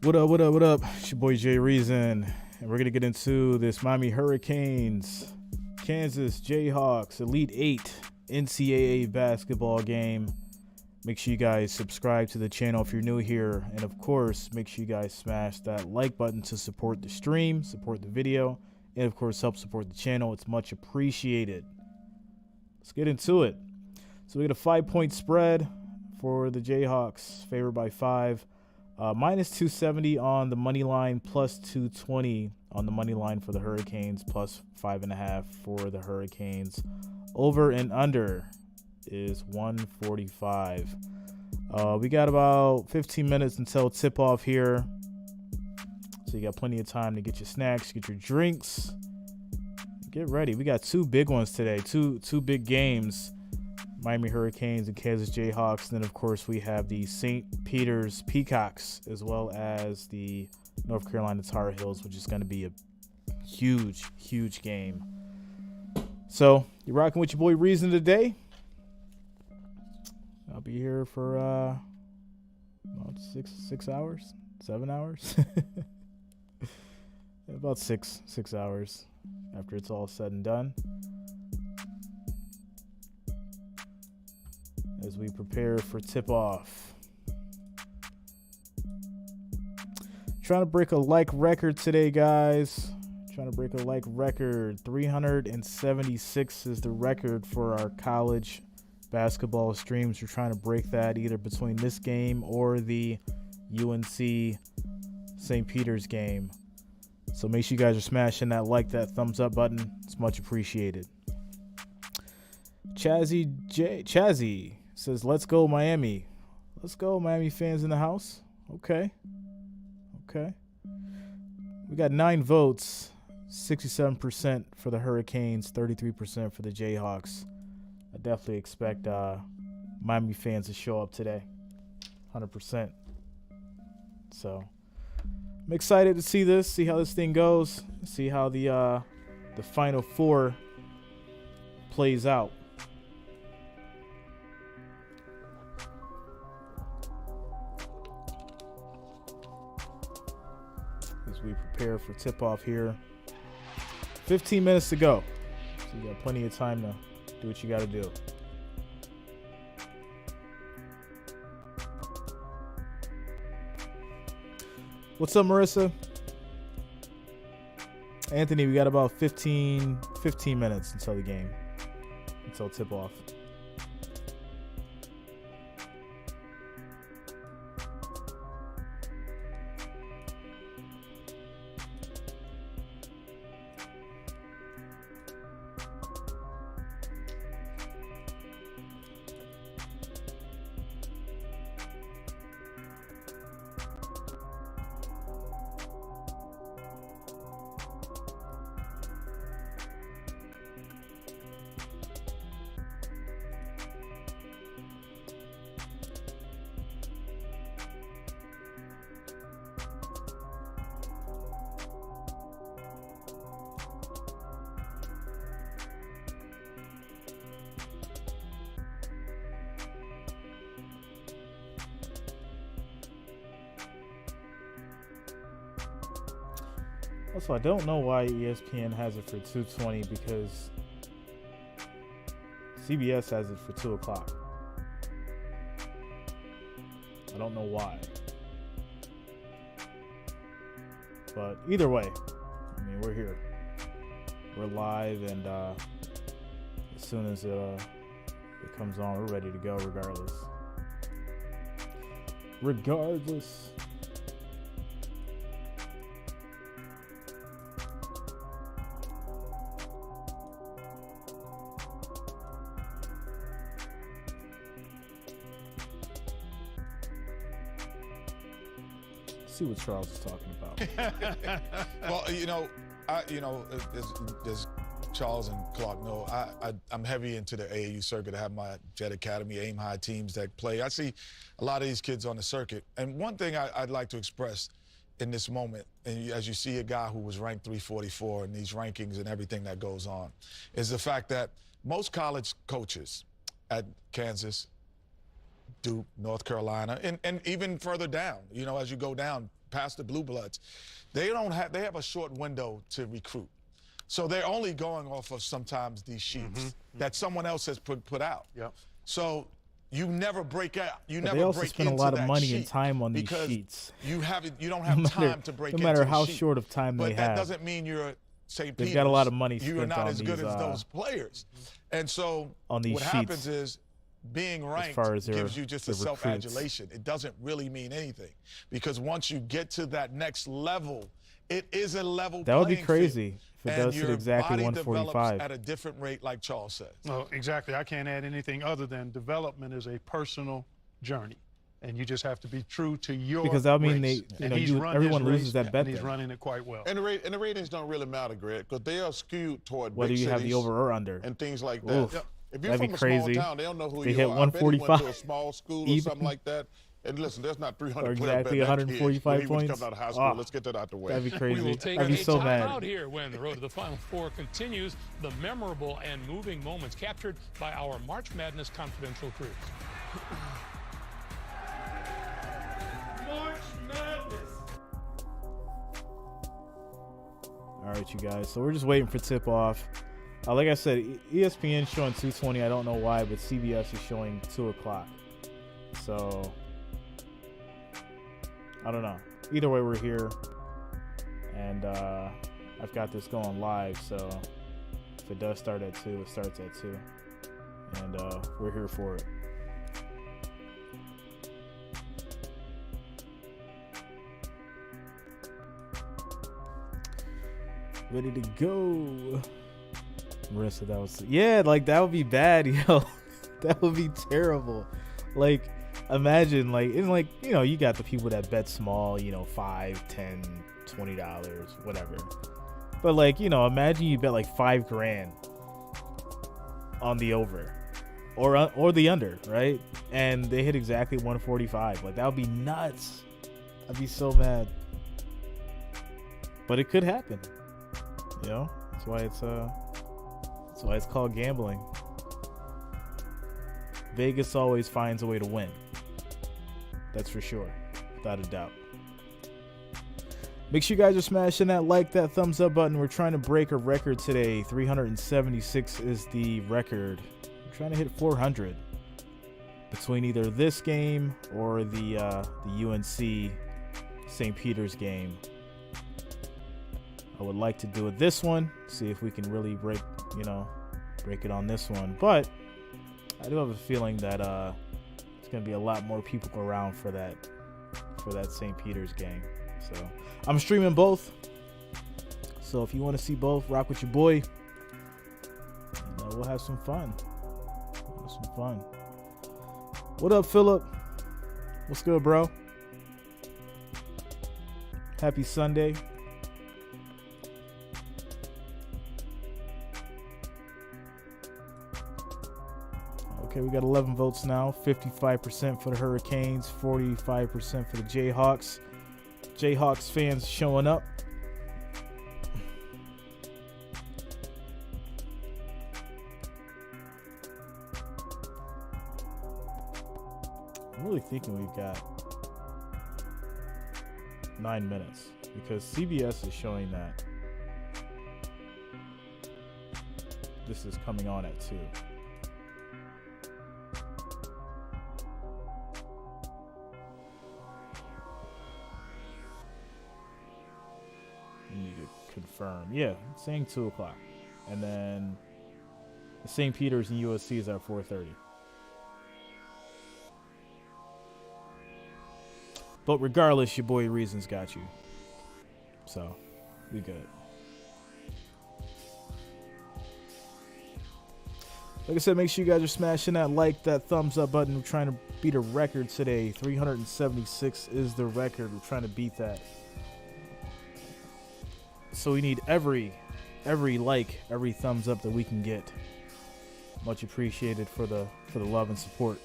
What up, what up, what up? It's your boy Jreasn, and we're going to get into this Miami Hurricanes, Kansas Jayhawks Elite 8 NCAA basketball game. Make sure you guys subscribe to the channel if you're new here, and of course, make sure you guys smash that like button to support the stream, support the video, and of course, help support the channel. It's much appreciated. Let's get into it. So we get a 5-point spread for the Jayhawks, favored by 5. Minus 270 on the money line, plus 220 on the money line for the Hurricanes, plus 5.5 for the Hurricanes. Over and under is 145. We got about 15 minutes until tip off here, so you got plenty of time to get your snacks, get your drinks, get ready. We got two big ones today, two big games. Miami Hurricanes and Kansas Jayhawks. And then, of course, we have the St. Peter's Peacocks as well as the North Carolina Tar Heels, which is going to be a huge, huge game. So, you're rocking with your boy Jreasn today. I'll be here for about 6 hours, 7 hours. About six hours after it's all said and done, as we prepare for tip-off. Trying to break a like record today, guys. Trying to break a like record. 376 is the record for our college basketball streams. We're trying to break that either between this game or the UNC St. Peter's game. So make sure you guys are smashing that like, that thumbs up button. It's much appreciated. Chazzy says, let's go Miami. Let's go Miami fans in the house. Okay. We got 9 votes, 67% for the Hurricanes, 33% for the Jayhawks. I definitely expect Miami fans to show up today, 100%. So I'm excited to see this, see how this thing goes, see how the Final Four plays out. As we prepare for tip-off here. 15 minutes to go. So you got plenty of time to do what you got to do. What's up, Marissa? Anthony, we got about 15 minutes until the game, until tip-off. Also, I don't know why ESPN has it for 2:20 because CBS has it for 2 o'clock. I don't know why. But either way, I mean, we're here. We're live, and as soon as it comes on, we're ready to go regardless. See what Charles is talking about. Well, as Charles and Clark know, I'm heavy into the AAU circuit. I have my Jet Academy, Aim High teams that play. I see a lot of these kids on the circuit. And one thing I'd like to express in this moment, and as you see a guy who was ranked 344 in these rankings and everything that goes on, is the fact that most college coaches at Kansas Duke, North Carolina, and even further down, you know, as you go down past the Blue Bloods, they have a short window to recruit. So they're only going off of sometimes these sheets that someone else has put out. Yep. So you never break out. You But never they also break spend a into lot of that money sheet and time on these because sheets. You don't have time to break no into matter the how sheet. short of time but they that have. doesn't mean you're St. They've Peter's. got a lot of money You are spent not on as good these, as those players. And so on these what sheets, happens is being ranked far as gives you just a their recruits. self-adulation. It doesn't really mean anything because once you get to that next level, it is a level that would be playing crazy field. if it And does hit your exactly body 145. develops at a different rate, like Charles says. Well, exactly. I can't add anything other than development is a personal journey, and you just have to be true to your Because that would mean race. they, And he's run everyone his loses race, that bet. and he's then. running it quite well. And the ratings don't really matter, Greg, because they are skewed toward Whether big you have cities the over or under. and things like that. Oof. Yep. If you're That'd from be a small crazy. town, they don't know who They you hit are. I bet he went 145 to a small school or even. something like that. And listen, there's not 300 Or players exactly betting that 145 kid when he was points. coming out of high school. Ah, Let's get that out the way. That'd be We crazy. will take I'd be a so mad. timeout here when the road to the Final Four continues. The memorable and moving moments captured by our March Madness confidential crews. March Madness. All right, you guys. So we're just waiting for tip off. Like I said, ESPN showing 2:20. I don't know why, but CBS is showing 2 o'clock. So I don't know. Either way, we're here, and I've got this going live. So if it does start at 2, it starts at 2, and we're here for it. Ready to go. Marissa, that was like that would be bad, yo. That would be terrible. Like, imagine you got the people that bet small, $5, $10, $20, whatever. But imagine you bet like $5,000 on the over or the under, right? And they hit exactly 145. Like, that would be nuts. I'd be so mad. But it could happen. That's why it's called gambling. Vegas always finds a way to win. That's for sure, without a doubt. Make sure you guys are smashing that like, that thumbs up button. We're trying to break a record today. 376 is the record. We're trying to hit 400 between either this game or the UNC St. Peter's game. I would like to do it this one, see if we can really break it on this one. But I do have a feeling that there's going to be a lot more people around for that St. Peter's game. So I'm streaming both. So if you want to see both, rock with your boy. And we'll have some fun. What up, Philip? What's good, bro? Happy Sunday. Okay, we got 11 votes now. 55% for the Hurricanes, 45% for the Jayhawks. Jayhawks fans showing up. I'm really thinking we've got 9 minutes because CBS is showing that this is coming on at 2. Need to confirm. Yeah, it's saying 2 o'clock. And then the St. Peter's and USC is at 4:30. But regardless, your boy Jreasn's got you. So, we good. Like I said, make sure you guys are smashing that like, that thumbs up button. We're trying to beat a record today. 376 is the record. We're trying to beat that. So we need every like, every thumbs up that we can get. Much appreciated for the love and support.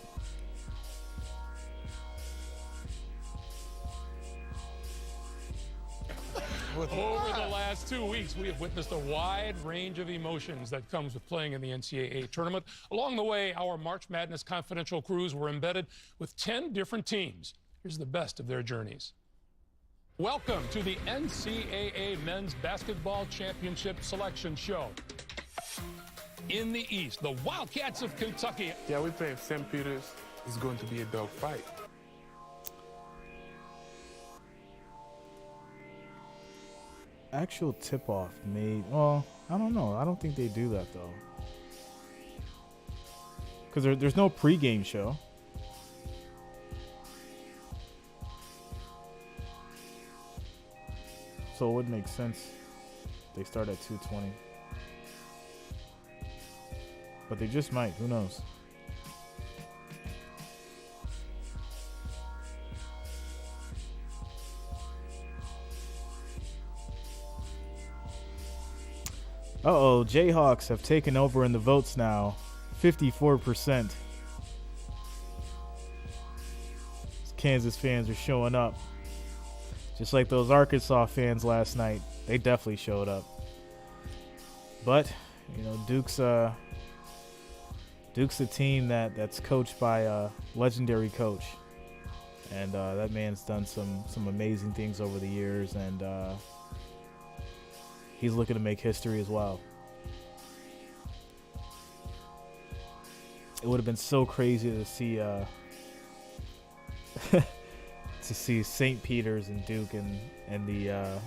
Over the last 2 weeks, we have witnessed a wide range of emotions that comes with playing in the NCAA tournament. Along the way, our March Madness confidential crews were embedded with 10 different teams. Here's the best of their journeys. Welcome to the NCAA Men's Basketball Championship Selection Show. In the East, the Wildcats of Kentucky. Yeah, we playing St. Peter's. It's going to be a dog fight. Actual tip-off made, well, I don't know. I don't think they do that, though. Because there's no pregame show. So it would make sense they start at 2:20. But they just might. Who knows? Uh-oh, Jayhawks have taken over in the votes now. 54%. Kansas fans are showing up. Just like those Arkansas fans last night. They definitely showed up. But, you know, Duke's a team that's coached by a legendary coach. And that man's done some amazing things over the years, and he's looking to make history as well. It would have been so crazy to see St. Peter's and Duke in the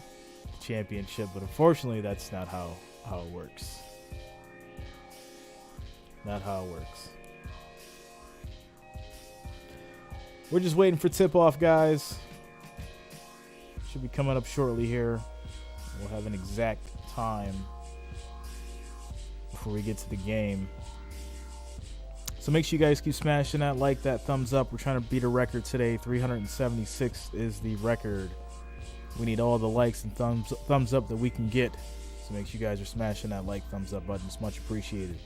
championship, but unfortunately that's not how it works. Not how it works. We're just waiting for tip-off, guys. Should be coming up shortly here. We'll have an exact time before we get to the game. So make sure you guys keep smashing that like, that thumbs up. We're trying to beat a record today. 376 is the record. We need all the likes and thumbs up that we can get. So make sure you guys are smashing that like, thumbs up button. It's much appreciated.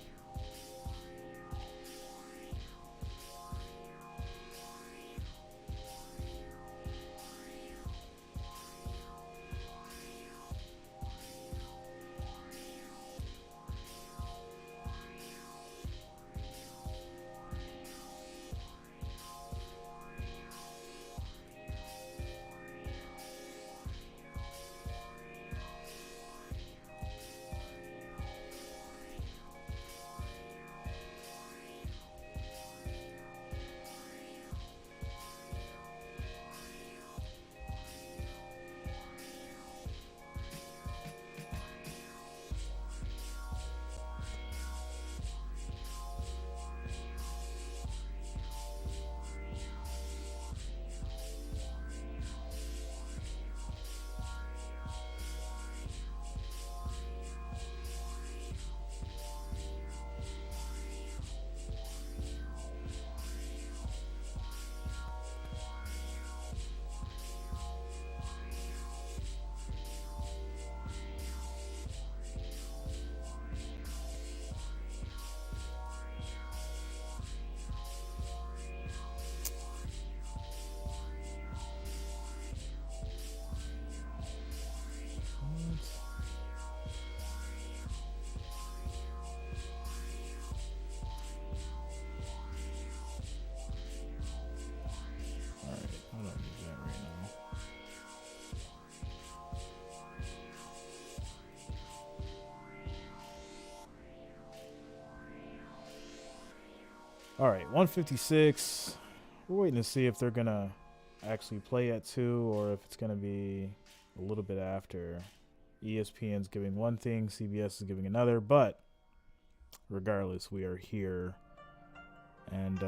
All right, 156. We're waiting to see if they're going to actually play at 2 or if it's going to be a little bit after. ESPN's giving one thing, CBS is giving another, but regardless, we are here and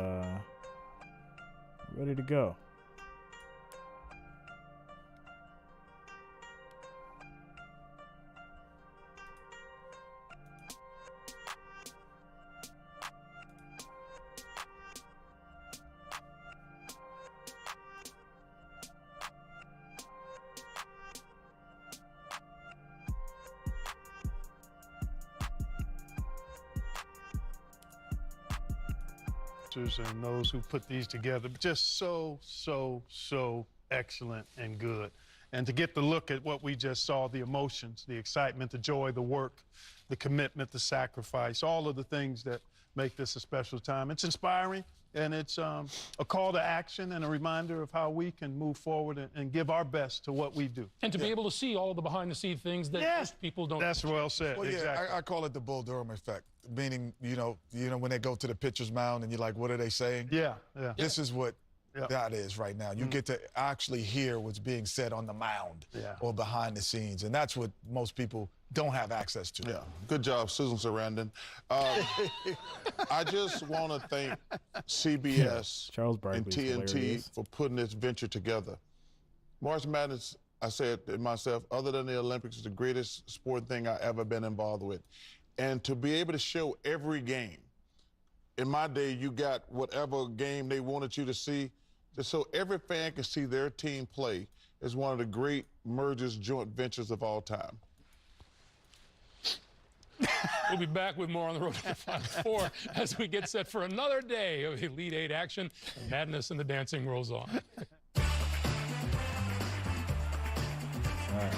ready to go. And those who put these together, just so excellent and good. And to get to look at what we just saw, the emotions, the excitement, the joy, the work, the commitment, the sacrifice, all of the things that make this a special time. It's inspiring, and it's a call to action and a reminder of how we can move forward and give our best to what we do. And to be able to see all of the behind-the-scenes things that most people don't. That's well said. Well, yeah, exactly. I call it the Bull Durham effect, meaning, you know, when they go to the pitcher's mound and you're like, what are they saying? Yeah. This is what that is right now. You get to actually hear what's being said on the mound or behind the scenes, and that's what most people don't have access to. Yeah, good job, Susan Sarandon. I just want to thank CBS Charles and Barkley's TNT hilarious. for putting this venture together. March Madness, I said to myself, other than the Olympics, is the greatest sport thing I've ever been involved with. And to be able to show every game. In my day, you got whatever game they wanted you to see, just so every fan can see their team play is one of the great mergers, joint ventures of all time. We'll be back with more on the road to the Final Four as we get set for another day of Elite Eight action. And madness and the dancing rolls on. All right.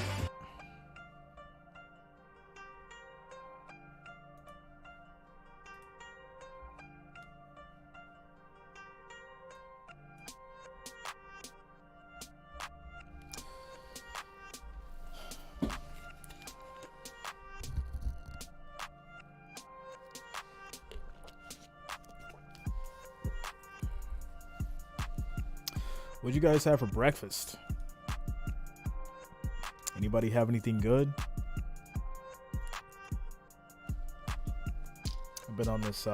What'd you guys have for breakfast? Anybody have anything good? I've been on this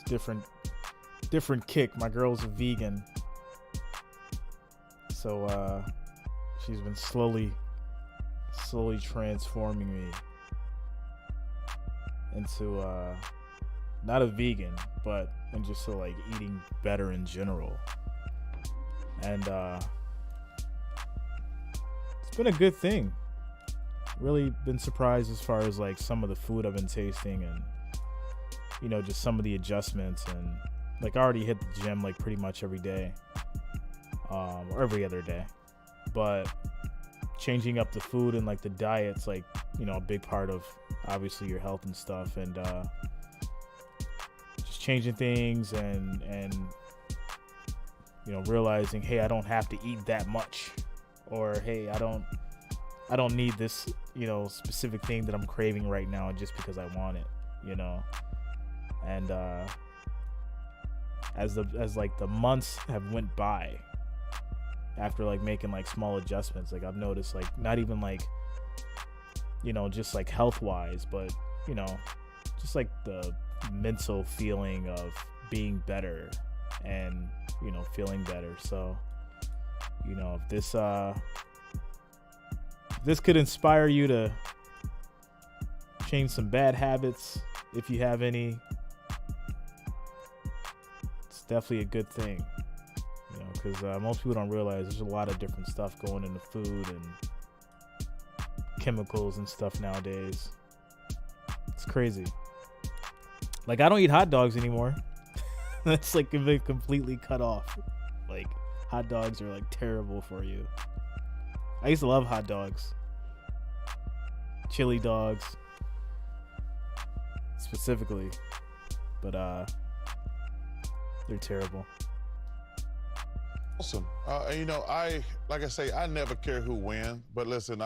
different kick. My girl's a vegan, so she's been slowly transforming me into not a vegan, but into like eating better in general. And it's been a good thing. Really been surprised as far as like some of the food I've been tasting, and you know, just some of the adjustments. And like I already hit the gym like pretty much every day, or every other day, but changing up the food and like the diet's like, you know, a big part of obviously your health and stuff. And just changing things and you know, realizing, hey, I don't have to eat that much, or hey, I don't need this, you know, specific thing that I'm craving right now just because I want it, you know. And as like the months have went by, after like making like small adjustments, like I've noticed like not even like, you know, just like health wise, but you know, just like the mental feeling of being better and, you know, feeling better. So, you know, if this could inspire you to change some bad habits, if you have any, it's definitely a good thing, you know, because most people don't realize there's a lot of different stuff going into food and chemicals and stuff nowadays. It's crazy. Like, I don't eat hot dogs anymore. That's like been completely cut off. Like, hot dogs are like terrible for you. I used to love hot dogs, chili dogs specifically, but they're terrible. Awesome. You know, like I say, I never care who wins, but listen,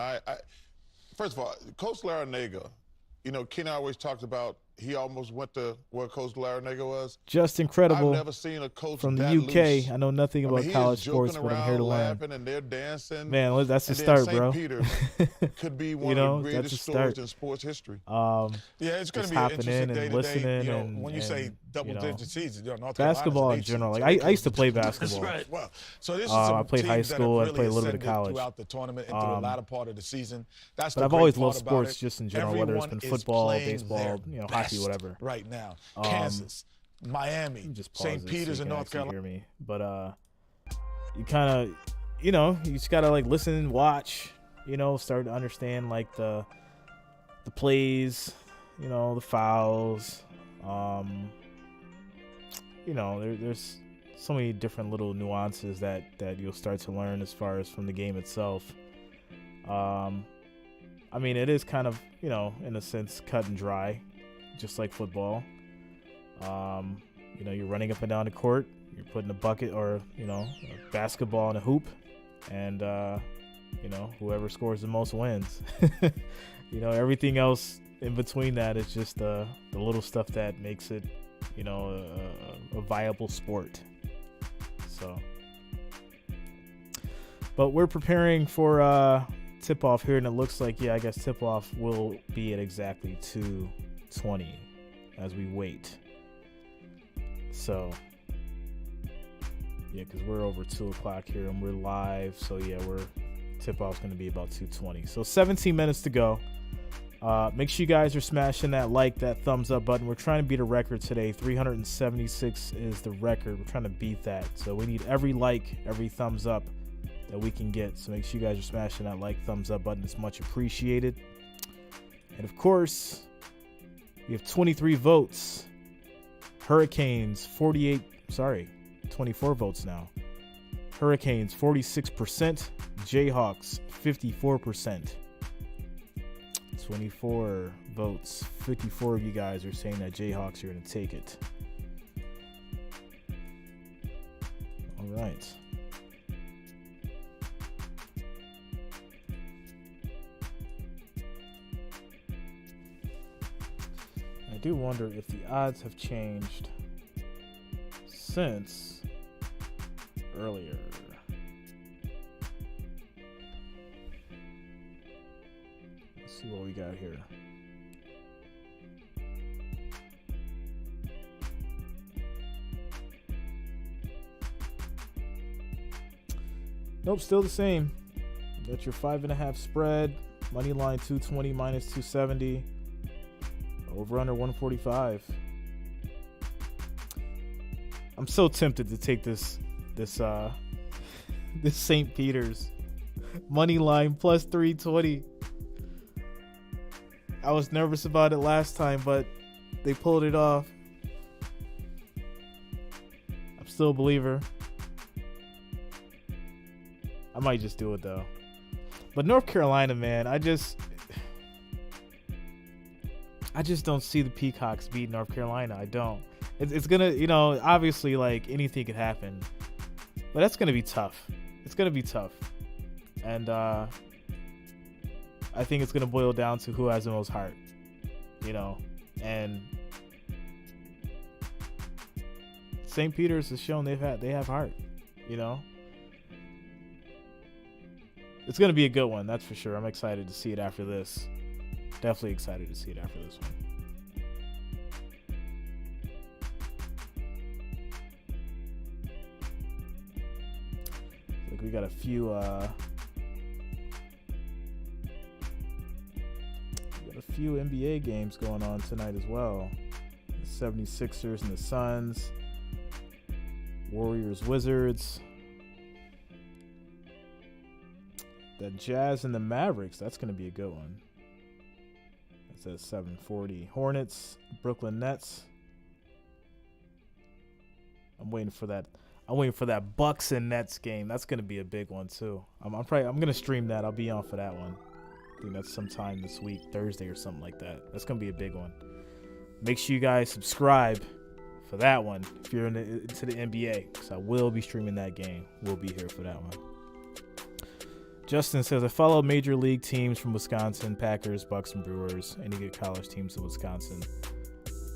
first of all, Coach Larranaga, you know, Kenny always talked about he almost went to where Coach Larranaga was. Just incredible. I've never seen a coach from the that UK. loose. I know nothing about college sports, but I'm here to learn. Laughing and they're dancing. Man, that's the and start, St. bro. Peter could be one you know, of the greatest that's stories in sports history. Yeah, it's going to be an interesting in day and to listening. day. You know, and, when you say double-digit seasons, you know, North basketball in Carolina's general. an Like eight I used to seed. play basketball. That's right. Well, so this is I played high teams that school. have I played a little bit of ascended college. throughout the tournament and through the latter part of the season. That's But the I've great always part loved about sports it. just in general, whether it's been Everyone is football, playing baseball, their you know, hockey, best whatever. right now. Kansas, Miami, Just pause St. this Peter's, so and you can North actually Carolina. hear me. But you kind of, you know, you just gotta like listen and watch. You know, start to understand like the plays, you know, the fouls. You know, there's so many different little nuances that you'll start to learn as far as from the game itself. I mean, it is kind of, you know, in a sense, cut and dry, just like football. You know, you're running up and down the court, you're putting a bucket or, you know, a basketball in a hoop, and, you know, whoever scores the most wins. You know, everything else in between that is just the little stuff that makes it, you know, a viable sport. So, but we're preparing for tip-off here, and it looks like, yeah, I guess tip-off will be at exactly 2:20 as we wait. So, yeah, because we're over 2 o'clock here, and we're live. So, yeah, tip-off's going to be about 2:20. So, 17 minutes to go. Make sure you guys are smashing that thumbs up button. We're trying to beat a record today. 376 is the record. We're trying to beat that. So, we need every like, every thumbs up that we can get. So make sure you guys are smashing that thumbs up button. It's much appreciated. And of course, we have 23 votes. Hurricanes 24 votes now. Hurricanes 46%, Jayhawks 54%. 24 votes. 54 of you guys are saying that Jayhawks are going to take it. All right. I do wonder if the odds have changed since earlier. Let's see what we got here. Nope, still the same. You got your 5.5 spread, money line 220 minus 270. Over under 145. I'm so tempted to take this St. Peter's money line plus 320. I was nervous about it last time, but they pulled it off. I'm still a believer. I might just do it though. But North Carolina, man, I just don't see the Peacocks beat North Carolina. I don't. It's gonna, you know, obviously, like, anything could happen, but that's gonna be tough. It's gonna be tough, and I think it's gonna boil down to who has the most heart, you know. And St. Peter's has shown they have heart, you know. It's gonna be a good one, that's for sure. I'm excited to see it after this. Definitely excited to see it after this one. Like, we got a few NBA games going on tonight as well. The 76ers and the Suns, Warriors, Wizards, the Jazz and the Mavericks. That's going to be a good one. At 7:40. Hornets, Brooklyn Nets. I'm waiting for that Bucks and Nets game. That's gonna be a big one too. I'm gonna stream that. I'll be on for that one. I think that's sometime this week, Thursday or something like that. That's gonna be a big one. Make sure you guys subscribe for that one if you're into the NBA, because I will be streaming that game. We'll be here for that one. Justin says, I follow major league teams from Wisconsin, Packers, Bucks, and Brewers. Any good college teams in Wisconsin?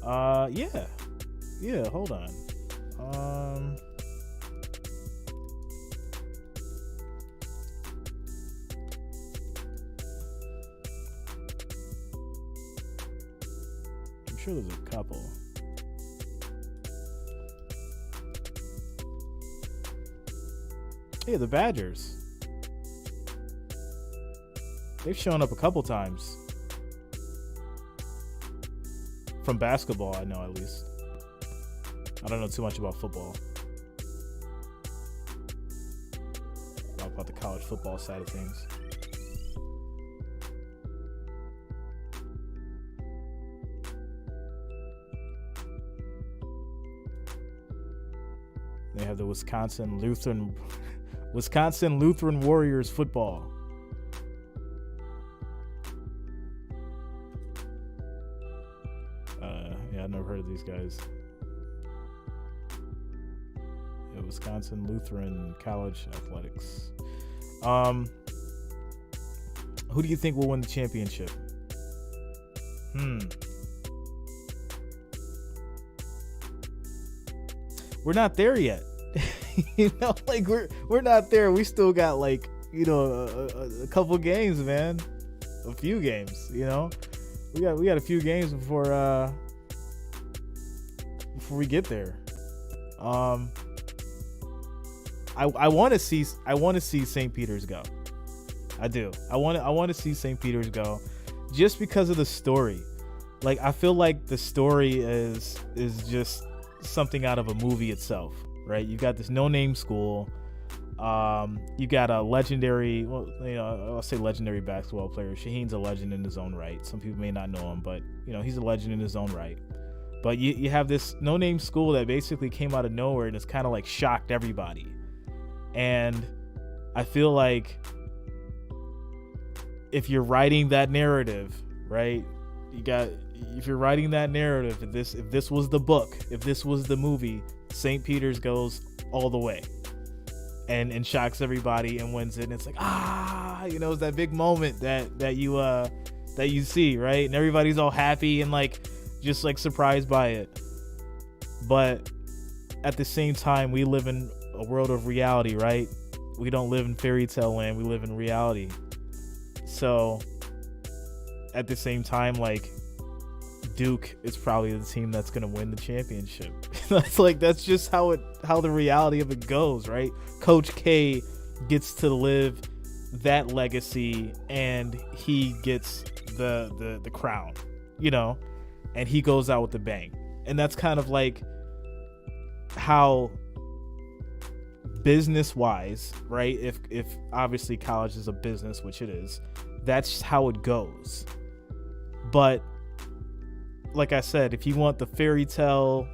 Yeah, hold on. I'm sure there's a couple. Yeah, the Badgers. They've shown up a couple times. From basketball, I know at least. I don't know too much about football. About the college football side of things. They have the Wisconsin Lutheran Warriors football. Yeah, I've never heard of these guys. Yeah, Wisconsin Lutheran College Athletics. Who do you think will win the championship? We're not there yet. Like we're not there. We still got like, a couple games, man. A few games, We got a few games before we get there. I want to see St. Peter's go. I do. I want to see St. Peter's go just because of the story. Like, I feel like the story is just something out of a movie itself, right? You got this no-name school. You got a legendary, I'll say legendary basketball player. Shaheen's a legend in his own right. Some people may not know him, but he's a legend in his own right. But you have this no-name school that basically came out of nowhere and it's kind of like shocked everybody. And I feel like if you're writing that narrative, right? If you're writing that narrative, if this was the book, if this was the movie, St. Peter's goes all the way and shocks everybody and wins it. And it's like, it's that big moment that you see, right? And everybody's all happy and just surprised by it. But at the same time, we live in a world of reality, right? We don't live in fairy tale land. We live in reality. So at the same time, Duke is probably the team that's going to win the championship. That's just how the reality of it goes, right? Coach K gets to live that legacy and he gets the crown, and he goes out with a bang. And that's kind of how business wise, right? If obviously college is a business, which it is, that's how it goes. But like I said, if you want the fairy tale,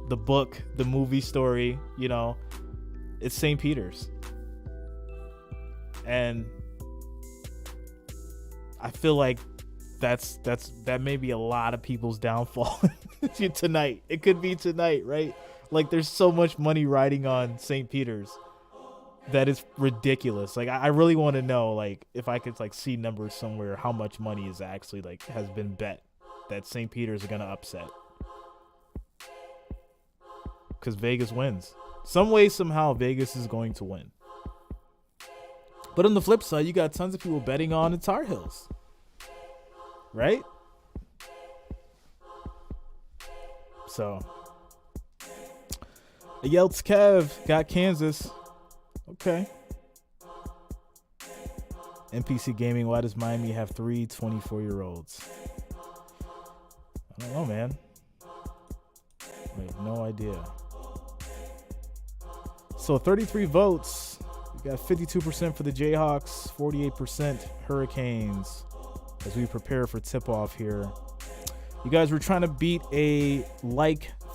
the book, the movie story, it's St. Peter's. And I feel like that may be a lot of people's downfall tonight. It could be tonight, right? There's so much money riding on St. Peter's that is ridiculous. I really want to know, if I could see numbers somewhere, how much money is actually has been bet that St. Peter's are gonna upset. Because Vegas wins. Some way, somehow, Vegas is going to win. But on the flip side, you got tons of people betting on the Tar Heels. Right? So, Yelts Kev got Kansas. Okay. NPC Gaming, why does Miami have 3 24-year-olds? I don't know, man. I have no idea. So 33 votes. We got 52% for the Jayhawks, 48% Hurricanes as we prepare for tip-off here. You guys, we're trying to beat a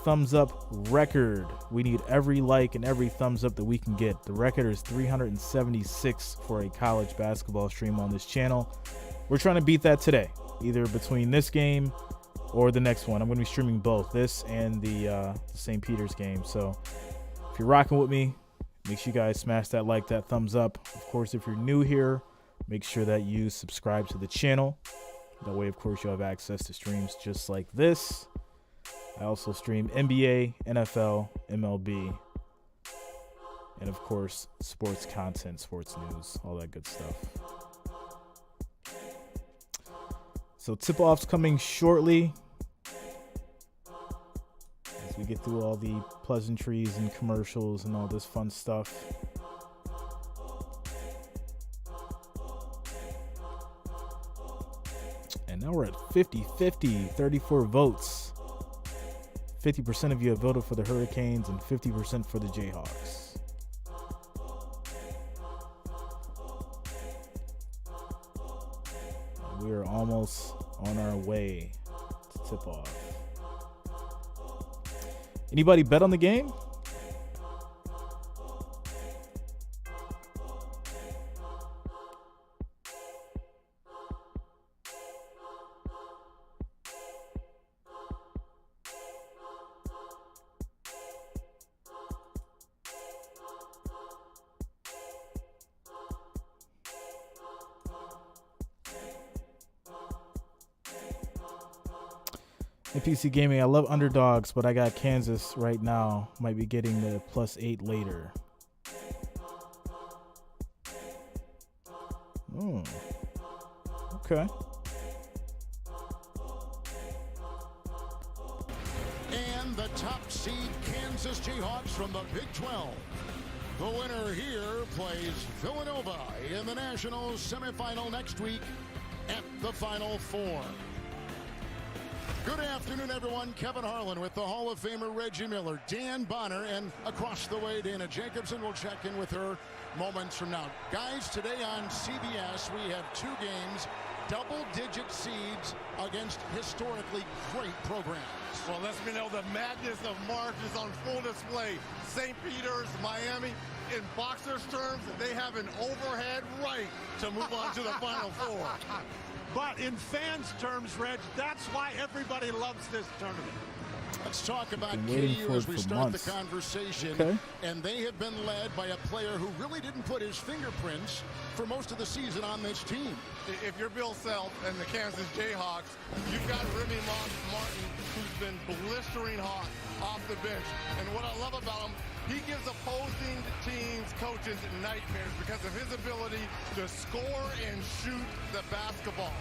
thumbs up record. We need every like and every thumbs up that we can get. The record is 376 for a college basketball stream on this channel. We're trying to beat that today, either between this game or the next one. I'm going to be streaming both, this and the St. Peter's game. So if you're rocking with me, make sure you guys smash that like, that thumbs up. Of course, if you're new here, make sure that you subscribe to the channel. That way, of course, you'll have access to streams just like this. I also stream NBA, NFL, MLB, and of course, sports content, sports news, all that good stuff. So tip-off's coming shortly as we get through all the pleasantries and commercials and all this fun stuff. And now we're at 50-50, 34 votes. 50% of you have voted for the Hurricanes and 50% for the Jayhawks. We are almost on our way to tip off. Anybody bet on the game? NPC Gaming, I love underdogs, but I got Kansas right now. Might be getting the +8 later. Okay. And the top seed Kansas Jayhawks from the Big 12. The winner here plays Villanova in the National semifinal next week at the Final Four. Good afternoon, everyone. Kevin Harlan with the Hall of Famer Reggie Miller, Dan Bonner, and across the way, Dana Jacobson. Will check in with her moments from now. Guys, today on CBS, we have 2 games, double-digit seeds against historically great programs. Well, lets me know the madness of March is on full display. St. Peter's, Miami, in Boxers terms, they have an overhead right to move on to the Final Four. But in fans' terms, Reg, that's why everybody loves this tournament. Let's talk about KU as we start the conversation. Okay. And they have been led by a player who really didn't put his fingerprints for most of the season on this team. If you're Bill Self and the Kansas Jayhawks, you've got Remy Martin, who's been blistering hot off the bench. And what I love about him, he gives opposing teams, coaches, nightmares because of his ability to score and shoot the basketball.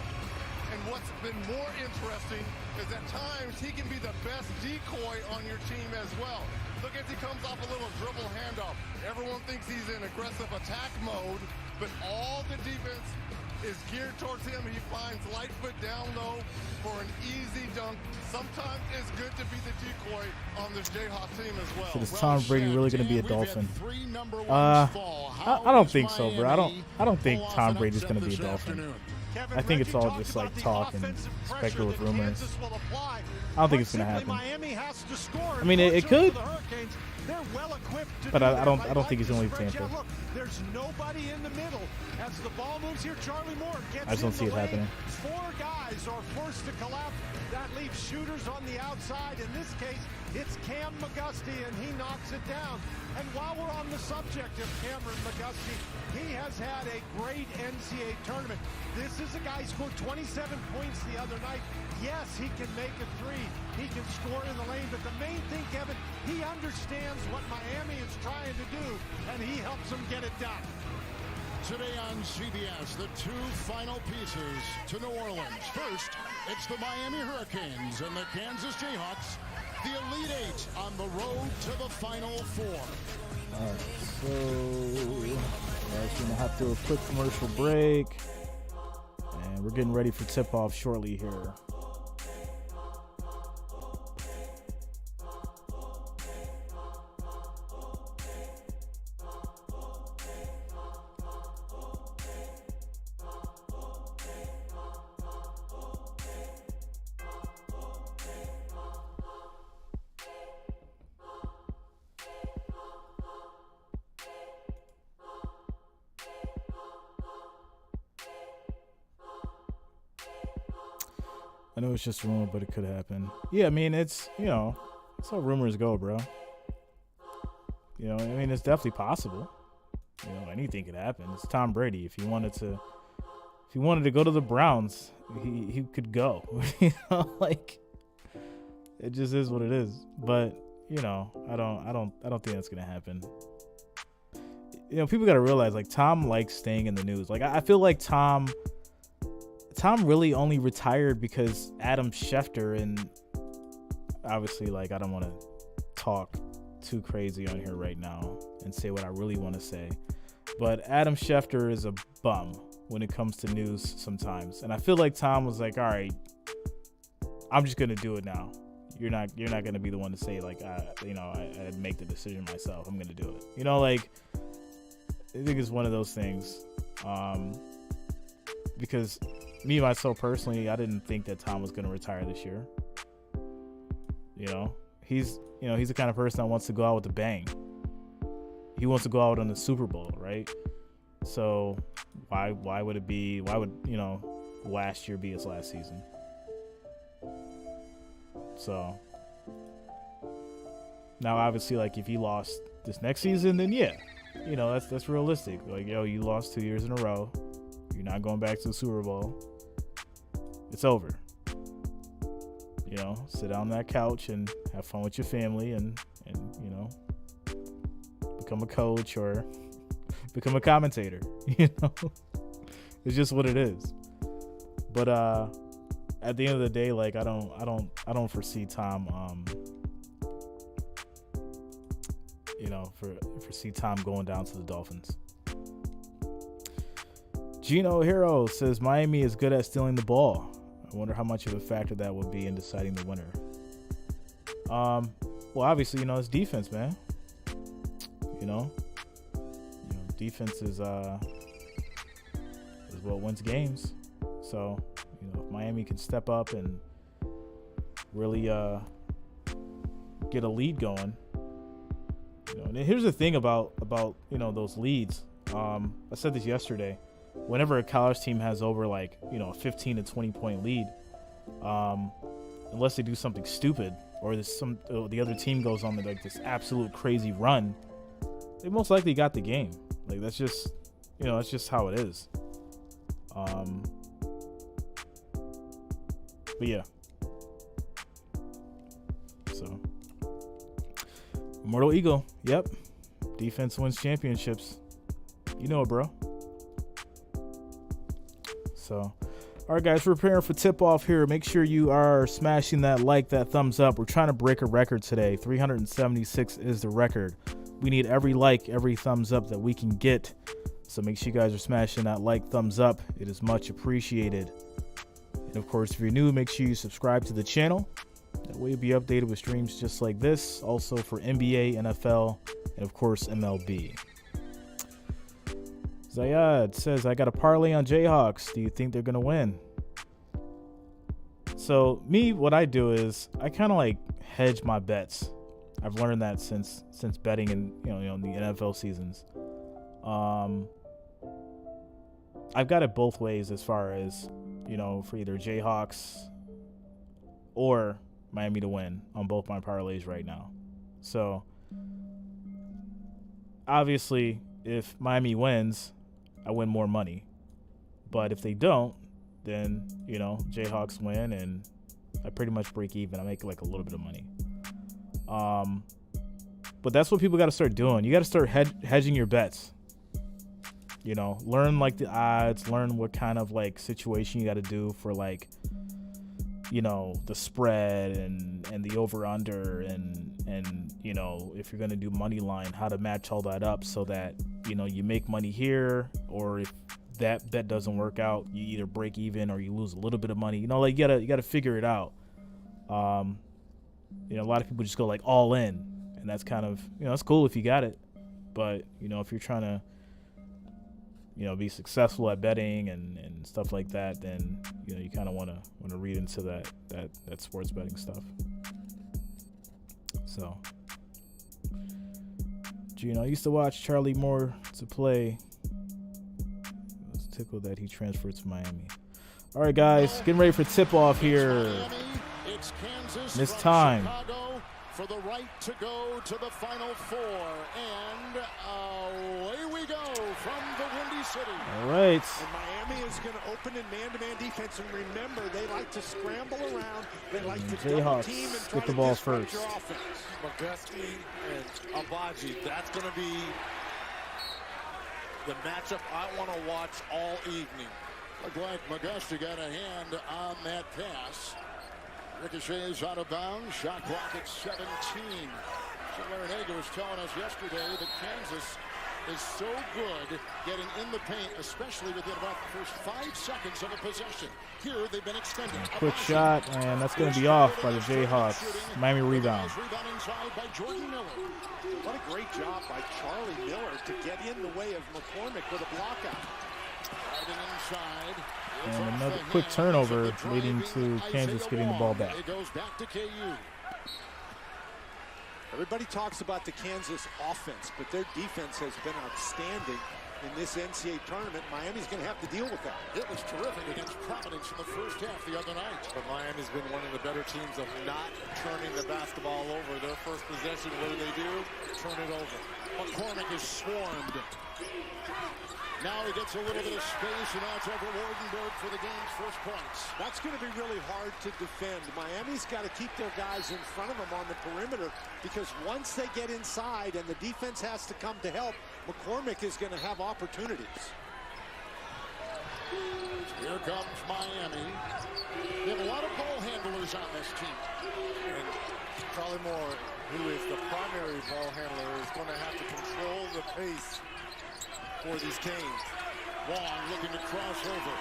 And what's been more interesting is at times he can be the best decoy on your team as well. Look as he comes off a little dribble handoff. Everyone thinks he's in aggressive attack mode, but all the defense is geared towards him. He finds light foot down low for an easy dunk. Sometimes it's good to be the decoy on this Jayhawks team as well. So is Tom Brady really going to be a Dolphin? I don't think so, bro. I don't think Tom Brady's going to be a Dolphin. I think it's all just like talk and speculative rumors. I don't think it's going to happen. I mean, it could, but I don't think he's going to leave Tampa. There's nobody in the middle. As the ball moves here, Charlie Moore gets I just don't see it happening. 4 guys are forced to collapse. That leaves shooters on the outside. In this case, it's Cam McGusty, and he knocks it down. And while we're on the subject of Cameron McGusty, he has had a great NCAA tournament. This is a guy who scored 27 points the other night. Yes, he can make a 3. He can score in the lane. But the main thing, Kevin, he understands what Miami is trying to do, and he helps them get it done. Today on CBS, the 2 final pieces to New Orleans. First, it's the Miami Hurricanes and the Kansas Jayhawks. The Elite 8 on the road to the Final Four. All right, so we're going to have to do a quick commercial break. And we're getting ready for tip-off shortly here. I know it's just a rumor, but it could happen. Yeah, I mean, it's, that's how rumors go, bro. I mean, it's definitely possible. Anything could happen. It's Tom Brady. If he wanted to go to the Browns, he could go. Like, it just is what it is. But, I don't think that's gonna happen. People gotta realize, like, Tom likes staying in the news. Like, I feel like Tom really only retired because Adam Schefter, and obviously, like, I don't want to talk too crazy on here right now and say what I really want to say, but Adam Schefter is a bum when it comes to news sometimes, and I feel like Tom was like, all right, I'm just gonna do it now. You're not gonna be the one to say, like, I'd make the decision myself. I'm gonna do it. Like, I think it's one of those things, because me, myself, personally, I didn't think that Tom was going to retire this year. He's the kind of person that wants to go out with a bang. He wants to go out on the Super Bowl, right? So why would last year be his last season? So now, obviously, like, if he lost this next season, then yeah, that's realistic. Like, you lost 2 years in a row. You're not going back to the Super Bowl. It's over. you know, sit down on that couch and have fun with your family and you know, become a coach or become a commentator. You know, it's just what it is. But at the end of the day, like I don't foresee Tom you know, foresee Tom going down to the Dolphins. Gino Hero says Miami is good at stealing the ball. I wonder how much of a factor that would be in deciding the winner. Well, obviously, you know, it's defense, man. You know, defense is what wins games. So, you know, if Miami can step up and really get a lead going. You know, and here's the thing about you know, those leads. I said this yesterday. Whenever a college team has over, like, you know, a 15 to 20 point lead, unless they do something stupid or the other team goes on like this absolute crazy run, they most likely got the game. Like, that's just, you know, that's just how it is. But yeah. So, Immortal Eagle. Yep. Defense wins championships. You know it, bro. So, all right, guys, we're preparing for tip-off here. Make sure you are smashing that like, that thumbs up. We're trying to break a record today. 376 is the record. We need every like, every thumbs up that we can get. So make sure you guys are smashing that like, thumbs up. It is much appreciated. And, of course, if you're new, make sure you subscribe to the channel. That way you'll be updated with streams just like this. Also for NBA, NFL, and, of course, MLB. Zayad says, I got a parlay on Jayhawks. Do you think they're going to win? So me, what I do is I kind of like hedge my bets. I've learned that since betting in, you know, in the NFL seasons. I've got it both ways as far as, you know, for either Jayhawks or Miami to win on both my parlays right now. So obviously if Miami wins, I win more money. But if they don't, then, you know, Jayhawks win and I pretty much break even. I make like a little bit of money. But that's what people got to start doing. You got to start hedging your bets. You know, learn like the odds, learn what kind of like situation you got to do for like, you know, the spread and the over under and, you know, if you're going to do money line, how to match all that up so that, you know, you make money here, or if that bet doesn't work out, you either break even or you lose a little bit of money. You know, like you gotta figure it out. You know, a lot of people just go like all in, and that's kind of, you know, it's cool if you got it, but, you know, if you're trying to, you know, be successful at betting and stuff like that, then, you know, you kind of want to read into that sports betting stuff. So, you know, I used to watch Charlie Moore to play. I was tickled that he transferred to Miami. All right, guys, getting ready for tip-off here. It's Kansas This time. Chicago for the right to go to the Final Four. And away we go from the Windy City. All right. And Miami is going to open in man-to-man defense. And remember, they like to scramble around. They like to double team and try get the to ball disrupt first. your offense. McGusty and Abaji, that's going to be the matchup I want to watch all evening. Looked like McGusty got a hand on that pass. Ricochets out of bounds. Shot clock at 17. So Larinaga was telling us yesterday that Kansas is so good getting in the paint, especially within about the first 5 seconds of a possession. Here they've been extended. Quick shot, and that's going to be off by the Jayhawks. Miami rebound. Rebound inside by Jordan Miller. What a great job by Charlie Miller to get in the way of McCormick with a block out. Riding inside. And another quick turnover leading to Kansas getting the ball back. It goes back to KU. Everybody talks about the Kansas offense, but their defense has been outstanding in this NCAA tournament. Miami's going to have to deal with that. It was terrific against Providence in the first half the other night. But Miami's been one of the better teams of not turning the basketball over. Their first possession, what do? Turn it over. McCormick is swarmed. Now he gets a little bit of space, and that's over Wardenberg for the game's first points. That's going to be really hard to defend. Miami's got to keep their guys in front of them on the perimeter, because once they get inside and the defense has to come to help, McCormick is going to have opportunities. Here comes Miami. They have a lot of ball handlers on this team. And Charlie Moore, who is the primary ball handler, is going to have to control the pace for these Canes. Wong looking to cross over.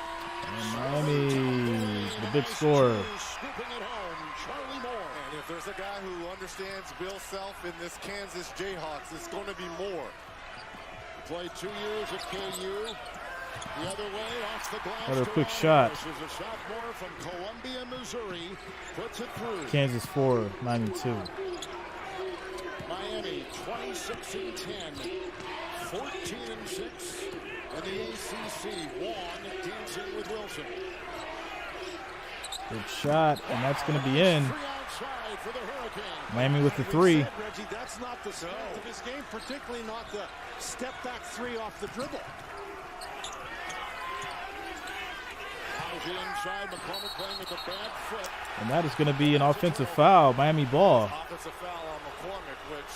And Miami, the big scorer. Scooping it home, Charlie Moore. And if there's a guy who understands Bill Self in this Kansas Jayhawks, it's going to be Moore. Played 2 years at KU. The other way, off the glass. Another quick shot. This is a sophomore from Columbia, Missouri. Puts it through. Kansas 4, Miami 2. Miami 26-10, 14-6 in the ACC. Wong dancing with Wilson. Good shot, and that's going to be in. Three outside for the Hurricanes. Miami with the 3. Reggie, that's not the strength of his game, particularly not the step-back 3 off the dribble. Inside, McCormick playing with a bad foot. And that is going to be an offensive foul. Miami ball. Offensive foul on McCormick, which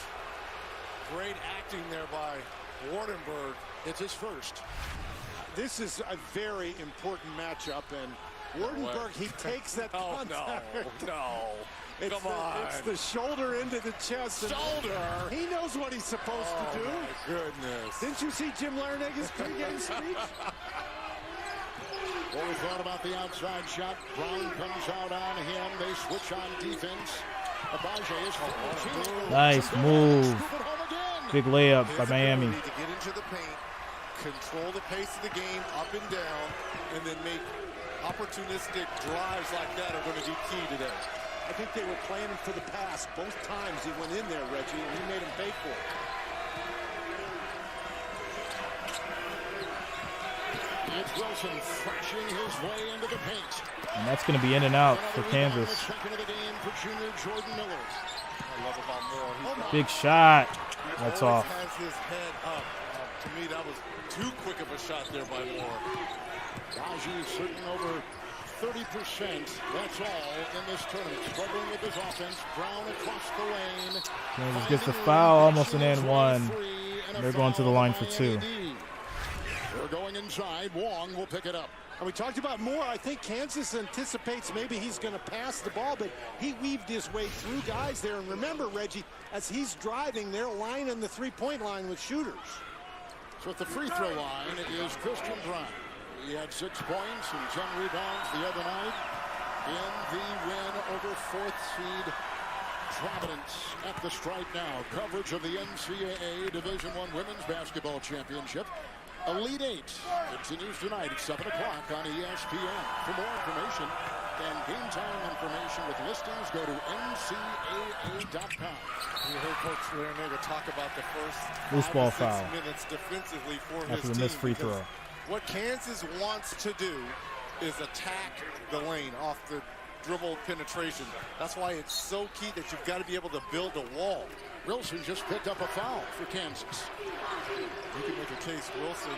great acting there by Wardenberg. It's his first. This is a very important matchup, and Wardenberg, he takes that contact. No. Come on. It's the shoulder into the chest. Shoulder. He knows what he's supposed to do. My goodness. Didn't you see Jim Larinaga's pregame speech? What we thought about the outside shot. Brown comes out on him. They switch on defense. Abaje is 14. Nice move. Big layup by Miami. Need to get into the paint, control the pace of the game up and down, and then make opportunistic drives like that are going to be key today. I think they were planning for the pass. Both times he went in there, Reggie, and he made him pay for it. It's Wilson thrashing his way into the paint. And that's going to be in and out for Kansas. Second of the game for junior Jordan Miller. I love about Moore. Big shot. That's always off. has his head up. To me, that was too quick of a shot there by Moore. Raji sitting over 30%. That's all in this tournament. Struggling with his offense. Brown across the lane. Kansas gets the foul, almost an and one. They're going to the line for 2. We're going inside. Wong will pick it up. And we talked about Moore. I think Kansas anticipates maybe he's going to pass the ball, but he weaved his way through guys there. And remember, Reggie, as he's driving, they're lining the three-point line with shooters. So at the free throw line, it is Christian Brown. He had 6 points and 10 rebounds the other night in the win over 4th seed Providence at the Stripe now. Coverage of the NCAA Division I Women's Basketball Championship. Elite 8 continues tonight at 7 o'clock on ESPN. For more information and game time information with listings, go to ncaa.com. You heard Coach Larinaga talk about the first Loose ball 5 to 6 foul minutes defensively for after his the missed team, free throw. what Kansas wants to do is attack the lane off the dribble penetration. That's why it's so key that you've got to be able to build a wall. Wilson just picked up a foul for Kansas. You can make a case Wilson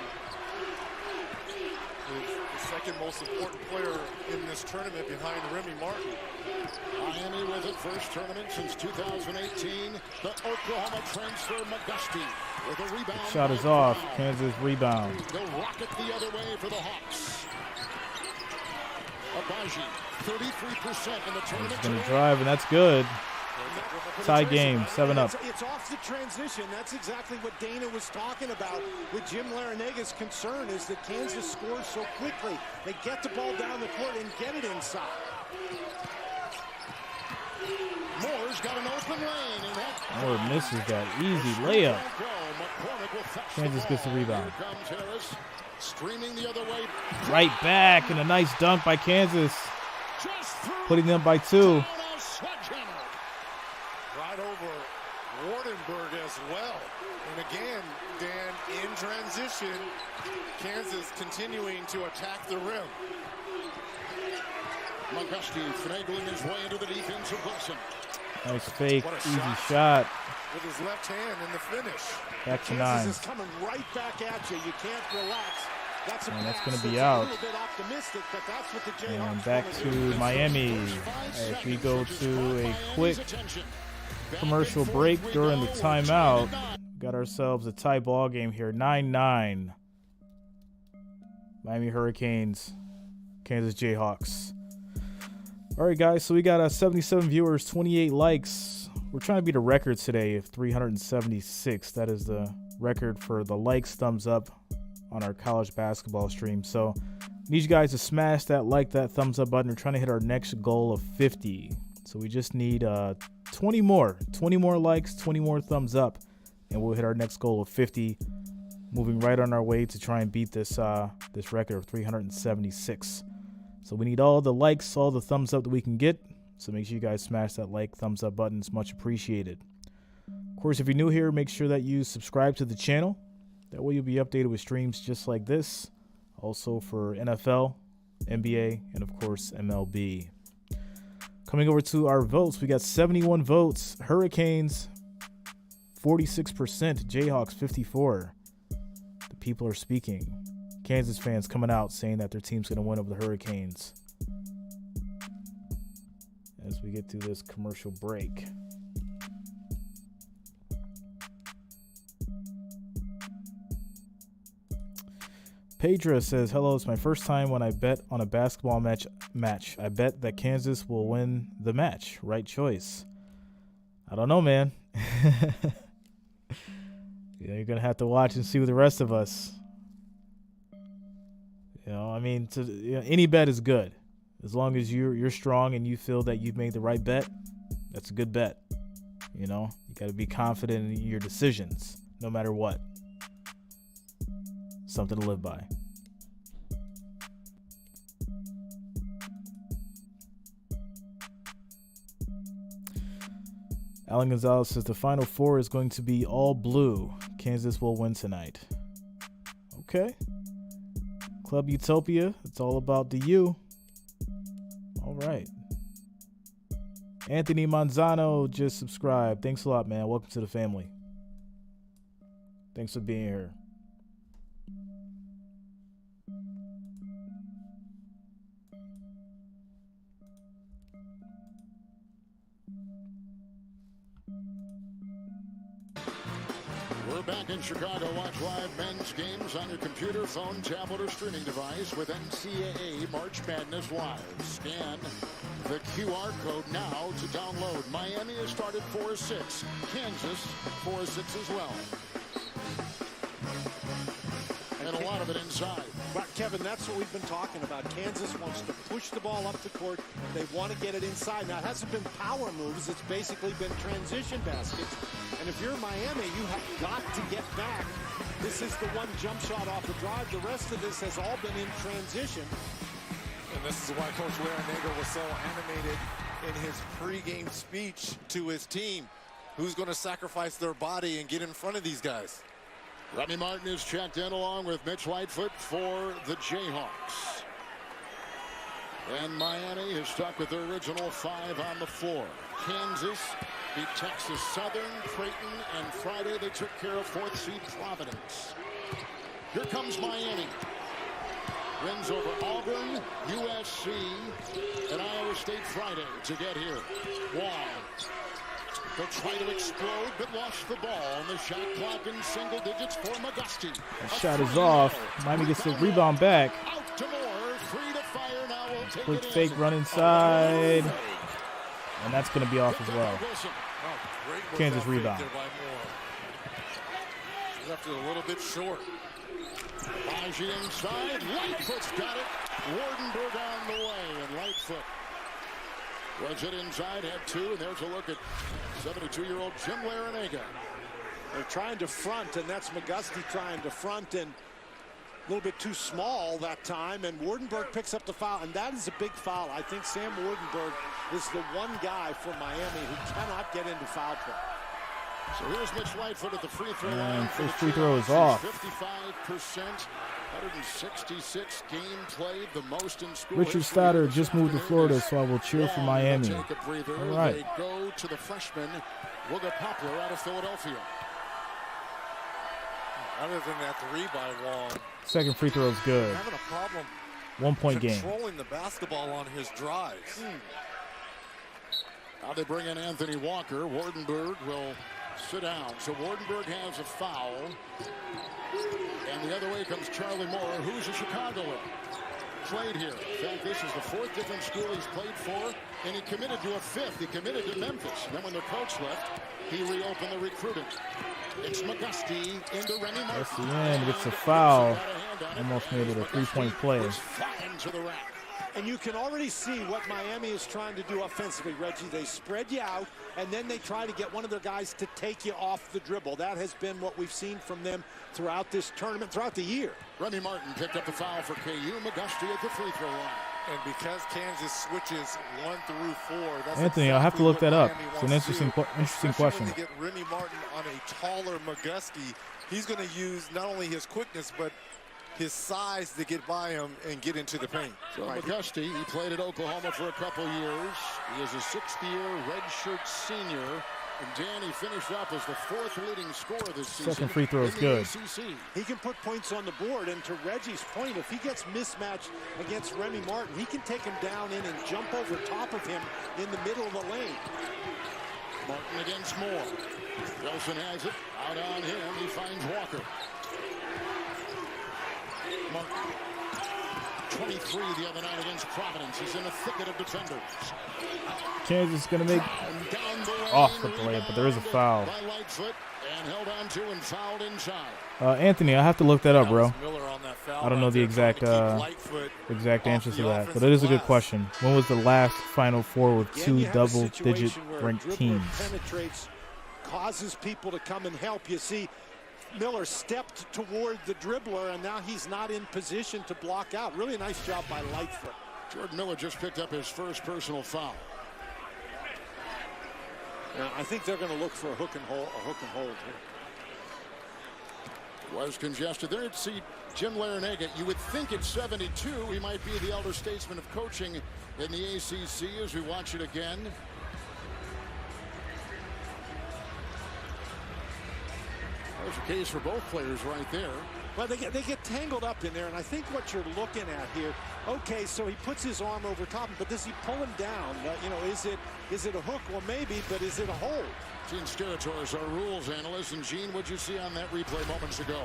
is the second most important player in this tournament behind Remy Martin. Miami with it first tournament since 2018. The Oklahoma transfer McGusty with a rebound. Shot is off. Kansas rebound. They'll rocket the other way for the Hawks. Abaji, 33% in the tournament. He's going to drive, and that's good. Tie game, 7 up. It's off the transition. That's exactly what Dana was talking about with Jim Larinaga's concern is that Kansas scores so quickly. They get the ball down the court and get it inside. Moore's got an open lane. And that Moore misses that easy layup. Kansas gets the rebound. Here comes Harris, streaming the other way. Right back, and a nice dunk by Kansas, putting them by 2. Right over Wardenberg as well. And again, Dan, in transition, Kansas continuing to attack the rim. McGusty finagling his way into the defense of Wilson. Nice fake, easy shot. With his left hand in the finish. Back to Kansas 9. is coming right back at you. You can't relax. That's a And that's pass going to be that's out. A little bit optimistic, but that's what the Jayhawks And back wanna to do. Miami as we go to a quick commercial break during the timeout. Got ourselves a tie ball game here, 9-9. Miami Hurricanes, Kansas Jayhawks. All right, guys, so we got 77 viewers, 28 likes. We're trying to beat a record today of 376. That is the record for the likes, thumbs up on our college basketball stream. So need you guys to smash that like, that thumbs up button. We're trying to hit our next goal of 50. So we just need 20 more likes, 20 more thumbs up, and we'll hit our next goal of 50. Moving right on our way to try and beat this this record of 376. So we need all the likes, all the thumbs up that we can get. So make sure you guys smash that like, thumbs up button. It's much appreciated. Of course, if you're new here, make sure that you subscribe to the channel. That way you'll be updated with streams just like this. Also for NFL, NBA, and of course MLB. Coming over to our votes, we got 71 votes. Hurricanes, 46%. Jayhawks, 54%. The people are speaking. Kansas fans coming out saying that their team's going to win over the Hurricanes. As we get through this commercial break. Pedro says, hello, it's my first time when I bet on a basketball match. I bet that Kansas will win the match. Right choice. I don't know, man. Yeah, you're going to have to watch and see with the rest of us. You know, I mean, any bet is good. As long as you're strong and you feel that you've made the right bet, that's a good bet. You know, you got to be confident in your decisions, no matter what. Something to live by. Alan Gonzalez says the Final Four is going to be all blue. Kansas will win tonight. Okay. Club Utopia, it's all about the U. All right. Anthony Manzano just subscribed. Thanks a lot, man. Welcome to the family. Thanks for being here. We're back in Chicago. Watch live men's games on your computer, phone, tablet, or streaming device with NCAA March Madness Live. Scan the QR code now to download. Miami has started 4-6. Kansas 4-6 as well. And a lot of it inside. But Kevin, that's what we've been talking about. Kansas wants to push the ball up the court. They want to get it inside. Now, it hasn't been power moves. It's basically been transition baskets. And if you're Miami, you have got to get back. This is the one jump shot off the drive. The rest of this has all been in transition. And this is why Coach Larranaga was so animated in his pregame speech to his team. Who's going to sacrifice their body and get in front of these guys? Remy Martin is checked in along with Mitch Lightfoot for the Jayhawks. And Miami is stuck with their original 5 on the floor. Kansas beat Texas Southern, Creighton, and Friday they took care of 4th seed Providence. Here comes Miami. Wins over Auburn, USC, and Iowa State Friday to get here. Wong. They'll try to explode, but lost the ball. And the shot clock in single digits for McGusty. That shot is off. Miami gets the rebound back. Out to Moore, 3 to fire now. We'll take Quick it fake run inside. And that's going to be off as well. Kansas rebound. Left it a little bit short. Baji inside. Lightfoot's got it. Wardenberg on the way. And Lightfoot was it inside, had 2, and there's a look at 72-year-old Jim Larranaga. They're trying to front, and that's McGusty trying to front, and a little bit too small that time, and Wardenberg picks up the foul, and that is a big foul. I think Sam Wardenberg is the one guy from Miami who cannot get into foul play. So here's Mitch Lightfoot at the free throw line. First free throw is off. 55%. 166 game played, the most in school. Richard Stoddard just moved to Florida, so I will cheer for Miami. Take a breather. All right. They go to the freshman, Wooga Poplar out of Philadelphia. Other than that 3 by Wong. Second free throw is good. Having a problem 1 point game. controlling the basketball on his drives. Now they bring in Anthony Walker. Wardenberg will sit down. So Wardenberg has a foul. And the other way comes Charlie Moore, who's a Chicagoan. Played here. In fact, this is the 4th different school he's played for, and he committed to a 5th. He committed to Memphis. Then when the coach left, he reopened the recruiting. It's McGusty into Remy Martin. That's the end. Gets a foul. Almost made it a 3-point play. To the rack. And you can already see what Miami is trying to do offensively, Reggie. They spread you out, and then they try to get one of their guys to take you off the dribble. That has been what we've seen from them throughout this tournament, throughout the year. Remy Martin picked up the foul for KU. McGusty at the free throw line. And because Kansas switches 1 through 4, that's Anthony, exactly I'll have to look that up. Miami It's an wants to interesting do. interesting question. When they get Remy Martin on a taller McGusty, he's going to use not only his quickness, but his size to get by him and get into the paint. So McGusty, he played at Oklahoma for a couple years. He is a 6th-year redshirt senior. And Danny finished up as the 4th leading scorer this season. Second free throw is good. He can put points on the board, and to Reggie's point, if he gets mismatched against Remy Martin, he can take him down in and jump over top of him in the middle of the lane. Martin against Moore. Wilson has it. Out on him. He finds Walker. Martin. 23 the other night against Providence. He's in a thicket of defenders. Kansas is going to make off the layup, but there is a foul. By Lightfoot and held on to and fouled inside. Anthony, I have to look that up, bro. Miller on that foul I don't know the exact answer to that, but it is a good question. When was the last Final Four with 2 double-digit ranked teams? Penetrates, causes people to come and help. You see, Miller stepped toward the dribbler, and now he's not in position to block out. Really nice job by Lightfoot. Jordan Miller just picked up his first personal foul. Now, I think they're going to look for a hook and hold here. Was congested there. To see Jim Larinaga, you would think at 72 he might be the elder statesman of coaching in the ACC as we watch it again. There's a case for both players right there. Well, they get tangled up in there, and I think what you're looking at here, okay, so he puts his arm over top, but does he pull him down? You know, is it a hook? Well, maybe, but is it a hold? Gene Steratore is our rules analyst. And Gene, what'd you see on that replay moments ago?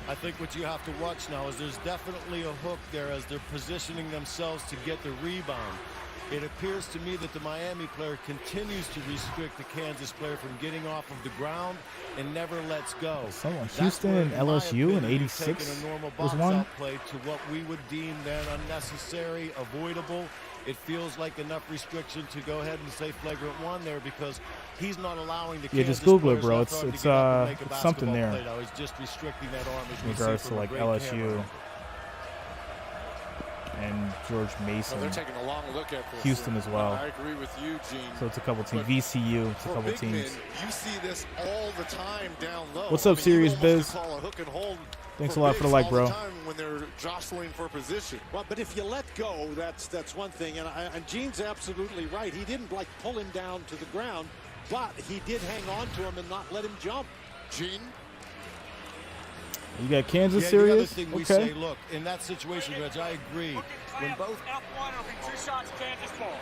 I think what you have to watch now is there's definitely a hook there as they're positioning themselves to get the rebound. It appears to me that the Miami player continues to restrict the Kansas player from getting off of the ground and never lets go. Someone, Houston and LSU in '86 was one. Play to what we would deem then unnecessary, avoidable. It feels like enough restriction to go ahead and say flagrant 1 there because he's not allowing the Kansas just Google it, players bro. left arm to It's get up and make a something basketball there. play now. He's just restricting that arm as we In see regards to from a like great LSU camera. and George Mason. Well, they're taking a long look at this. Houston as well. I agree with you, Gene. So it's a couple teams. VCU, it's a couple big teams. Men, you see this all the time down low. What's up, Serious Biz? Call a hook and hold Thanks a lot for the like, bro. all the time when they're jostling for position. Well, but if you let go, that's one thing. And Gene's absolutely right. He didn't like pull him down to the ground, but he did hang on to him and not let him jump. Gene? You got Kansas The serious? other thing we Okay. say, look, in that situation, Reg, I agree. When both F1, it'll be 2 shots, Kansas ball.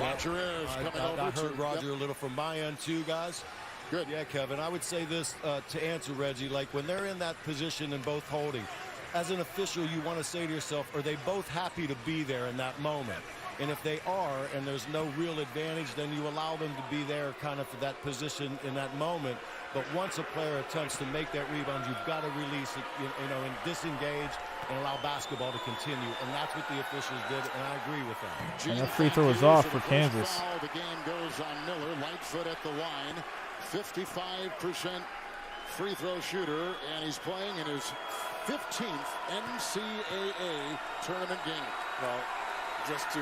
Roger is coming over. I heard Roger a little from my end too, guys. Good. Yeah, Kevin. I would say this to answer Reggie, like when they're in that position and both holding, as an official, you want to say to yourself, are they both happy to be there in that moment? And if they are, and there's no real advantage, then you allow them to be there kind of for that position in that moment. But once a player attempts to make that rebound, you've got to release it, and disengage and allow basketball to continue. And that's what the officials did, and I agree with that. And that free throw is off for Kansas. The game goes on Miller. Lightfoot at the line. 55% free throw shooter, and he's playing in his 15th NCAA tournament game. Well, just to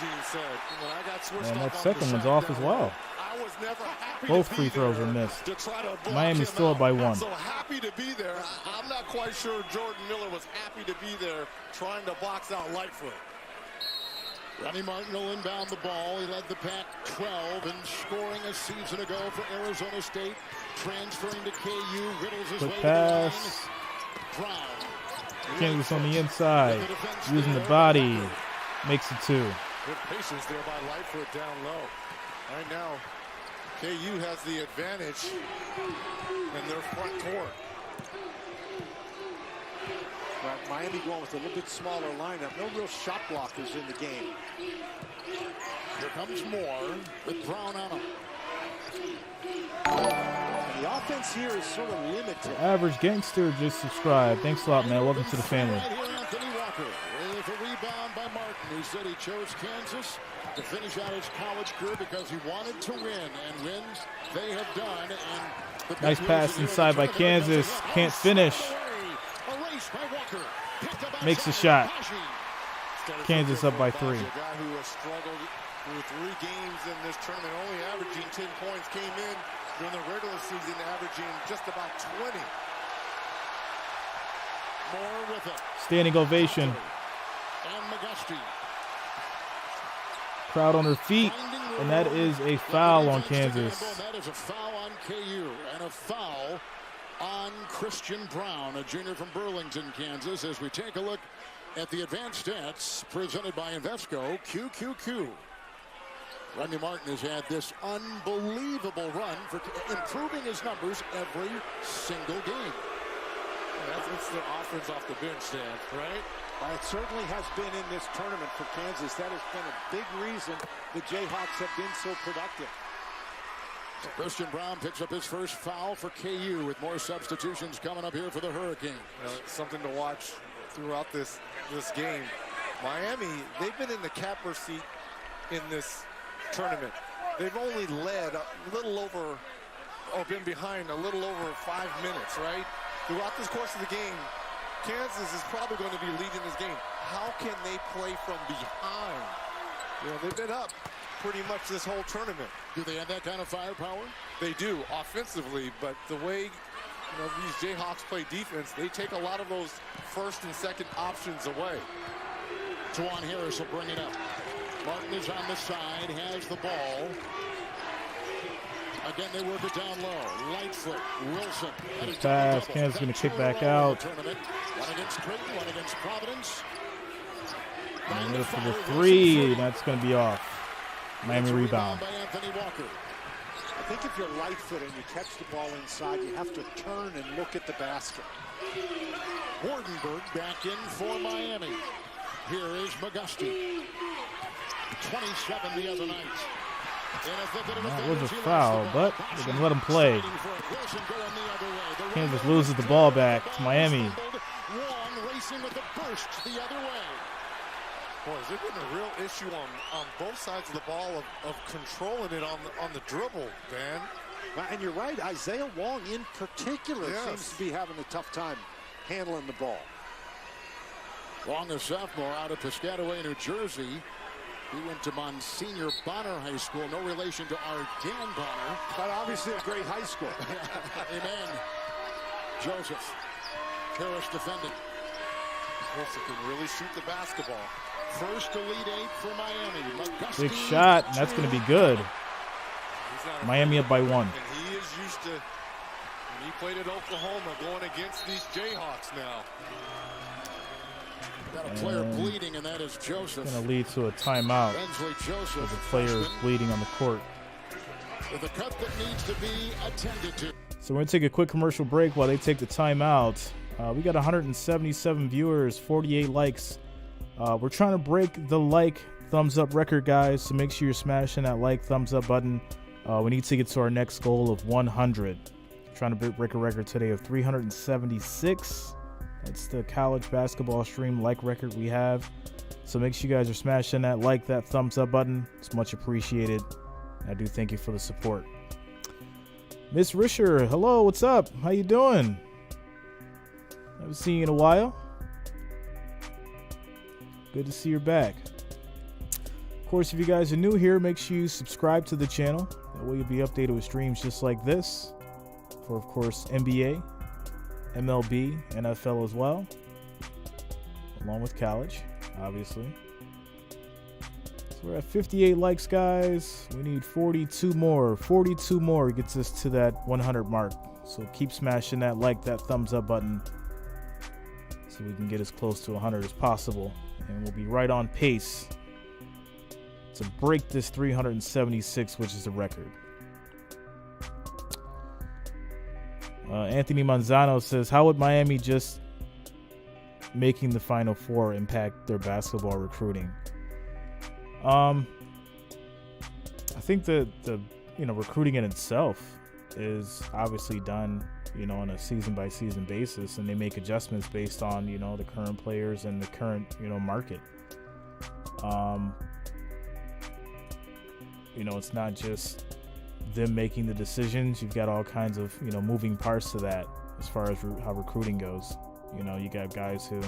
Gene said. When I got switched And off that on second the one's shot off down as well. low, I was never happy Both to free be throws there are missed. to try to block Miami's him still up out. by one. So happy to be there. I'm not quite sure Jordan Miller was happy to be there trying to box out Lightfoot. Ronnie Martin will inbound the ball. He led the Pac-12 in scoring a season ago for Arizona State. Transferring to KU, riddles his Quick way pass. to the line. Brown. Kansas on the inside, using the body, makes it 2. Good patience there by Lightfoot down low. Right now, KU has the advantage in their front court. Well, Miami going with a little bit smaller lineup. No real shot blockers in the game. Here comes Moore with Brown on him. And the offense here is sort of limited. Average Gangster just subscribed. Thanks a lot, man. Welcome to the family. Right here, Anthony Walker with a rebound by Martin, who said he chose Kansas to finish out his college career because he wanted to win, and wins they have done. And Nice pass inside by Kansas. Can't finish. Makes a shot. Kansas up by 3. A guy who has struggled through 3 games in this tournament, only averaging 10 points, came in during the regular season averaging just about 20. Moore with it. Standing ovation. And McGusty. Crowd on their feet. And that is a foul on Kansas. That is a foul on KU and a foul on Christian Brown, a junior from Burlington, Kansas, as we take a look at the advanced stats presented by Invesco. QQQ. Rodney Martin has had this unbelievable run for improving his numbers every single game. That's the offense off the bench, Dan, right? Well, it certainly has been in this tournament for Kansas. That has been a big reason the Jayhawks have been so productive. Christian Brown picks up his first foul for KU with more substitutions coming up here for the Hurricanes. Something to watch throughout this game. Miami, they've been in the capper seat in this tournament. They've only led a little over, or been behind a little over 5 minutes, right? Throughout this course of the game, Kansas is probably going to be leading this game. How can they play from behind? You know, they've been up pretty much this whole tournament. Do they have that kind of firepower? They do offensively, but the way these Jayhawks play defense, they take a lot of those first and second options away. Juwan Harris will bring it up. Martin is on the side, has the ball. Again, they work it down low. Lightfoot, Wilson. Good pass. Kansas going to kick back out. One against Creighton, one against Providence. And there for the 3. That's going to be off. Miami rebound. By Anthony Walker. I think if you're Lightfoot and you catch the ball inside, you have to turn and look at the basket. Wardenberg back in for Miami. Here is McGusty. 27 the other night. That was a foul, but they're going to let him play. Kansas loses the ball back to Miami. Wong racing with the burst the other way. Boy, has there been a real issue on both sides of the ball of controlling it on the dribble, Dan. And you're right, Isaiah Wong in particular seems to be having a tough time handling the ball. Wong, a sophomore out of Piscataway, New Jersey. He went to Monsignor Bonner High School. No relation to our Dan Bonner. But obviously a great high school. Amen. Joseph. Harris defending. Joseph can really shoot the basketball. First Elite 8 for Miami. McGusty. Big shot, and that's going to be good. Miami up by 1. And he is used to, when he played at Oklahoma, going against these Jayhawks now. Got a player bleeding, and that is Joseph. Going to lead to a timeout. Bensley Joseph. The player is bleeding on the court. With a cut that needs to be attended to. So we're going to take a quick commercial break while they take the timeout. We got 177 viewers, 48 likes. We're trying to break the thumbs up record, guys, so make sure you're smashing that thumbs up button. We need to get to our next goal of 100. Trying to break a record today of 376. That's the college basketball stream record we have. So make sure you guys are smashing that thumbs up button. It's much appreciated. I do thank you for the support. Miss Risher, hello, what's up? How you doing? Haven't seen you in a while. Good to see you're back. course, if you guys are new here, make sure you subscribe to the channel. That way you'll be updated with streams just like this for, of course, NBA, MLB, NFL as well, along with college, obviously. So we're at 58 likes, guys. We need 42 more. 42 more gets us to that 100 mark. So keep smashing that that thumbs up button so we can get as close to 100 as possible. And we'll be right on pace to break this 376, which is the record. Anthony Manzano says, how would Miami just making the Final Four impact their basketball recruiting? I think the recruiting in itself is obviously done, on a season by season basis, and they make adjustments based on, the current players and the current, market. It's not just them making the decisions. You've got all kinds of, moving parts to that as far as how recruiting goes. You got guys who,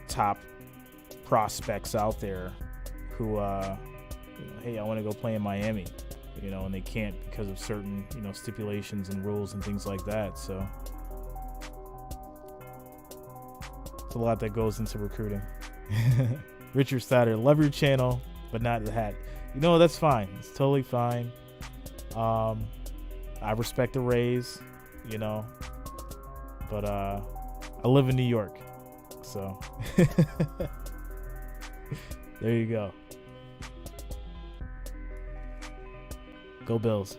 top prospects out there who, hey, I want to go play in Miami, and they can't because of certain, stipulations and rules and things like that. So it's a lot that goes into recruiting. Richard Statter, love your channel, but not the hat. That's fine. It's totally fine. I respect the Rays, but I live in New York, so there you go. Go Bills.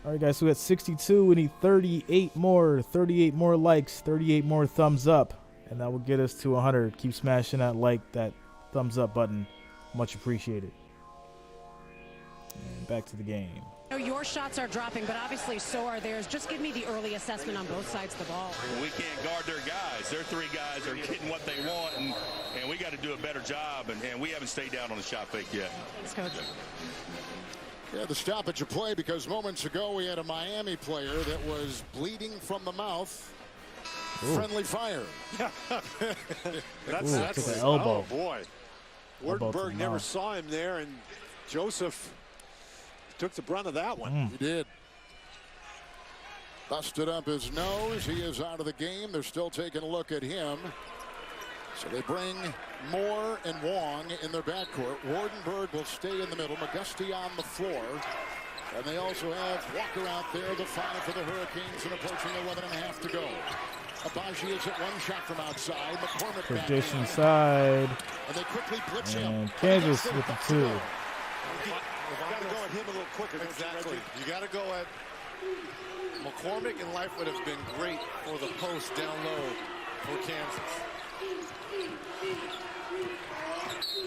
All right, guys, so we got 62. We need 38 more likes, 38 more thumbs up, and that will get us to 100. Keep smashing that thumbs up button. Much appreciated. And back to the game. Your shots are dropping, but obviously so are theirs. Just give me the early assessment on both sides of the ball. We can't guard their guys. Their three guys are getting what they want, and we got to do a better job, and we haven't stayed down on the shot fake yet. Thanks, Coach. Yeah, the stoppage of play because moments ago we had a Miami player that was bleeding from the mouth. Ooh. Friendly fire. That's the elbow. Oh, boy. Wardenberg never saw him there, and Joseph took the brunt of that one. He did. Busted up his nose. He is out of the game. They're still taking a look at him. So they bring Moore and Wong in their backcourt. Wardenberg will stay in the middle. McGusty on the floor. And they also have Walker out there, the five for the Hurricanes, and approaching 11.5 to go. Abaji is at one shot from outside. McCormick Tradition side. And they quickly blitz him. And Kansas with the 2. You got to go at him a little quicker. Exactly. You got to go at McCormick, and Lightfoot has been great for the post down low for Kansas.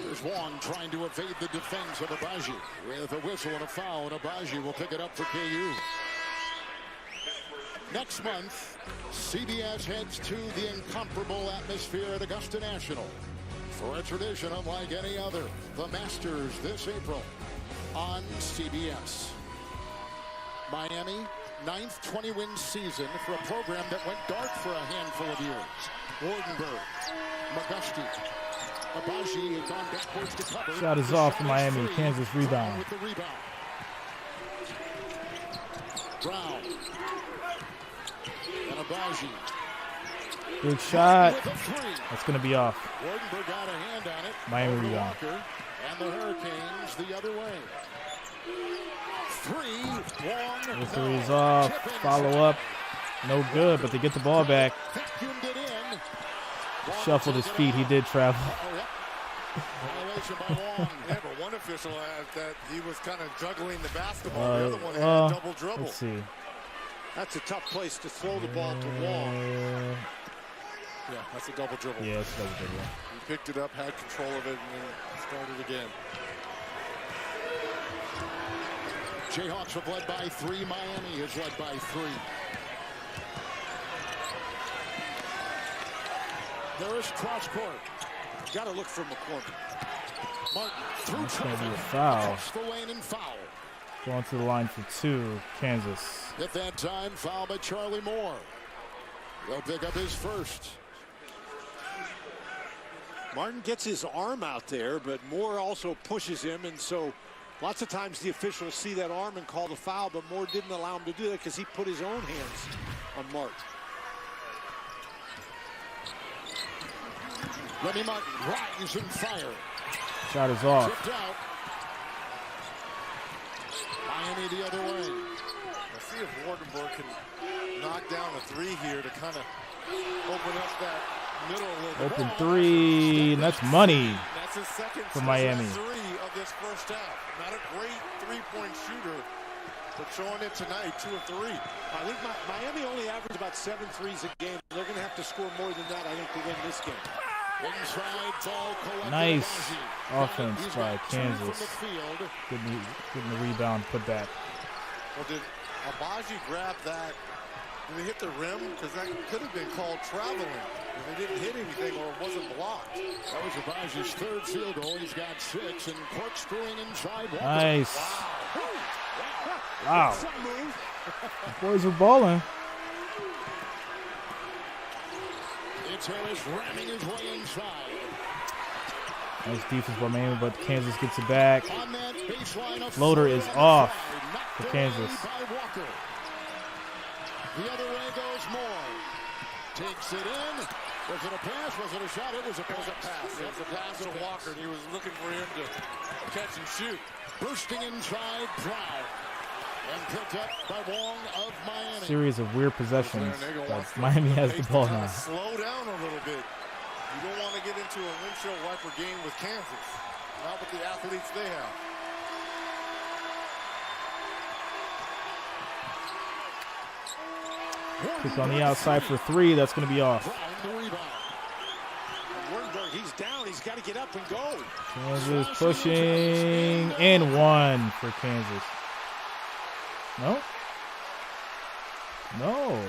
There's Wong trying to evade the defense of Abaji with a whistle and a foul, and Abaji will pick it up for KU. Next month, CBS heads to the incomparable atmosphere at Augusta National for a tradition unlike any other. The Masters this April on CBS. Miami, 9th 20-win season for a program that went dark for a handful of years. Wardenberg, McGusty, Abaji has gone backwards to cover. Shot is off for Miami. Kansas rebound. With the rebound. Brown. And Abaji. Big shot. That's going to be off. Wardenberg got a hand on it. Miami rebound. And the Hurricanes the other way. Wong. The three is off. Follow up. No good, but they get the ball back. Shuffled his feet. He did travel. Yeah, but one official had that he was kind of juggling the basketball. The other one had a double dribble. Let's see. That's a tough place to throw the ball to Wong. Yeah, that's a double dribble. Yeah, it's a double dribble. He picked it up, had control of it, and then started again. Jayhawks have led by 3. Miami is led by 3. There is cross court. Got to look for McCormick. Martin through That's going to be a traffic. foul. Across the lane and foul. Going to the line for 2, Kansas. At that time, foul by Charlie Moore. He'll pick up his first. Martin gets his arm out there, but Moore also pushes him, and so lots of times the officials see that arm and call the foul, but Moore didn't allow him to do that because he put his own hands on Martin. Remy Martin rising fire. Shot is off. Tipped out. Miami the other way. Let's see if Wardenburg can knock down a 3 here to kind of open up that middle a little bit. Open 3, and that's money That's his second for Miami. 3 of this first half. Not a great three-point shooter, but showing it tonight, 2 of 3. I think Miami only averaged about 7 threes a game. They're going to have to score more than that, I think, to win this game. Nice offense by Kansas. Getting the rebound, put back. Well, did Abaji grab that? Did he hit the rim? Because that could have been called traveling. If he didn't hit anything or it wasn't blocked. That was Abaji's 3rd field goal. He's got 6 and corkscrewing inside. Nice. Wow. The boys are balling. It's Harris ramming his way inside. Nice defense by Miami, but Kansas gets it back. Floater is off for Kansas. The other way goes Moore. Takes it in. Was it a pass? Was it a shot? It was a pass. It was a pass to Walker, and he was looking for him to catch and shoot. Bursting inside, Brown. And picked up by Wong of Miami. Series of weird possessions. Miami has the ball now. Slow down a little bit. You don't want to get into a windshield wiper game with Kansas. Not with the athletes they have. Kick on the outside for 3. That's going to be off. Wardenburg, he's down. He's got to get up and go. Kansas pushing, and 1 for Kansas. No? No.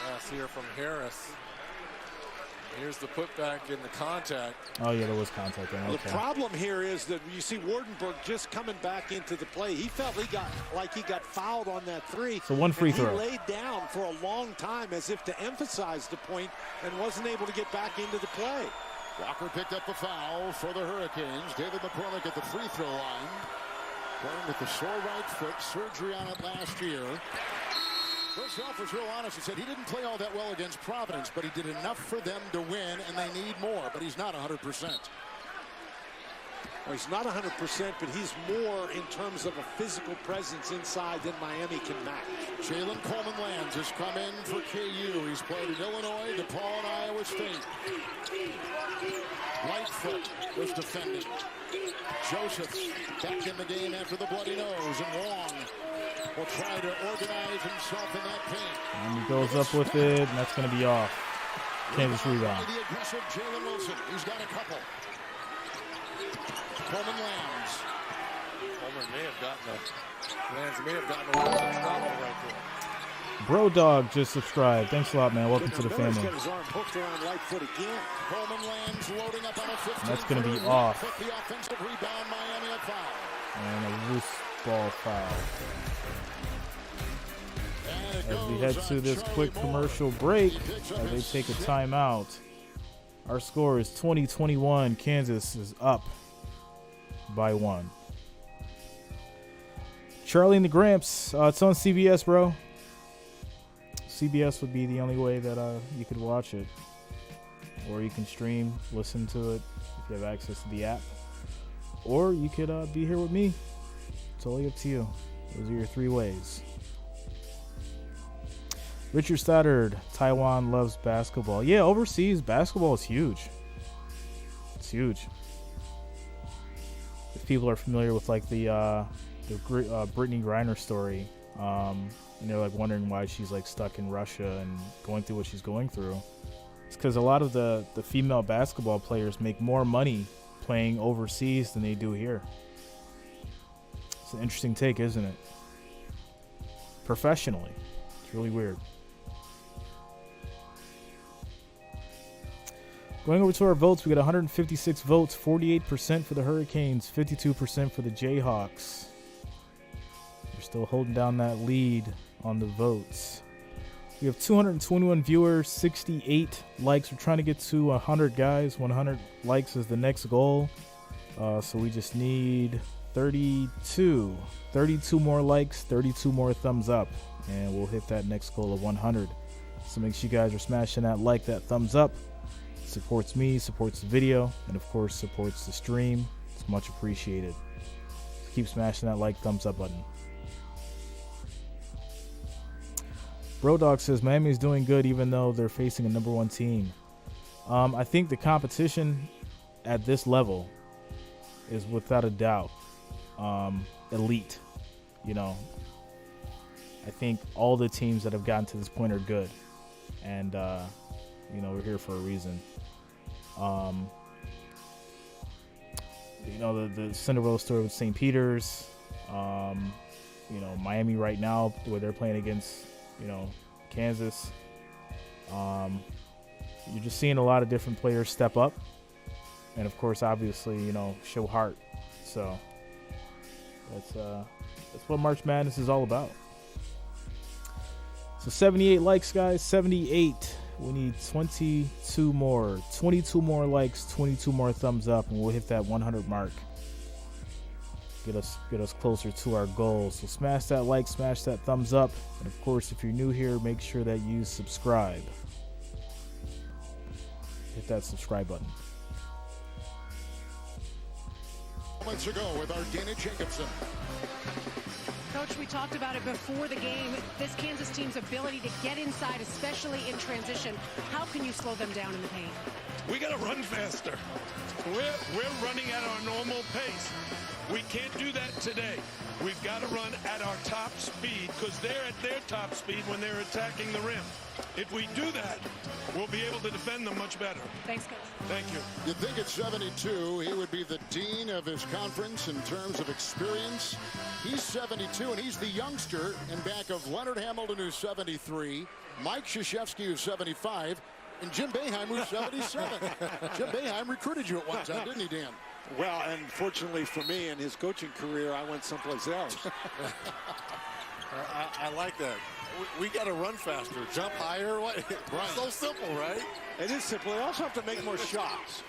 Pass here from Harris. Here's the putback in the contact. Oh, yeah, there was contact there. Okay. The problem here is that you see Wardenburg just coming back into the play. He felt he got fouled on that 3. So 1 free throw. He laid down for a long time as if to emphasize the point and wasn't able to get back into the play. Walker picked up the foul for the Hurricanes. David McCormick at the free throw line. Playing with the sore right foot. Surgery on it last year. First off was real honest. He said he didn't play all that well against Providence, but he did enough for them to win, and they need more. But he's not 100%. Well, he's not 100%, but he's more in terms of a physical presence inside than Miami can match. Jalen Coleman-Lands has come in for KU. He's played in Illinois, DePaul, and Iowa State. Lightfoot was defending. Josephs back in the game after the bloody nose, and Wong will try to organize himself in that paint. And he goes up with it, and that's going to be off. Kansas rebound. The aggressive Jalen Wilson. He's got a couple. Coleman-Lands. Coleman may have gotten a foul right there. Bro Dog just subscribed. Thanks a lot, man. Welcome to the family. He's got his arm hooked around Lightfoot again. Coleman-Lands loading up on a 15. That's going to be off. The offensive rebound, Miami a foul. And a loose ball foul. As we head to this quick commercial break, as they take a timeout, our score is 20-21. Kansas is up by 1. Charlie and the Gramps. It's on CBS, bro. CBS would be the only way that you could watch it. Or you can stream, listen to it if you have access to the app. Or you could be here with me. It's totally up to you. Those are your 3 ways. Richard Stoddard, Taiwan loves basketball. Yeah, overseas basketball is huge. It's huge. If people are familiar with like the Brittany Griner story, and they're like wondering why she's like stuck in Russia and going through what she's going through, it's because a lot of the female basketball players make more money playing overseas than they do here. It's an interesting take, isn't it? Professionally, it's really weird. Going over to our votes, we got 156 votes, 48% for the Hurricanes, 52% for the Jayhawks. We're still holding down that lead on the votes. We have 221 viewers, 68 likes. We're trying to get to 100 guys. 100 likes is the next goal. So we just need 32 more likes, 32 more thumbs up, and we'll hit that next goal of 100. So make sure you guys are smashing that like, that thumbs up. It supports me, supports the video, and of course supports the stream. It's much appreciated. So keep smashing that like, thumbs up button. Brodog says Miami's doing good even though they're facing a #1 team. I think the competition at this level is without a doubt elite. You know, I think all the teams that have gotten to this point are good, and you know, we're here for a reason. You know, the Cinderella story with St. Peter's, you know, Miami right now where they're playing against, you know, Kansas. You're just seeing a lot of different players step up, and of course, obviously, you know, show heart. So that's what March Madness is all about. So 78 likes, guys. 78. We need 22 more. 22 more likes, 22 more thumbs up, and we'll hit that 100 mark. Get us closer to our goal. So smash that like, smash that thumbs up, and of course, if you're new here, make sure that you subscribe. Hit that subscribe button. Moments ago with our Dana Jacobson. Coach, we talked about it before the game. This Kansas team's ability to get inside, especially in transition. How can you slow them down in the paint? We got to run faster. We're running at our normal pace. We can't do that today. We've got to run at our top speed because they're at their top speed when they're attacking the rim. If we do that, we'll be able to defend them much better. Thanks, Coach. Thank you. You'd think at 72, he would be the dean of his conference in terms of experience. He's 72, and he's the youngster in back of Leonard Hamilton, who's 73, Mike Krzyzewski, who's 75, and Jim Boeheim, who's 77. Jim Boeheim recruited you at one time, didn't he, Dan? Well, and fortunately for me in his coaching career, I went someplace else. I like that. We got to run faster, jump higher. What? Right. So simple, right? It is simple. They also have to make more shots.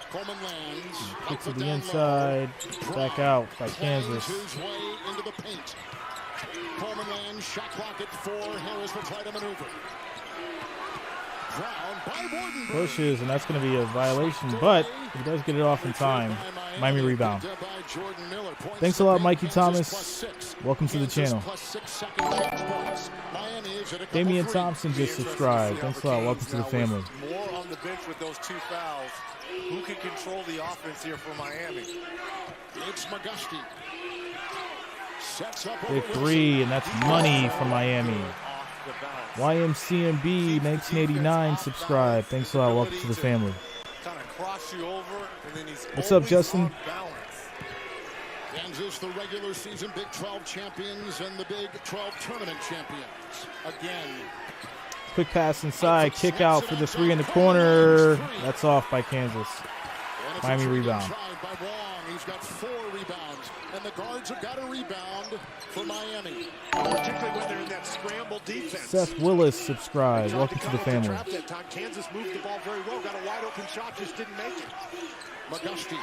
Coleman lands. Kick to the inside. Back out by Kansas. His way into the paint. Coleman lands. Shot clock at 4. Harris will try to maneuver. Pushes, and that's going to be a violation, but he does get it off in time. Miami rebound. Thanks a lot, Mikey Thomas. Welcome to the channel. Damian Thompson just subscribed. Thanks a lot. Welcome to the family. More on the bench with those 2 fouls. Who can control the offense here for Miami? It's McGusty. Big 3, and that's money for Miami. YMCMB 1989 subscribe. Thanks a lot. Welcome to the family. What's up, Justin? Kansas, the regular season Big 12 champions and the Big 12 tournament champions. Again. Quick pass inside. Kick out for the 3 in the corner. That's off by Kansas. Miami rebound. He's got 4 rebounds, and the guards have got a rebound for Miami. Particularly when they're in that scramble defense. Seth Willis subscribe. Welcome to the family. Kansas moved the ball very well. Got a wide open shot, just didn't make it. McGusty.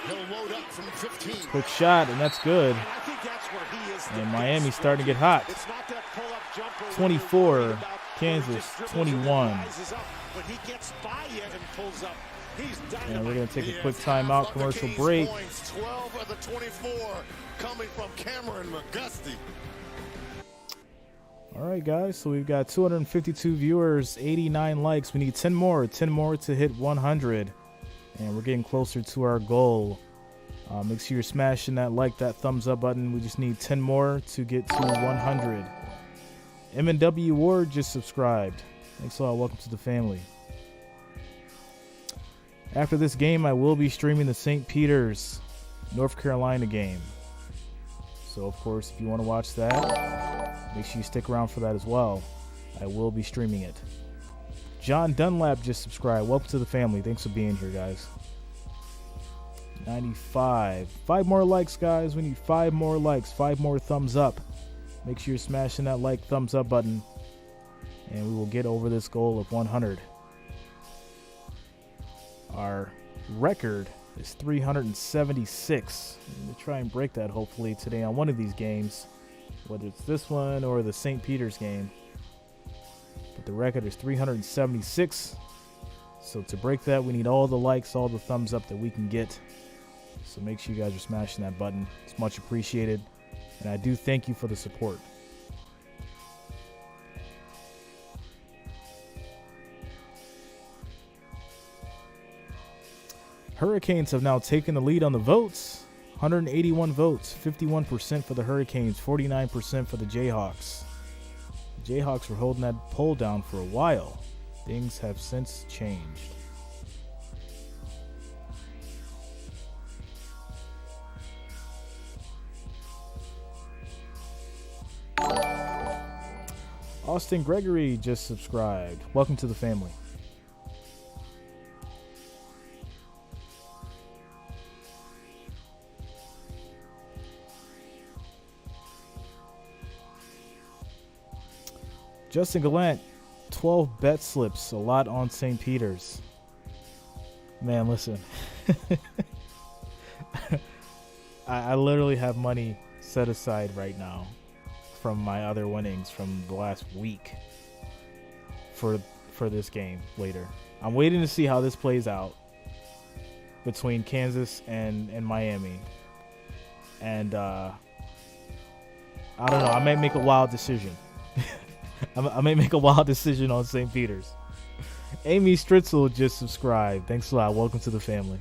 He'll load up from 15. Quick shot, and that's good. I think that's where he is. And Miami's starting to get hot. 24, Kansas 21. When he gets by you and pulls up. And we're going to take a quick timeout, commercial break. 12 of the 24 coming from Cameron McGusty. All right, guys. So we've got 252 viewers, 89 likes. We need 10 more to hit 100. And we're getting closer to our goal. Make sure you're smashing that like, that thumbs up button. We just need 10 more to get to 100. M&W Ward just subscribed. Thanks a lot. Welcome to the family. After this game, I will be streaming the St. Peter's, North Carolina game. So, of course, if you want to watch that, make sure you stick around for that as well. I will be streaming it. John Dunlap just subscribed. Welcome to the family. Thanks for being here, guys. 95. 5 more likes, guys. We need 5 more likes, 5 more thumbs up. Make sure you're smashing that like, thumbs up button, and we will get over this goal of 100. Our record is 376. I'm going to try and break that hopefully today on one of these games, whether it's this one or the St. Peter's game. But the record is 376. So to break that, we need all the likes, all the thumbs up that we can get. So make sure you guys are smashing that button. It's much appreciated. And I do thank you for the support. Hurricanes have now taken the lead on the votes. 181 votes, 51% for the Hurricanes, 49% for the Jayhawks. The Jayhawks were holding that poll down for a while. Things have since changed. Austin Gregory just subscribed. Welcome to the family. Justin Gallant, 12 bet slips, a lot on St. Peter's. Man, listen. I literally have money set aside right now from my other winnings from the last week for this game later. I'm waiting to see how this plays out between Kansas and Miami. And I don't know. I may make a wild decision. I may make a wild decision on St. Peter's. Amy Stritzel just subscribed. Thanks a lot. Welcome to the family.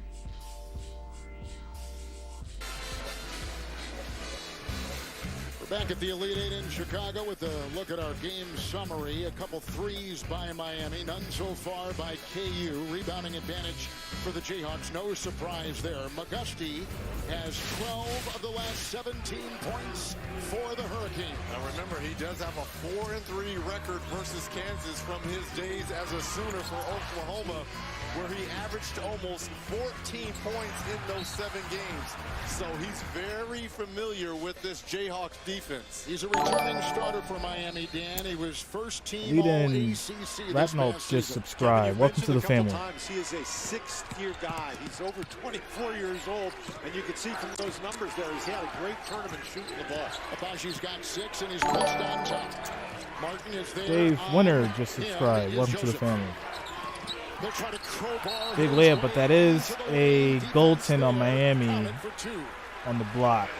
We're back at the Elite Eight in Chicago with a look at our game summary. A couple threes by Miami, none so far by KU. Rebounding advantage for the Jayhawks. No surprise there. McGusty has 12 of the last 17 points for the Hurricanes. Now remember, he does have a 4-3 record versus Kansas from his days as a Sooner for Oklahoma, where he averaged almost 14 points in those 7 games. So he's very familiar with this Jayhawks defense. He's a returning starter for Miami, Dan. He was first team All-ACC. Ratnold just subscribed. Welcome to the family. Times he is a 6th-year guy. He's over 24 years old, and you can see from those numbers there, he's had a great tournament shooting the ball. Abaji's got 6, and he's pushed on top. Martin is there. Dave Winter just subscribed. Welcome to the family. Try to crowbar big layup, but that is a goaltend on Miami on the block.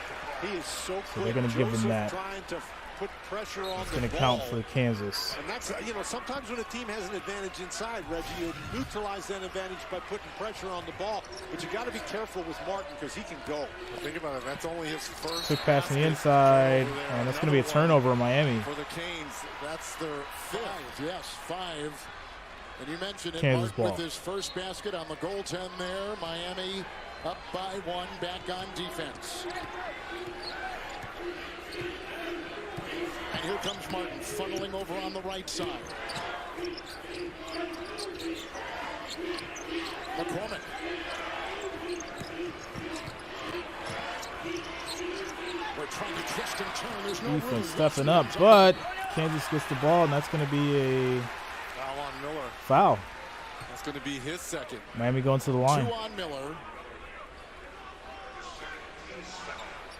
He is so they're going to give him that. To put pressure on it's going to count for Kansas. And that's, sometimes when a team has an advantage inside, Reggie, you neutralize that advantage by putting pressure on the ball. But you got to be careful with Martin because he can go. Well, think about it. That's only his first. Quick pass on the inside. And that's going to be a turnover in Miami. For the Canes, that's their 5th. Yes, 5. And you mentioned it, Kansas Martin ball. with his first basket on the goaltend there. Miami up by 1, back on defense. And here comes Martin funneling over on the right side. McCormick. We're trying to twist and turn. There's no room. Stepping up, but Kansas gets the ball, and that's going to be a Miller. Foul. That's going to be his 2nd. Miami going to the line. 2 on Miller.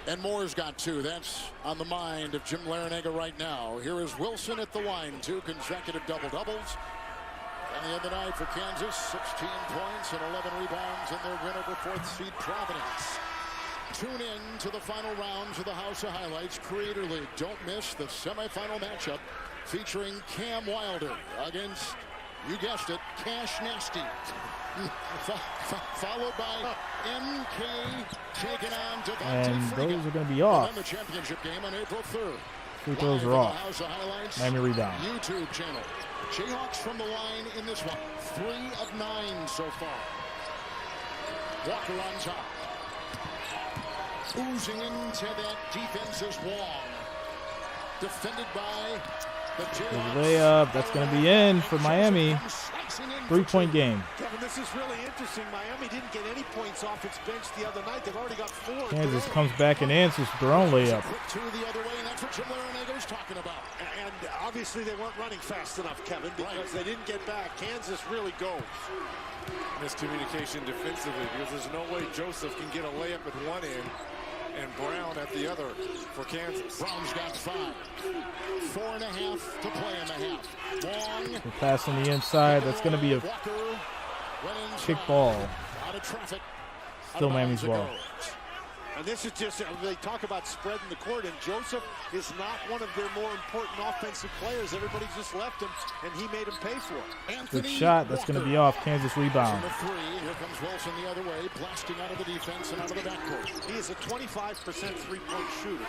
And Moore's got 2. That's on the mind of Jim Larinaga right now. Here is Wilson at the line. 2 consecutive double-doubles. And the other night for Kansas, 16 points and 11 rebounds in their win over 4th seed Providence. Tune in to the final rounds of the House of Highlights Creator League. Don't miss the semifinal matchup featuring Cam Wilder against, you guessed it, Cash Nasty. Followed by MK taking on Devontae And Freeman. those are going to be off. And the championship game on April 3rd. Free throws are off. Miami rebound. YouTube channel. Jayhawks from the line in this one. 3 of 9 so far. Walker on top. Oozing into that defense is Wong. Defended by layup. That's going to be in for Miami. 3-point game. Kevin, this is really interesting. Miami didn't get any points off its bench the other night. They've already got 4. Kansas comes back and answers their own layup. Two the other way, and that's what Jim Larinaga was talking about. And obviously they weren't running fast enough, Kevin, because they didn't get back. Kansas really goes. Miscommunication defensively, because there's no way Joseph can get a layup at one end and Brown at the other for Kansas. Brown's got 5. 4.5 to play in the half. Long. We're passing the inside. That's going to be a kick ball. Out of traffic. Still Miami's ball. And this is just, they talk about spreading the court, and Joseph is not one of their more important offensive players. Everybody just left him, and he made him pay for it. Good shot. That's going to be off. Kansas rebound. Here comes Wilson the other way, blasting out of the defense and out of the backcourt. He is a 25% three-point shooter.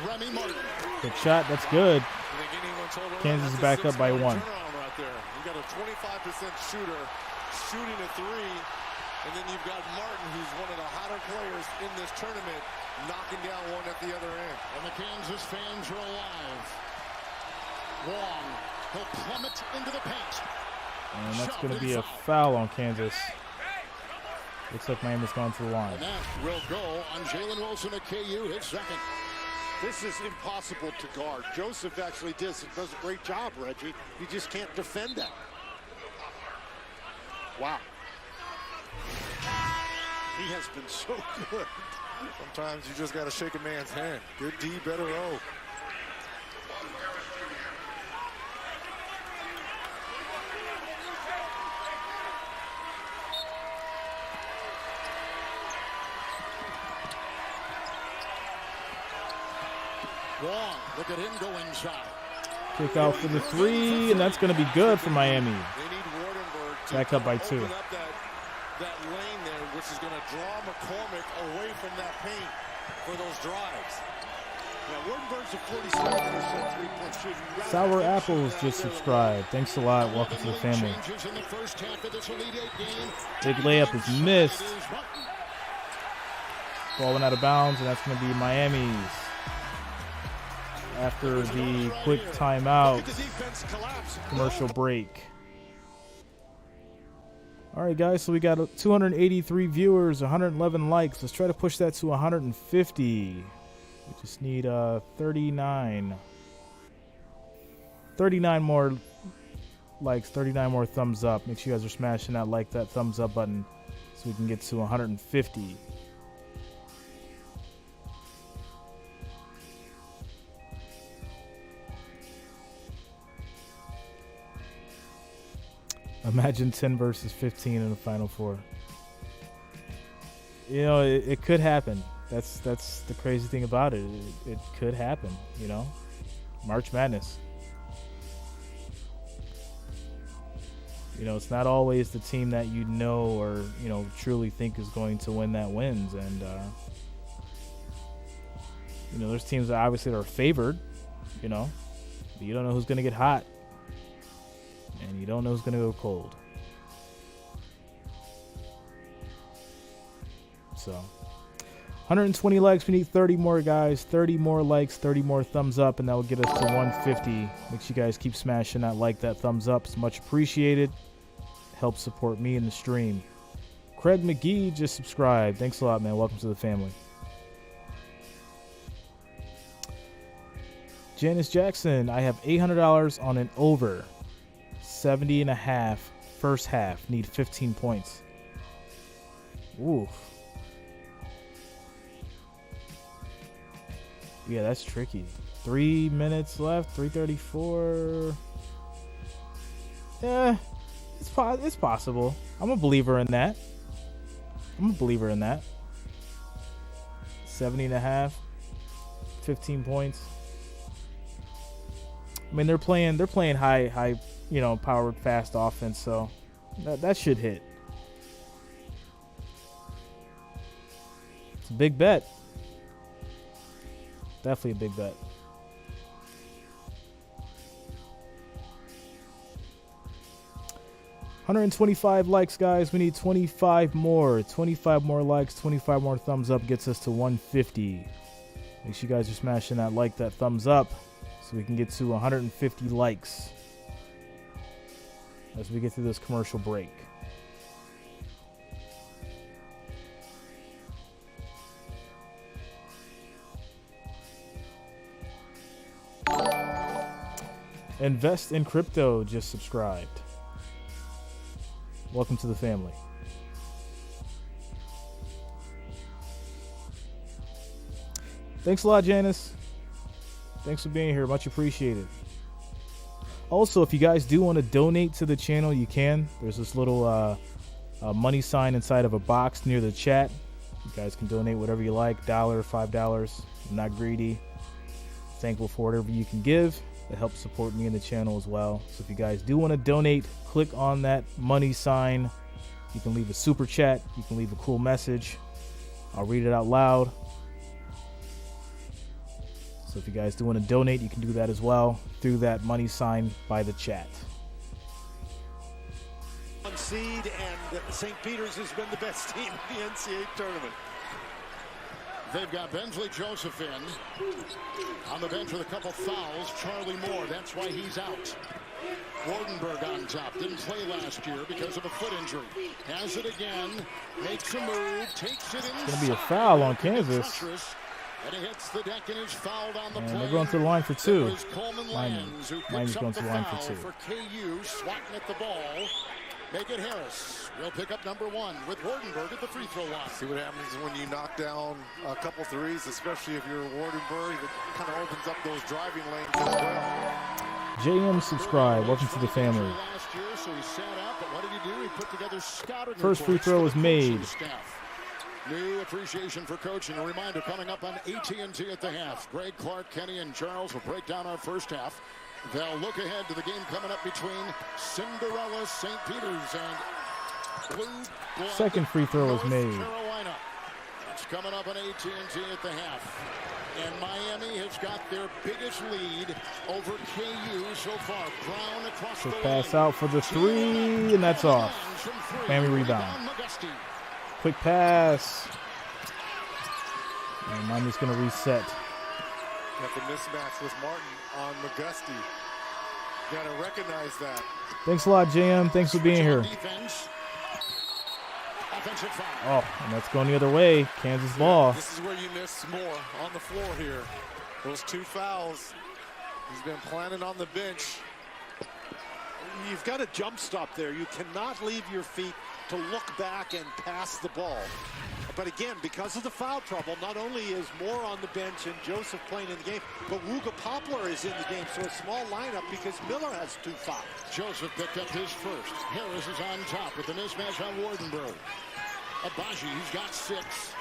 Remy Martin. Good shot. That's good. Kansas is back up by 1. Right there. You got a 25% shooter shooting a 3. And then you've got Martin, who's one of the hotter players in this tournament, knocking down one at the other end. And the Kansas fans are alive. Wong, he'll plummet into the paint. And that's going to be a foul on Kansas. Looks like Miami's gone to the line. And that will go on Jalen Wilson at KU, his second. This is impossible to guard. Joseph actually does a great job, Reggie. You just can't defend that. Wow. He has been so good. Sometimes you just got to shake a man's hand. Good D, better O. Wong, look at him go inside. Kick out for the 3, and that's going to be good for Miami. Back up by 2. That lane there, which is going to draw McCormick away from that paint for those drives. Yeah, Wardenberg's a 47% three-point shooter. Sour Apples just subscribed. Thanks a lot. Welcome to the family. Big layup is missed. Ball went out of bounds, and that's going to be Miami's. After the quick timeout, commercial break. All right, guys, so we got 283 viewers, 111 likes. Let's try to push that to 150. We just need 39 more likes, 39 more thumbs up. Make sure you guys are smashing that thumbs up button so we can get to 150. Imagine 10 versus 15 in the Final Four. You know, it could happen. That's the crazy thing about it. It could happen, you know. March Madness. You know, it's not always the team that you know or, you know, truly think is going to win that wins. And, you know, there's teams that obviously are favored, you know. But you don't know who's going to get hot. And you don't know who's going to go cold. So, 120 likes. We need 30 more, guys. 30 more likes, 30 more thumbs up, and that will get us to 150. Make sure you guys keep smashing that thumbs up. It's much appreciated. Helps support me in the stream. Craig McGee just subscribed. Thanks a lot, man. Welcome to the family. Janice Jackson, I have $800 on an over. 70.5 first half. Need 15 points. Ooh. Yeah, that's tricky. 3 minutes left. 3:34. Yeah, it's possible. I'm a believer in that. 70.5. 15 points. I mean, they're playing high, you know, powered, fast offense, so that should hit. It's a big bet. Definitely a big bet. $125 likes, guys. We need 25 more. 25 more likes, 25 more thumbs up gets us to 150. Make sure you guys are smashing that thumbs up so we can get to 150 likes as we get through this commercial break. Invest in Crypto just subscribed. Welcome to the family. Thanks a lot, Janice. Thanks for being here. Much appreciated. Also, if you guys do want to donate to the channel, you can. There's this little money sign inside of a box near the chat. You guys can donate whatever you like, $1, $5. I'm not greedy. Thankful for whatever you can give. It helps support me and the channel as well. So if you guys do want to donate, click on that money sign. You can leave a super chat. You can leave a cool message. I'll read it out loud. So if you guys do want to donate, you can do that as well through that money sign by the chat. Seed, and St. Peter's has been the best team in the NCAA tournament. They've got Bensley Joseph in. On the bench with a couple fouls, Charlie Moore. That's why he's out. Wardenberg on top. Didn't play last year because of a foot injury. Has it again. Makes a move. Takes it inside. It's going to be a foul on Kansas. And he hits the deck and is fouled on the And play. they're going to the line for two. Miami's going to the line for two. For KU, swatting at the ball. Make it Harris. We'll pick up number one with Wardenberg at the free throw line. See what happens when you knock down a couple threes, especially if you're Wardenberg. It kind of opens up those driving lanes as well. JM subscribe. Welcome to the family. Last year, so he sat out, but what did he do? He put together scouting First free throw was made. New appreciation for coaching. A reminder coming up on AT&T at the half. Greg, Clark, Kenny, and Charles will break down our first half. They'll look ahead to the game coming up between Cinderella, St. Peter's, and Blue Blood, Second free throw was North made. Carolina. It's coming up on AT&T at the half. And Miami has got their biggest lead over KU so far. Brown across the Quick line. pass out for the three, and that's off. Miami rebound. Quick pass. And Miami's going to reset. Got the mismatch with Martin on McGusty. Got to recognize that. Thanks a lot, JM. Thanks for being here. Oh, and that's going the other way. Kansas ball. This is where you miss more on the floor here. Those two fouls. He's been planted on the bench. You've got a jump stop there. You cannot leave your feet to look back and pass the ball. But again, because of the foul trouble, not only is Moore on the bench and Joseph playing in the game, but Wooga Poplar is in the game. So a small lineup because Miller has two fouls. Joseph picked up his first. Harris is on top with the mismatch on Wardenberg. Abaji, he's got 6.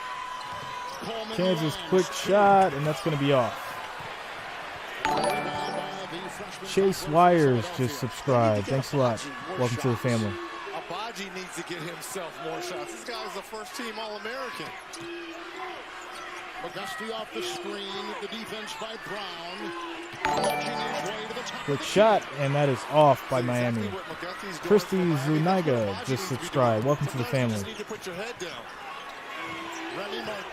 Coleman Kansas lands. quick shot, and that's going to be off. Chase Wires just subscribed. Thanks a lot. Welcome to the family. Abaji needs to get himself more shots. This guy's a first-team All-American. McGusty off the screen. The defense by Brown. Nudging his way to the top. Quick shot, and that is off by Miami. Christy Zuniga just subscribed. Welcome to the family. Need to put your head down. Remy Martin.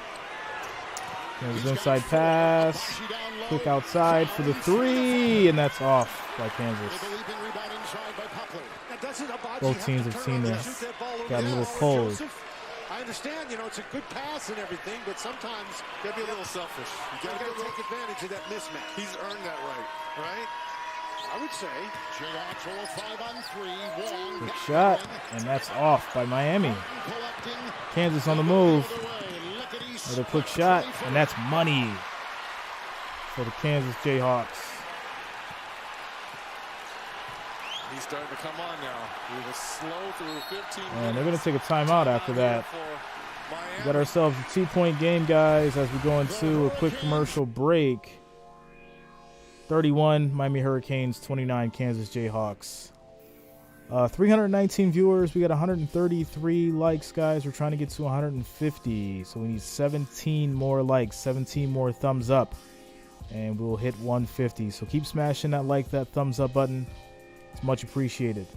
There's inside pass. Quick outside for the three, and that's off by Kansas. Both teams have seen this. Got a little cold. I understand, you know, it's a good pass and everything, but sometimes You gotta be a little selfish. You gotta take advantage of that mismatch. He's earned that right? I would say. Jayhawks 5 on 3. Wong. Quick shot, and that's off by Miami. Kansas on the move. Another quick shot, and that's money for the Kansas Jayhawks. He's starting to come on now. We were slow through 15 minutes. And they're going to take a timeout after that. We got ourselves a 2-point game, guys, as we go into a quick commercial break. 31 Miami Hurricanes, 29 Kansas Jayhawks. 319 viewers. We got 133 likes, guys. We're trying to get to 150. So we need 17 more likes, 17 more thumbs up, and we'll hit 150. So keep smashing that like, that thumbs up button. It's much appreciated.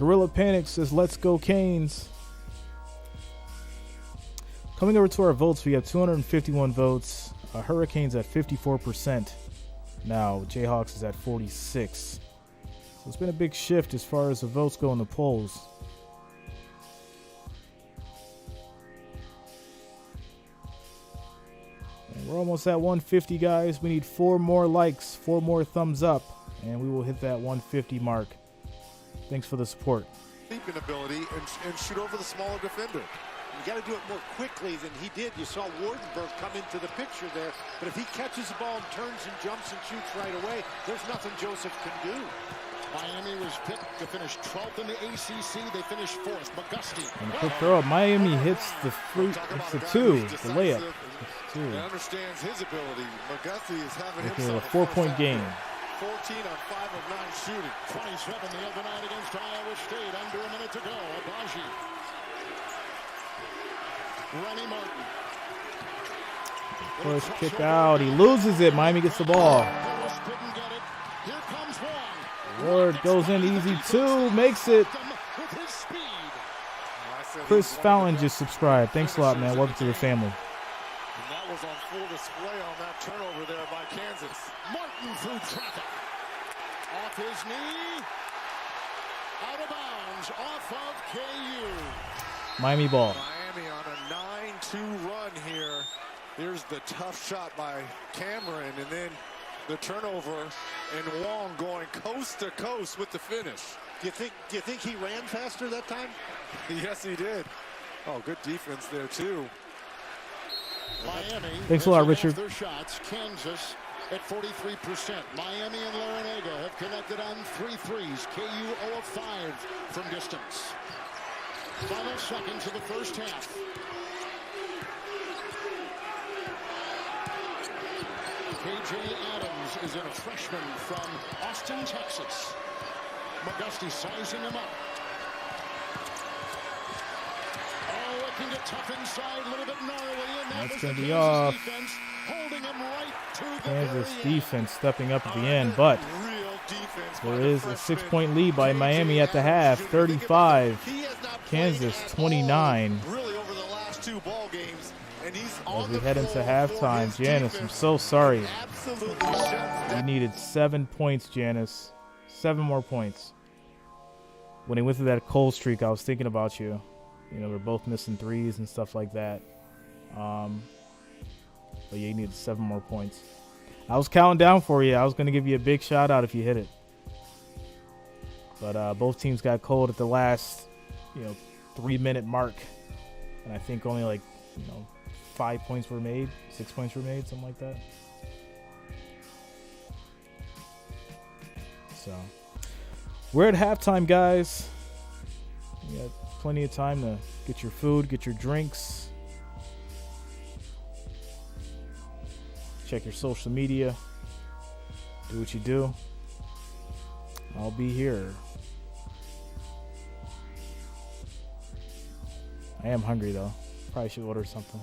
Gorilla Panic says, let's go Canes. Coming over to our votes, we have 251 votes. Hurricanes at 54%. Now, Jayhawks is at 46. So it's been a big shift as far as the votes go in the polls. And we're almost at 150, guys. We need 4 more likes, 4 more thumbs up, and we will hit that 150 mark. Thanks for the support. Leaping ability and shoot over the smaller defender. You got to do it more quickly than he did. You saw Wardenberg come into the picture there, but if he catches the ball and turns and jumps and shoots right away, there's nothing Joseph can do. Miami was picked to finish 12th in the ACC. They finished 4th. McGusty. And a quick throw up. Miami hits the free. It's the 2, the layup. It's 2. He understands his ability. McGusty is having Okay, himself a 4-point game. 14 on 5 of 9 shooting. 27 the other night against Iowa State. Under a minute to go. Abaji. Ronnie Martin. Push, kick out. He loses it. Miami gets the ball. Couldn't get it. Here comes Wong. Ward goes in easy 2. Makes it. With his speed. Chris Fallon just subscribed. Thanks a lot, man. Welcome to the family. And that was on full display on that turnover there by Kansas. Martin through traffic. Off his knee. Out of bounds. Off of KU. Miami ball. Miami on a 9-2 run here. Here's the tough shot by Cameron, and then the turnover, and Wong going coast to coast with the finish. Do you think he ran faster that time? Yes, he did. Oh, good defense there too. Miami. Thanks a lot, Richard. Their shots. Kansas at 43%. Miami and Larinaga have connected on 3 threes. KU 0 of 5 from distance. Final seconds of the first half. KJ Adams is a freshman from Austin, Texas. McGusty sizing him up. Oh, it can get tough inside, a little bit gnarly, and That's going to be off. Defense holding him right to the Kansas defense stepping up at the end, but there is a 6-point lead by Miami at the half. 35. Kansas 29. Really over the last 2 ball games, and he's As we head into halftime, Janice, I'm so sorry. You needed 7 points, Janice. 7 more points. When he went through that cold streak, I was thinking about you. You know, we're both missing threes and stuff like that. But yeah, you needed 7 more points. I was counting down for you. I was going to give you a big shout out if you hit it. But both teams got cold at the last, 3-minute mark. And I think only 5 points were made, 6 points were made, something like that. So we're at halftime, guys. You got plenty of time to get your food, get your drinks, check your social media, do what you do. I'll be here. I am hungry though. Probably should order something.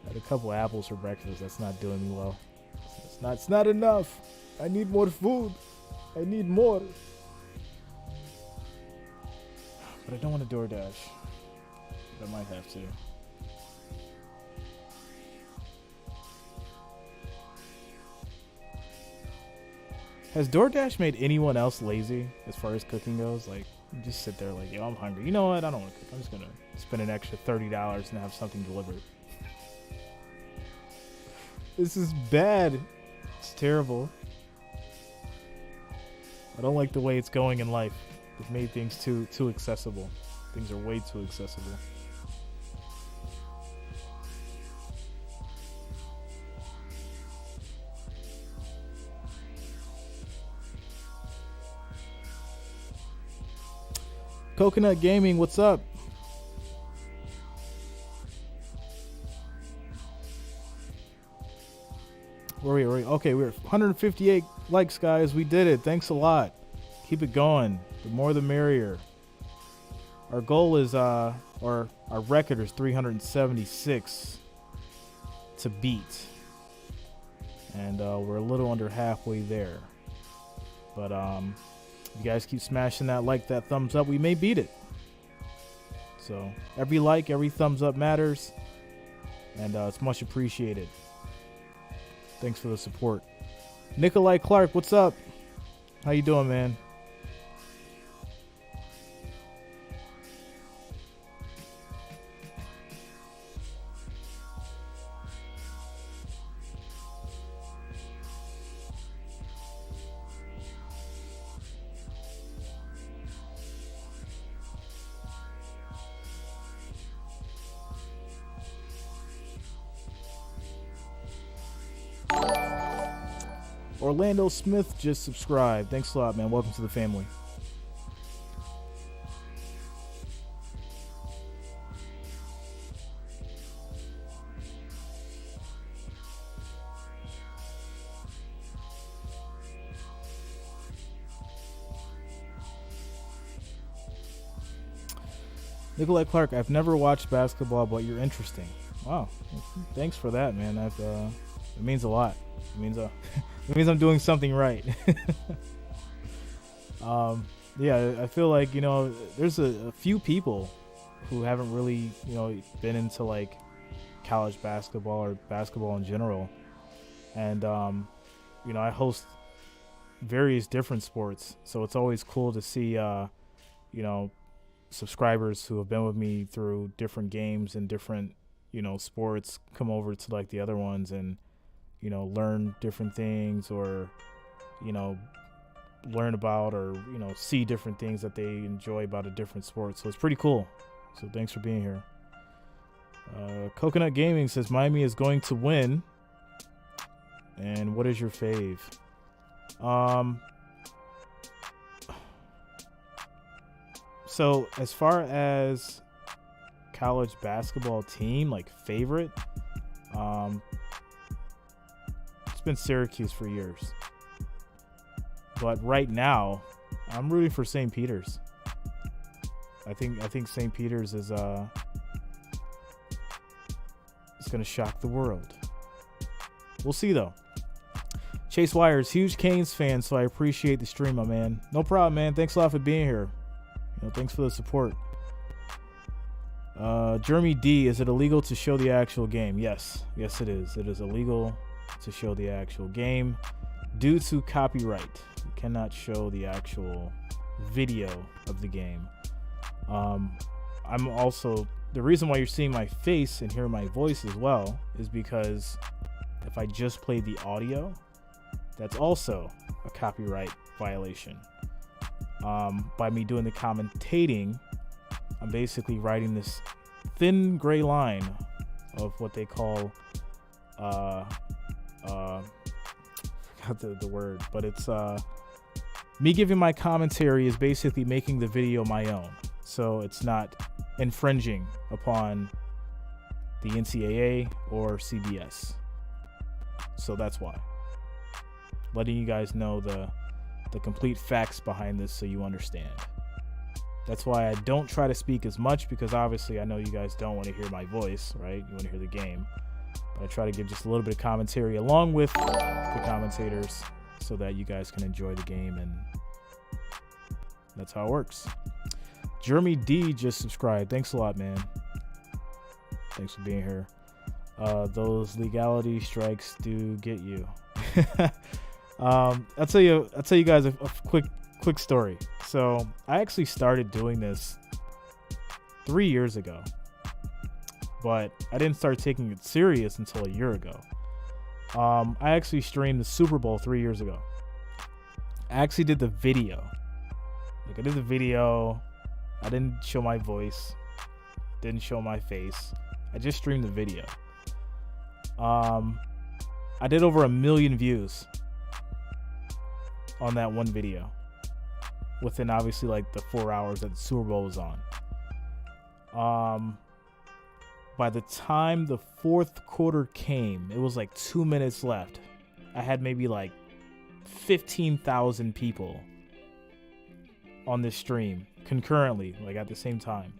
Had a couple apples for breakfast. That's not doing me well. It's not enough. I need more food. I need more. But I don't want to DoorDash. But I might have to. Has DoorDash made anyone else lazy as far as cooking goes? Like, you just sit there like, yo, I'm hungry. You know what? I don't want to cook. I'm just going to spend an extra $30 and have something delivered. This is bad. It's terrible. I don't like the way it's going in life. They've made things too accessible. Things are way too accessible. Coconut Gaming, what's up? Where are we? Okay, we're 158 likes, guys. We did it. Thanks a lot. Keep it going. The more the merrier. Our goal is, or our record is 376 to beat. And we're a little under halfway there. But you guys keep smashing that thumbs up, we may beat it. So every like, every thumbs up matters, and it's much appreciated. Thanks for the support. Nikolai Clark, what's up? How you doing, man? Orlando Smith just subscribed. Thanks a lot, man. Welcome to the family. Nikolai Clark, I've never watched basketball, but you're interesting. Wow. Thanks for that, man. It means a lot. It means it means I'm doing something right. Yeah, I feel like, there's a few people who haven't really, been into like college basketball or basketball in general. And, I host various different sports. So it's always cool to see, subscribers who have been with me through different games and different, sports come over to like the other ones and, learn different things or, learn about or, see different things that they enjoy about a different sport. So it's pretty cool. So thanks for being here. Coconut Gaming says Miami is going to win. And what is your fave? So as far as college basketball team, like favorite, it's been Syracuse for years. But right now, I'm rooting for St. Peter's. I think St. Peter's is it's gonna shock the world. We'll see though. Chase Wires, huge Canes fan, so I appreciate the stream, my man. No problem, man. Thanks a lot for being here. Thanks for the support. Jeremy D, is it illegal to show the actual game? Yes, it is. It is illegal to show the actual game due to copyright. You cannot show the actual video of the game. I'm also, the reason why you're seeing my face and hearing my voice as well is because if I just played the audio, that's also a copyright violation. By me doing the commentating, I'm basically writing this thin gray line of what they call forgot the word, but it's me giving my commentary is basically making the video my own, so it's not infringing upon the NCAA or CBS. So that's why, letting you guys know the complete facts behind this so you understand. That's why I don't try to speak as much, because obviously I know you guys don't want to hear my voice, right? You want to hear the game. But I try to give just a little bit of commentary along with the commentators so that you guys can enjoy the game, and that's how it works. Jeremy D just subscribed. Thanks a lot, man. Thanks for being here. Those legality strikes do get you. I'll tell you guys a quick story. So I actually started doing this 3 years ago, but I didn't start taking it serious until a year ago. I actually streamed the Super Bowl 3 years ago. I actually did the video. Like, I did the video. I didn't show my voice, didn't show my face. I just streamed the video. I did over 1 million views on that one video within obviously like the 4 hours that the Super Bowl was on. By the time the fourth quarter came, it was like 2 minutes left. I had maybe like 15,000 people on this stream concurrently, like at the same time.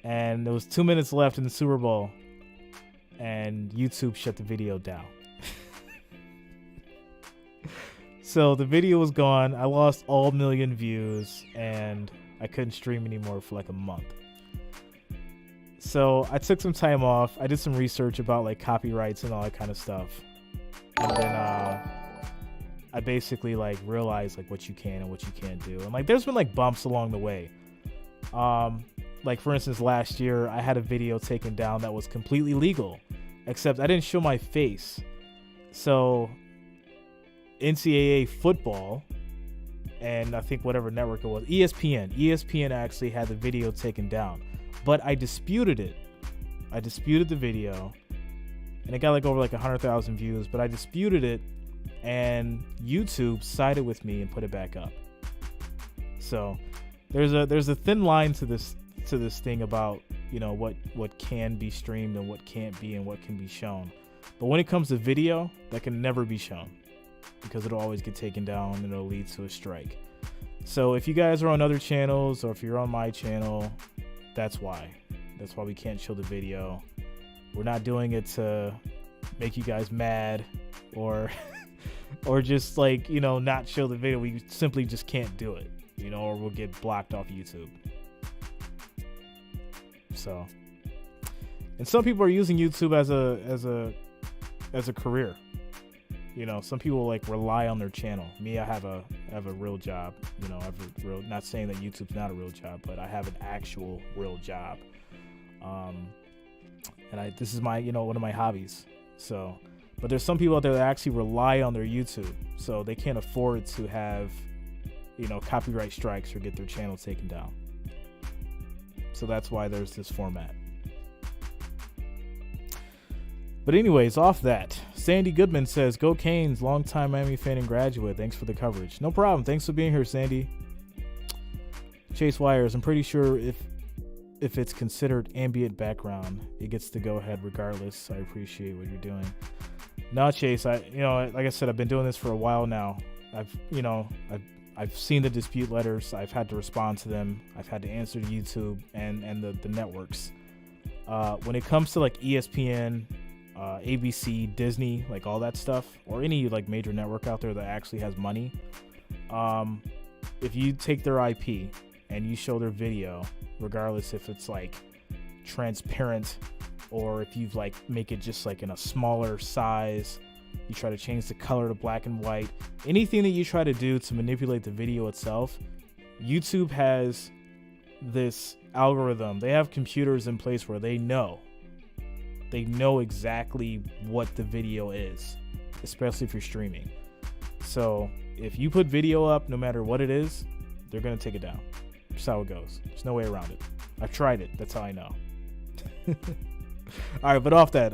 And there was 2 minutes left in the Super Bowl, and YouTube shut the video down. So the video was gone. I lost all million views, and I couldn't stream anymore for like a month. So I took some time off. I did some research about like copyrights and all that kind of stuff. And then I basically like realized like what you can and what you can't do. And like there's been like bumps along the way. Like for instance, last year I had a video taken down that was completely legal, except I didn't show my face. So NCAA football and I think whatever network it was, ESPN actually had the video taken down, but I disputed it. I disputed the video and it got like over like 100,000 views, but I disputed it and YouTube sided with me and put it back up. So there's a thin line to this thing about, you know, what can be streamed and what can't be and what can be shown. But when it comes to video, that can never be shown because it'll always get taken down and it'll lead to a strike. So if you guys are on other channels or if you're on my channel, that's why we can't show the video. We're not doing it to make you guys mad or just like, you know, not show the video. We simply just can't do it, you know, or we'll get blocked off YouTube. So, and some people are using YouTube as a career. You know, some people like rely on their channel. Me, I have a real job. You know, not saying that YouTube's not a real job, but I have an actual real job. And this is my, you know, one of my hobbies. So, but there's some people out there that actually rely on their YouTube, so they can't afford to have, you know, copyright strikes or get their channel taken down. So that's why there's this format. But anyways, off that, Sandy Goodman says, "Go Canes, longtime Miami fan and graduate. Thanks for the coverage." No problem. Thanks for being here, Sandy. Chase Wires, I'm pretty sure if it's considered ambient background, it gets to go ahead regardless. I appreciate what you're doing. No, Chase, like I said, I've been doing this for a while now. I've seen the dispute letters. I've had to respond to them. I've had to answer to YouTube and the networks. When it comes to like ESPN, ABC, Disney, like all that stuff, or any like major network out there that actually has money, if you take their IP and you show their video, regardless if it's like transparent or if you like make it just like in a smaller size, you try to change the color to black and white, anything that you try to do to manipulate the video itself, YouTube has this algorithm. They have computers in place where they know exactly what the video is, especially if you're streaming. So if you put video up, no matter what it is, they're going to take it down. That's how it goes. There's no way around it. I've tried it. That's how I know. All right, but off that.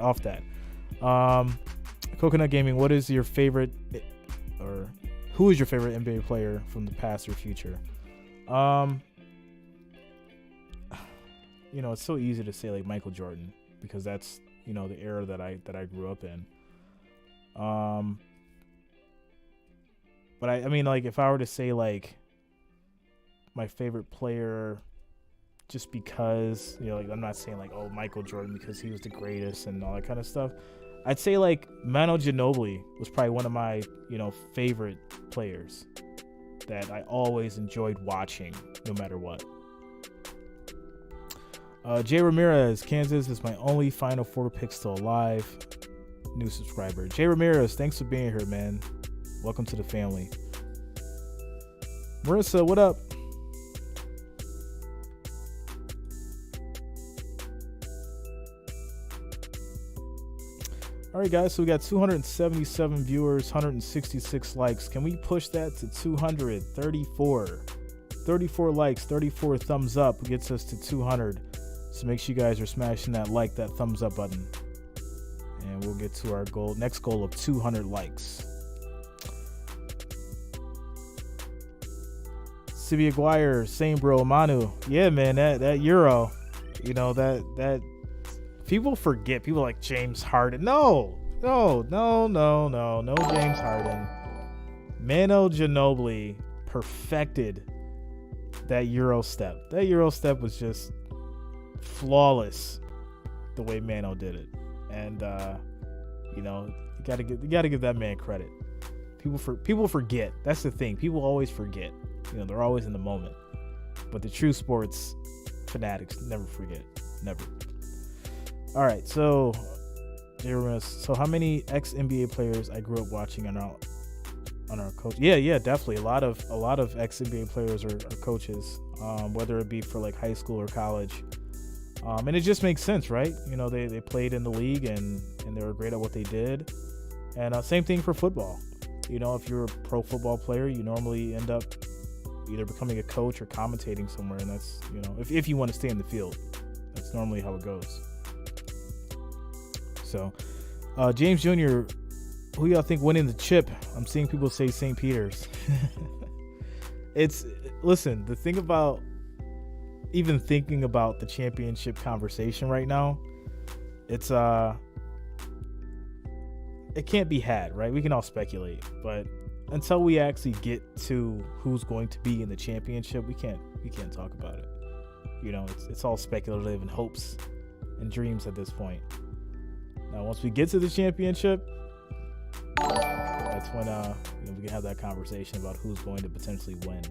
Coconut Gaming, what is your favorite, or who is your favorite NBA player from the past or future? You know, it's so easy to say like Michael Jordan because that's, you know, the era that I grew up in. But I mean, like, if I were to say like my favorite player, just because, you know, like I'm not saying like, oh, Michael Jordan because he was the greatest and all that kind of stuff. I'd say like Manu Ginobili was probably one of my, you know, favorite players that I always enjoyed watching no matter what. Jay Ramirez, Kansas is my only Final Four pick still alive. New subscriber. Jay Ramirez, thanks for being here, man. Welcome to the family. Marissa, what up? All right, guys, so we got 277 viewers, 166 likes. Can we push that to 234? 34 likes, 34 thumbs up gets us to 200. So make sure you guys are smashing that thumbs up button. And we'll get to our next goal of 200 likes. Cibi Aguirre, same bro, Manu. Yeah, man, that Euro, you know, that people forget. People like James Harden. No James Harden. Manu Ginobili perfected that Euro step. That Euro step was just flawless the way Manu did it. And you know, you gotta give that man credit. People forget. That's the thing. People always forget. They're always in the moment. But the true sports fanatics never forget. Never. All right, so how many ex-NBA players I grew up watching on our coach? Yeah, definitely. A lot of ex-NBA players are coaches, whether it be for like high school or college. And it just makes sense, right? They played in the league and they were great at what they did. And same thing for football. If you're a pro football player, you normally end up either becoming a coach or commentating somewhere. And that's, if you want to stay in the field, that's normally how it goes. So, James Jr., who y'all think winning the chip? I'm seeing people say St. Peter's. Listen, the thing about even thinking about the championship conversation right now, it can't be had, right? We can all speculate, but until we actually get to who's going to be in the championship, we can't talk about it. It's all speculative and hopes and dreams at this point. Now, once we get to the championship, that's when we can have that conversation about who's going to potentially win.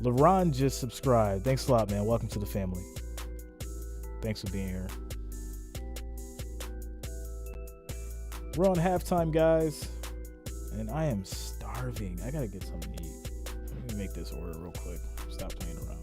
LeRon just subscribed. Thanks a lot, man. Welcome to the family. Thanks for being here. We're on halftime, guys, and I am starving. I gotta get something to eat. Let me make this order real quick. Stop playing around.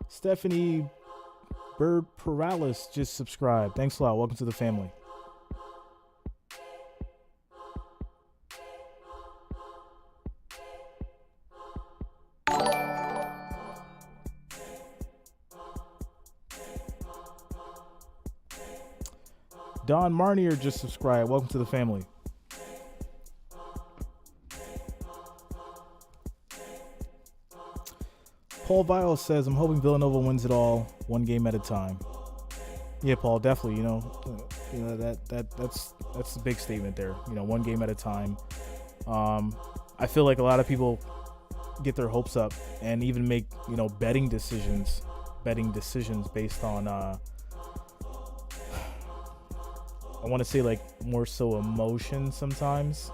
Stephanie Bird Paralis just subscribed. Thanks a lot. Welcome to the family. Don Marnier just subscribed. Welcome to the family. Paul Viles says, I'm hoping Villanova wins it all one game at a time. Yeah, Paul, definitely. That's a big statement there. One game at a time. I feel like a lot of people get their hopes up and even make, betting decisions based on, I want to say like more so emotion sometimes,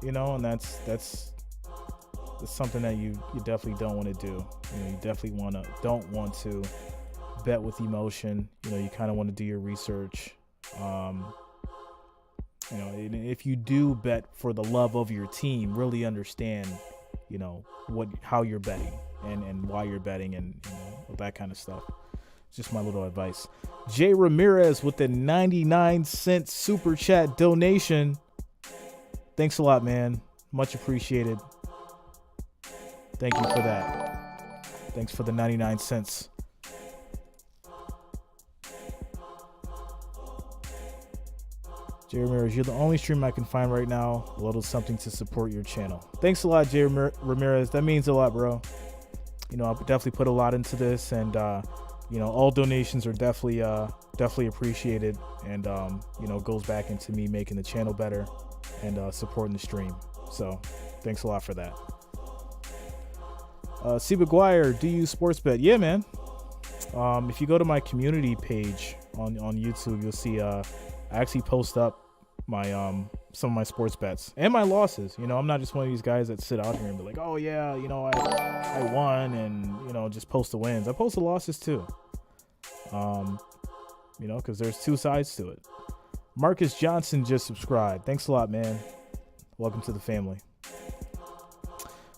and that's something that you definitely don't want to do. You definitely don't want to bet with emotion. You kind of want to do your research. If you do bet for the love of your team, really understand, how you're betting and why you're betting and that kind of stuff. It's just my little advice. Jay Ramirez with the 99-cent super chat donation. Thanks a lot, man. Much appreciated. Thank you for that. Thanks for the 99 cents. Jay Ramirez, you're the only stream I can find right now. A little something to support your channel. Thanks a lot, Jay Ramirez. That means a lot, bro. I definitely put a lot into this, and all donations are definitely appreciated, and goes back into me making the channel better and supporting the stream. So thanks a lot for that. C. McGuire, do you sports bet? Yeah, man. If you go to my community page on YouTube, you'll see I actually post up my some of my sports bets and my losses. You know, I'm not just one of these guys that sit out here and be like, oh yeah, you know, I won, and you know, just post the wins. I post the losses too. You know, because there's two sides to it. Marcus Johnson just subscribed. Thanks a lot, man. Welcome to the family.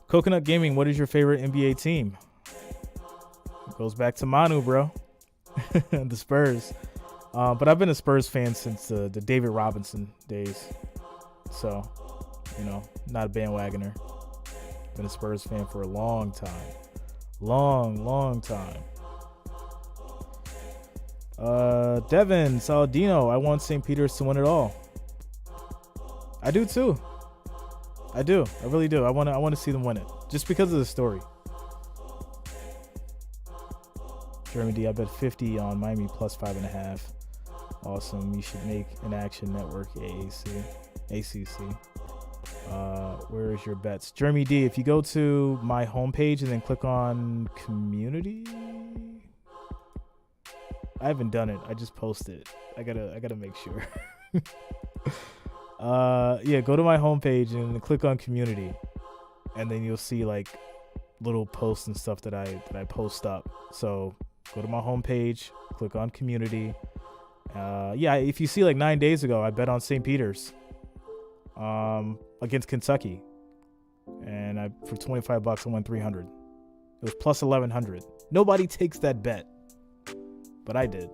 Coconut Gaming, what is your favorite NBA team? It goes back to Manu, bro. The Spurs. But I've been a Spurs fan since the David Robinson days. So, you know, not a bandwagoner. Been a Spurs fan for a long time. Long time. Devin Saladino, I want St. Peter's to win it all. I do too. I do. I really do. I want to see them win it just because of the story. Jeremy D, I bet 50 on Miami plus 5.5. Awesome. You should make an Action Network ACC. Where is your bets? Jeremy D, if you go to my homepage and then click on community. I haven't done it. I just posted it. I gotta make sure. Yeah, go to my homepage and then click on community, and then you'll see like little posts and stuff that I post up. So go to my homepage, click on community. Yeah, if you see like 9 days ago, I bet on St. Peter's against Kentucky, and for $25 I won 300. It was plus 1100. Nobody takes that bet, but I did,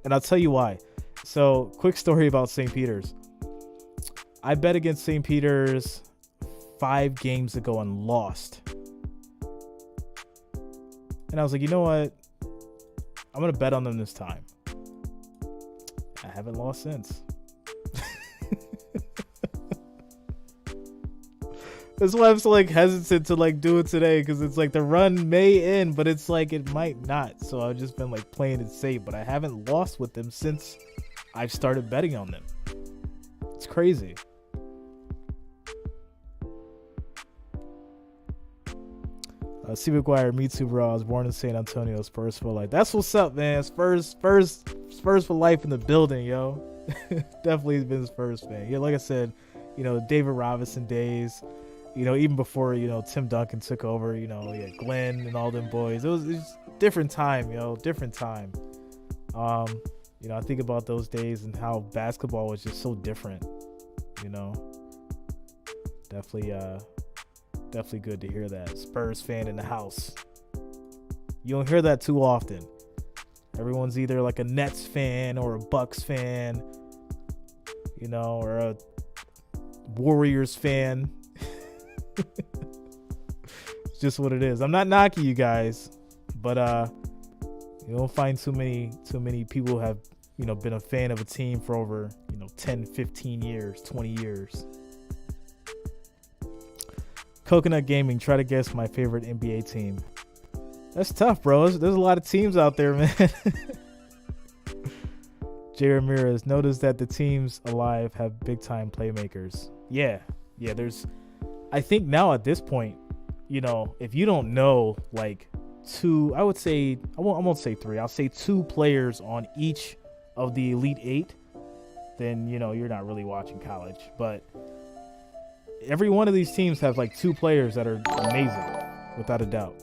and I'll tell you why. So, quick story about St. Peter's. I bet against St. Peter's 5 games ago and lost. And I was like, you know what? I'm going to bet on them this time. I haven't lost since. That's why I'm so like hesitant to like do it today, because it's like the run may end, but it's like it might not. So I've just been like playing it safe, but I haven't lost with them since I've started betting on them. It's crazy. C. McGuire, me too, bro. I was born in San Antonio. Spurs for life. That's what's up, man. Spurs for life in the building, yo. Definitely been a Spurs fan. Yeah, like I said, you know, David Robinson days. You know, even before, you know, Tim Duncan took over, you know, yeah, Glenn and all them boys. It was different time, yo, different time. You know, I think about those days and how basketball was just so different, you know. Definitely good to hear that. Spurs fan in the house. You don't hear that too often. Everyone's either like a Nets fan or a Bucks fan, you know, or a Warriors fan. It's just what it is. I'm not knocking you guys, but you don't find too many people who have, you know, been a fan of a team for over, you know, 10, 15 years, 20 years. Coconut Gaming, try to guess my favorite NBA team. That's tough, bro. There's a lot of teams out there, man. Jay Ramirez, notice that the teams alive have big time playmakers. Yeah, there's, I think now at this point, you know, if you don't know like two, I would say, I won't say 3, I'll say 2 players on each of the Elite 8, then, you know, you're not really watching college. But every one of these teams have like 2 players that are amazing, without a doubt.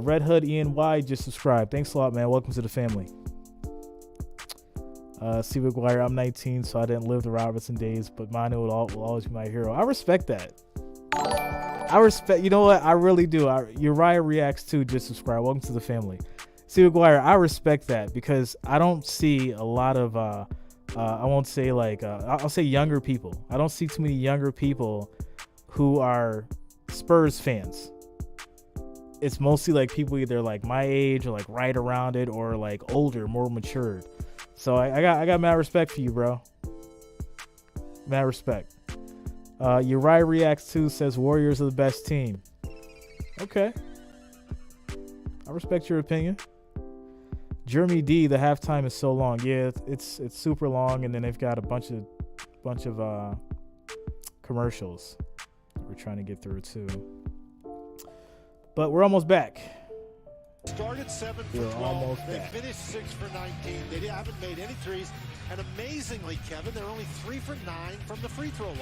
Red Hood Ian Y just subscribed. Thanks a lot, man. Welcome to the family. C. McGuire, I'm 19, so I didn't live the Robertson days, but Manu will always be my hero. I respect that. You know what? I really do. Uriah Reacts 2 just subscribed. Welcome to the family. C. McGuire, I respect that, because I don't see a lot of, I won't say like, I'll say younger people. I don't see too many younger people who are Spurs fans. It's mostly like people either like my age or like right around it, or like older, more matured. So I got mad respect for you, bro. Mad respect. Uriah Reacts 2 says Warriors are the best team. Okay. I respect your opinion. Jeremy D, the halftime is so long. Yeah, it's super long, and then they've got a bunch of commercials we're trying to get through too. But we're almost back. Started 7 for We're 12. almost They back. finished 6 for 19. They haven't made any threes. And amazingly, Kevin, they're only 3 for 9 from the free throw line.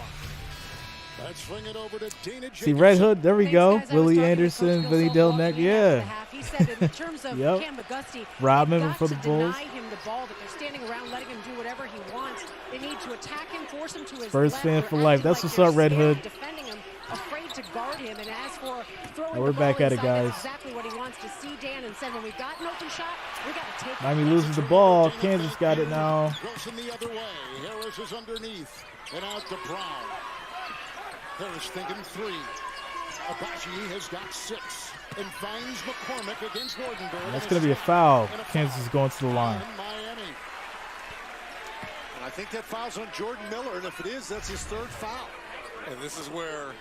Let's swing it over to Dana Jacobson. See Red Hood, there we go. Thanks, guys. I was Willie talking to Anderson, Coach Vinny Bill Delneck, walking in after the half. He said in terms of Yep. Cam McGusty, Rob they've him got for the to Bulls. deny him the ball, that they're standing around letting him do whatever he wants. They need to attack him, force him to his Spurs left. fan They're for life. acting That's like what's they're up, Red scared, Hood. defending him, afraid to guard him. And as for throwing Now we're the ball back at it, inside, guys. that's exactly what he wants to see. Dan and said, when we've got an open shot, we got to take it. Miami loses the ball. Kansas got it now. Wilson the other way. Harris is underneath. And out to Brown. Harris thinking 3. Abaji has got 6. And finds McCormick against Wardenberg. That's going to be a foul. Kansas is going to the line. Miami. And I think that foul's on Jordan Miller. And if it is, that's his 3rd foul. And this is where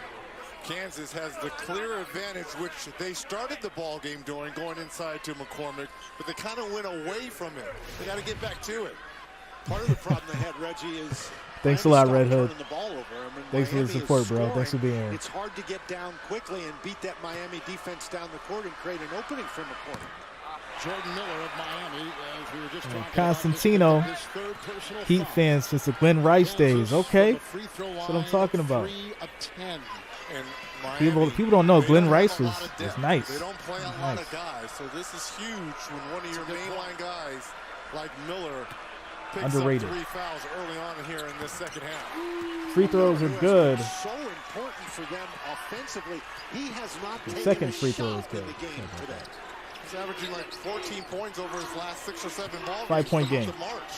Kansas has the clear advantage, which they started the ball game doing, going inside to McCormick, but they kind of went away from it. They got to get back to it. Part of the problem they had, Reggie, is Thanks a lot, Red Hood. the ball over. I mean, Thanks for the Miami is support, bro. scoring. Thanks for being here. It's hard to get down quickly and beat that Miami defense down the court and create an opening for McCormick. Jordan Miller of Miami, as we were just talking Constantino, about, his 3rd personal Heat foul. fans since the Glenn Rice days. Okay, From the free throw that's what I'm line, talking about. 3 of 10. And Miami, People don't know they Glenn don't Rice have a was lot of depth. nice. They don't play a lot of guys, so this is huge when one of your mainline guys like Miller picks Underrated. up 3 fouls early on here in this second half. Free throws are good. So important for them offensively. He has not The taken second a free throw shot is good. in the game today. He's averaging like 14 points over his last 6 or 7 ball games. 5-point game. March.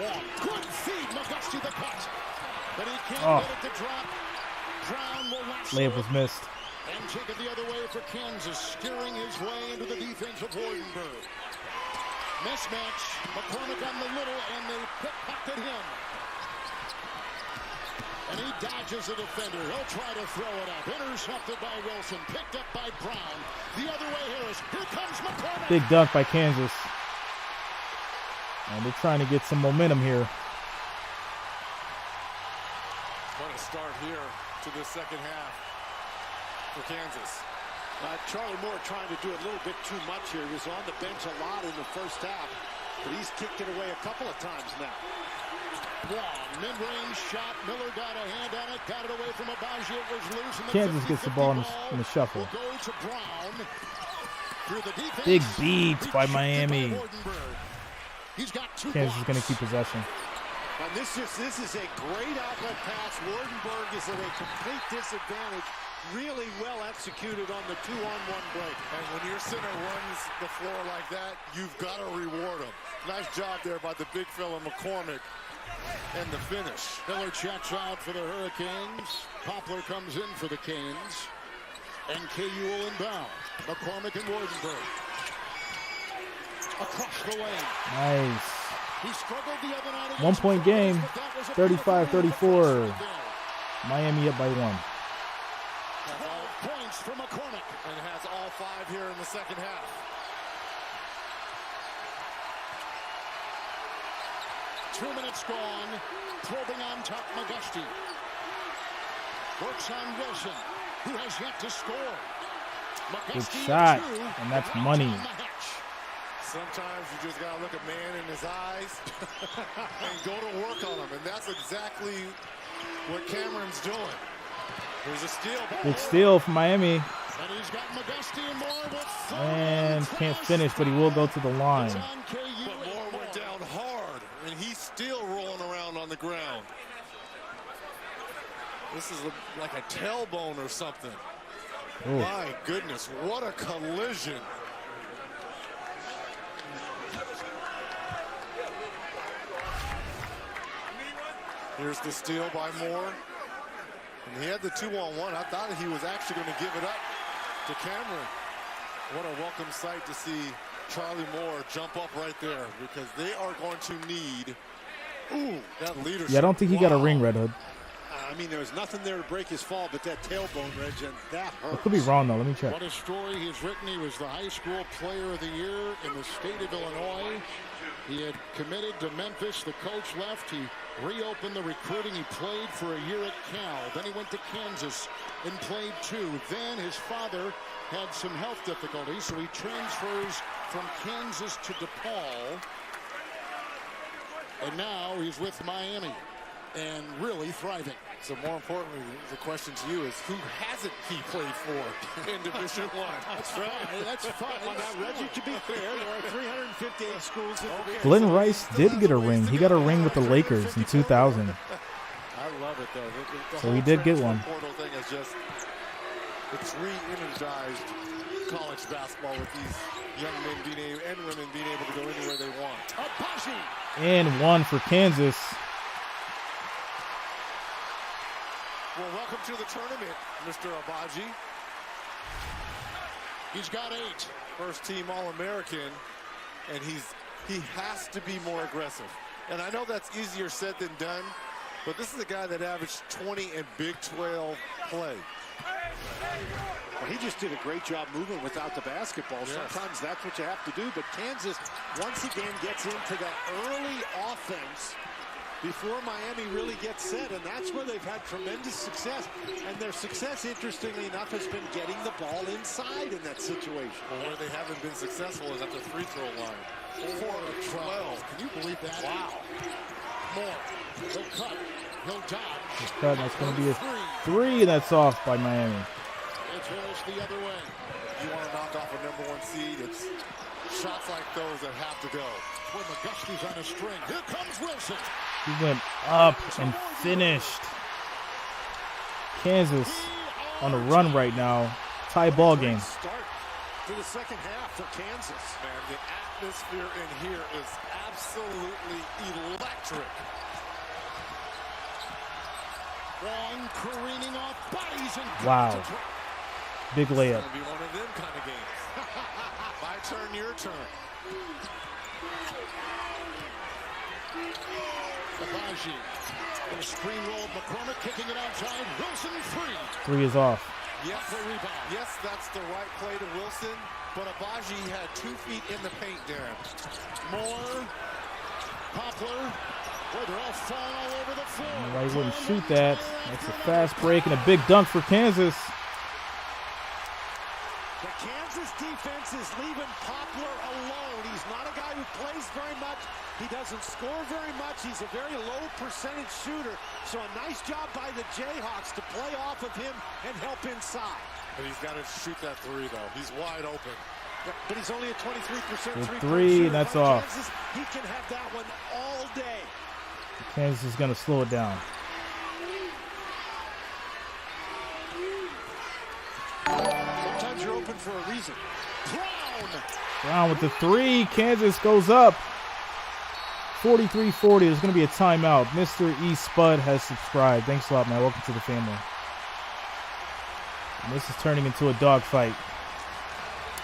Wong, good feed, McGusty the cut. But he can't Oh. get it to drop. Brown will not Layup score. was missed. And take it the other way for Kansas, steering his way into the defense of Wardenberg. Mismatch, McCormick on the little, and they pickpocket him. And he dodges a defender. He'll try to throw it up. Intercepted by Wilson. Picked up by Brown. The other way, Harris. Here comes McCormick. Big dunk by Kansas. And they're trying to get some momentum here. What a start here to the second half for Kansas. Charlie Moore trying to do a little bit too much here. He was on the bench a lot in the first half, but he's kicked it away a couple of times now. Wong, mid-range shot. Miller got a hand on it. Got it away from Abaji. It was loose. And Kansas gets the ball in the shuffle. Will go to Brown. Through the defense. Big beats by Miami. He's got 2 Kansas is blocks. going to keep possession. And this is a great outlet pass. Wardenberg is at a complete disadvantage. Really well executed on the 2-on-1 break. And when your center runs the floor like that, you've got to reward him. Nice job there by the big fella McCormick. And the finish. Miller checks out for the Hurricanes. Poplar comes in for the Canes. And KU will inbound. McCormick and Wardenberg. Across the lane. Nice. He struggled the other night. 1-point game. But that was a beautiful 35-34. Miami up by 1. 12 points for McCormick. And has all 5 here in the second half. Two minutes gone. Probing on top, McGusty. Works on Wilson, who has yet to score. Good McGusty shot. at 2, And that's right money. on the hatch. Sometimes you just got to look a man in his eyes and go to work on him. And that's exactly what Cameron's doing. There's a steal. Good steal from Miami. And he's got McGusty and Moore with 4 And can't finish, but he will go to the line. But Moore went down hard, and he's still rolling around on the ground. This is like a tailbone or something. Ooh. My goodness, what a collision. Here's the steal by Moore. And he had the 2-on-1. I thought he was actually going to give it up to Cameron. What a welcome sight to see Charlie Moore jump up right there, because they are going to need that leadership. Yeah, I don't think he got a ring, Red Hood. I mean, there was nothing there to break his fall, but that tailbone, Reg, and that hurt. I could be wrong, though. Let me check. What a story he's written. He was the high school player of the year in the state of Illinois. He had committed to Memphis. The coach left. He reopened the recruiting. He played for a year at Cal. Then he went to Kansas and played 2. Then his father had some health difficulties, so he transfers from Kansas to DePaul. And now he's with Miami and really thriving. So more importantly, the question to you is, who hasn't he played for in Division I? That's right. That's fine. Now, Reggie, to be fair, there are 358 schools in the Glenn Rice did get a ring. He got a ring with the Lakers in 2000. I love it, though. So he did get one. Portal thing is just, it's re-energized college basketball with these young men being able, and women being able to go anywhere they want. Abaji. And 1 for Kansas. Well, welcome to the tournament, Mr. Abaji. He's got 8. First team All-American, and he has to be more aggressive. And I know that's easier said than done, but this is a guy that averaged 20 in Big 12 play. Well, he just did a great job moving without the basketball. Yes. Sometimes that's what you have to do, but Kansas once again gets into that early offense before Miami really gets set, and that's where they've had tremendous success. And their success, interestingly enough, has been getting the ball inside in that situation. Well, where they haven't been successful is at the free throw line. 4 of 12. Can you believe that? Wow. More. He'll cut. He'll dodge. He's cut. That's going to be a 3, and that's off by Miami. It's finished the other way. You want to knock off a #1 seed, it's shots like those that have to go. When McGusty's on a string. Here comes Wilson. He went up and finished. Kansas on a run right now. Tie ball game. Start to the second half for Kansas. Man, the atmosphere in here is absolutely electric. Wrong, careening off bodies and Wow. Big layup. It's going to be one of them kind of games. My turn, your turn. Abaji. A screen roll. McCormick kicking it outside. Wilson free. 3 is off. Yes, yes, that's the right play to Wilson, but Abaji had 2 feet in the paint, Darren. Moore. Poplar. Boy, they're all falling all over the floor. Why he wouldn't shoot that. That's a fast break and a big dunk for Kansas. The Kansas defense is leaving Poplar alone. He's not a guy who plays very much. He doesn't score very much. He's a very low percentage shooter. So a nice job by the Jayhawks to play off of him and help inside. But he's got to shoot that 3, though. He's wide open. Yeah, but he's only a 23% Good 3, three-point shooter. that's On off. Kansas, he can have that one all day. Kansas is going to slow it down. Sometimes you're open for a reason. Brown with the 3. Kansas goes up. 43-40. There's going to be a timeout. Mr. E. Spud has subscribed. Thanks a lot, man. Welcome to the family. And this is turning into a dogfight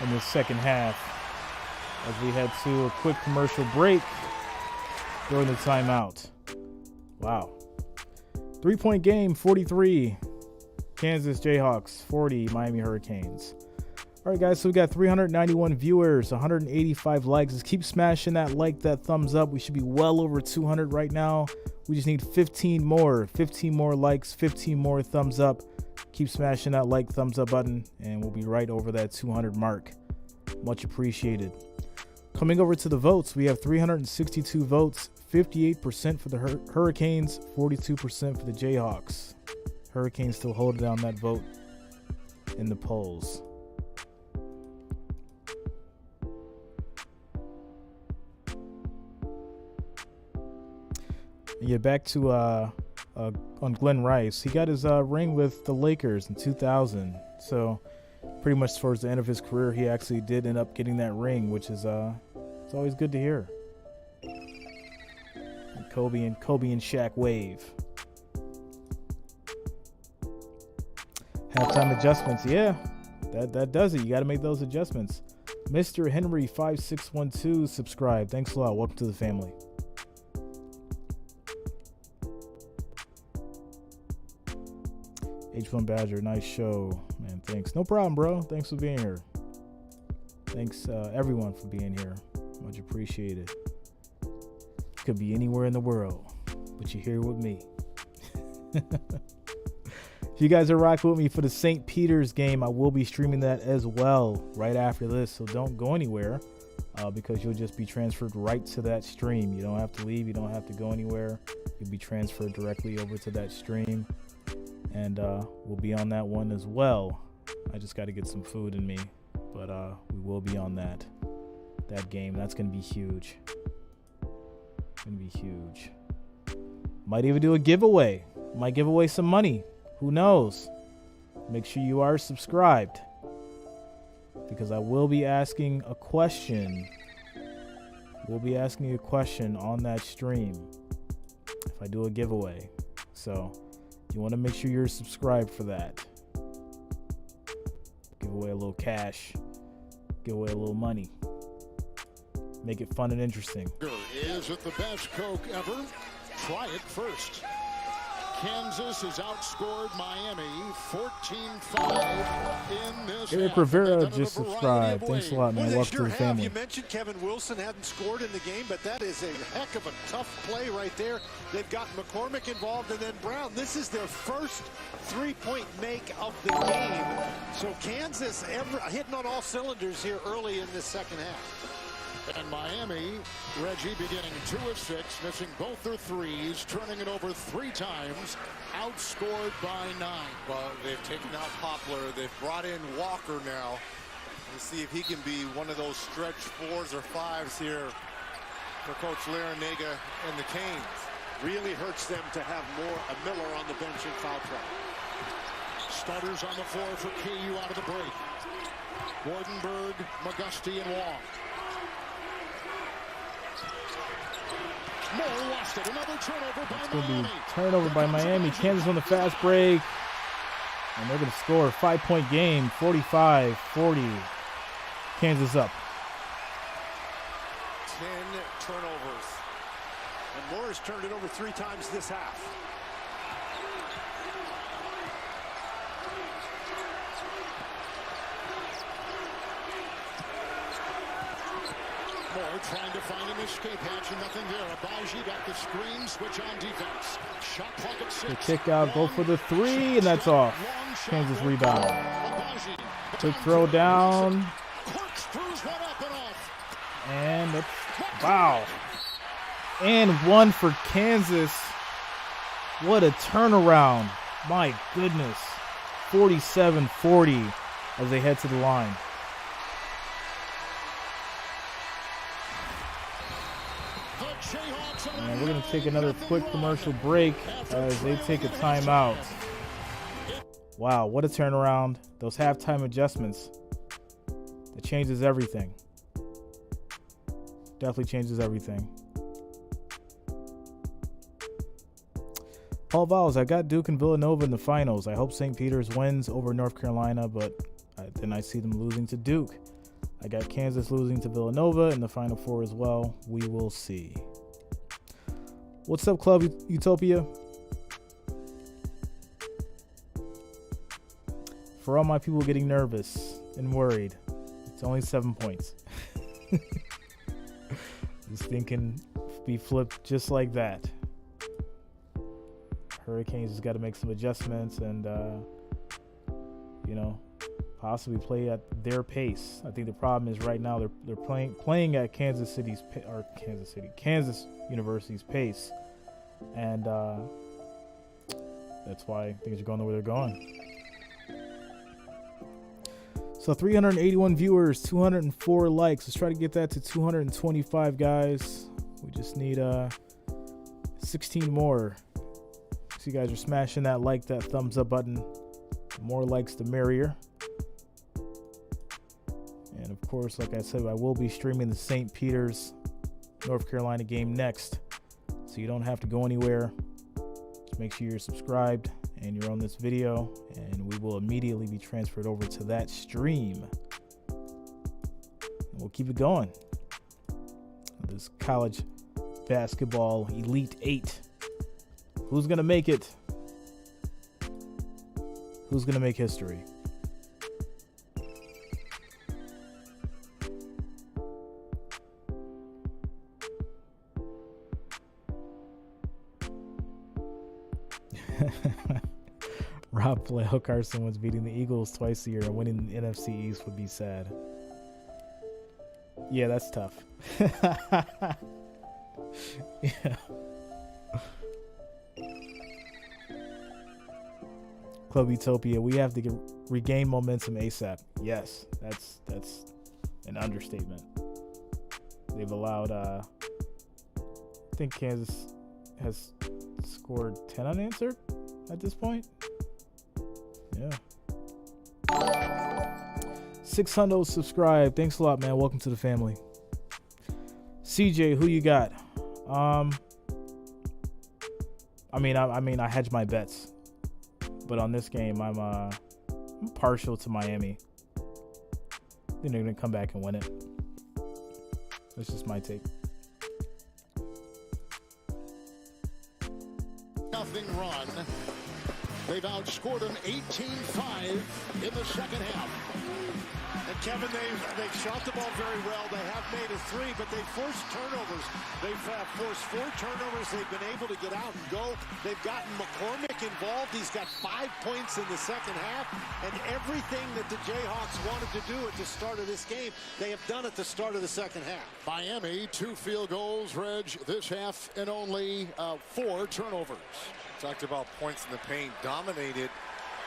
in the second half as we head to a quick commercial break during the timeout. Wow. 3-point game, 43. Kansas Jayhawks, 40 Miami Hurricanes. All right, guys, so we got 391 viewers, 185 likes. Just keep smashing that like, that thumbs up. We should be well over 200 right now. We just need 15 more likes, 15 more thumbs up. Keep smashing that like, thumbs up button, and we'll be right over that 200 mark. Much appreciated. Coming over to the votes, we have 362 votes, 58% for the Hurricanes, 42% for the Jayhawks. Hurricanes still holding down that vote in the polls. Yeah, back to on Glenn Rice. He got his ring with the Lakers in 2000. So pretty much towards the end of his career, he actually did end up getting that ring, which is it's always good to hear. And Kobe and Shaq wave. Halftime adjustments, yeah, that does it. You got to make those adjustments. Mr. Henry 5612 subscribe. Thanks a lot. Welcome to the family. H1 Badger, nice show, man. Thanks. No problem, bro. Thanks for being here. Thanks everyone for being here. Much appreciated. Could be anywhere in the world. but you're here with me. If you guys are rocking with me for the St. Peter's game, I will be streaming that as well right after this. So don't go anywhere because you'll just be transferred right to that stream. You don't have to leave. You don't have to go anywhere. You'll be transferred directly over to that stream. And we'll be on that one as well. I just got to get some food in me. But we will be on that game. That's going to be huge. Going to be huge. Might even do a giveaway. Might give away some money. Who knows? Make sure you are subscribed because I will be asking a question. We'll be asking you a question on that stream if I do a giveaway. So you want to make sure you're subscribed for that. Give away a little cash. Give away a little money. Make it fun and interesting. Is it the best Coke ever? Try it first. Kansas has outscored Miami 14-5 in this Eric half. Rivera just subscribed. Thanks a lot, man. Well, Welcome to the family. You mentioned Kevin Wilson hadn't scored in the game, but that is a heck of a tough play right there. They've got McCormick involved and then Brown. This is their first three-point make of the game. So Kansas hitting on all cylinders here early in this second half. And Miami, Reggie, beginning 2 of 6, missing both their threes, turning it over 3 times, outscored by 9. Well, they've taken out Poplar. They've brought in Walker now. Let's see if he can be one of those stretch 4s or 5s here for Coach Larinaga and the Canes. Really hurts them to have Miller on the bench in foul trouble. Starters on the floor for KU out of the break. Wardenberg, McGusty, and Wong. Moore lost it. Another turnover by It's going to Miami. be turnover by Miami. Kansas on the fast break. And they're going to score a 5-point game, 45-40. Kansas up. 10 turnovers. And Moore has turned it over 3 times this half. Moore trying to find an escape hatch and nothing there. Abaji got the screen, switch on defense. Shot clock at 6. The kick out, go for the 3, and that's off. Kansas rebound. Quick throw down. And it's, wow. And 1 for Kansas. What a turnaround. My goodness. 47-40 as they head to the line. And we're going to take another quick commercial break as they take a timeout. Wow, what a turnaround. Those halftime adjustments. That changes everything. Definitely changes everything. Paul Valls, I got Duke and Villanova in the finals. I hope St. Peter's wins over North Carolina, but then I see them losing to Duke. I got Kansas losing to Villanova in the Final Four as well. We will see. What's up, Club Utopia? For all my people getting nervous and worried, it's only 7 points. This thing can be flipped just like that. Hurricanes has got to make some adjustments and, possibly play at their pace. I think the problem is right now they're playing at Kansas University's pace, and that's why things are going the way they're going. So 381 viewers, 204 likes. Let's try to get that to 225, guys. We just need 16 more. So you guys are smashing that that thumbs up button. The more likes, the merrier. And of course, like I said, I will be streaming the St. Peter's North Carolina game next. So you don't have to go anywhere. Just make sure you're subscribed and you're on this video, and we will immediately be transferred over to that stream. And we'll keep it going. This college basketball Elite 8. Who's going to make it? Who's going to make history? Playoff Carson was beating the Eagles twice a year and winning the NFC East would be sad. Yeah, that's tough. Yeah. Club Utopia, we have to regain momentum ASAP. Yes, that's an understatement. They've allowed, I think Kansas has scored 10 unanswered at this point. Yeah. 600 subscribe. Thanks a lot, man. Welcome to the family. CJ, who you got? I hedge my bets, but on this game, I'm partial to Miami. I think they're gonna come back and win it. That's just my take. Nothing run. They've outscored them 18-5 in the second half. And Kevin, they've shot the ball very well. They have made a three, but they forced turnovers. They've forced 4 turnovers. They've been able to get out and go. They've gotten McCormick involved. He's got 5 points in the second half. And everything that the Jayhawks wanted to do at the start of this game, they have done at the start of the second half. Miami, 2 field goals, Reg, this half, and only 4 turnovers. Talked about points in the paint, dominated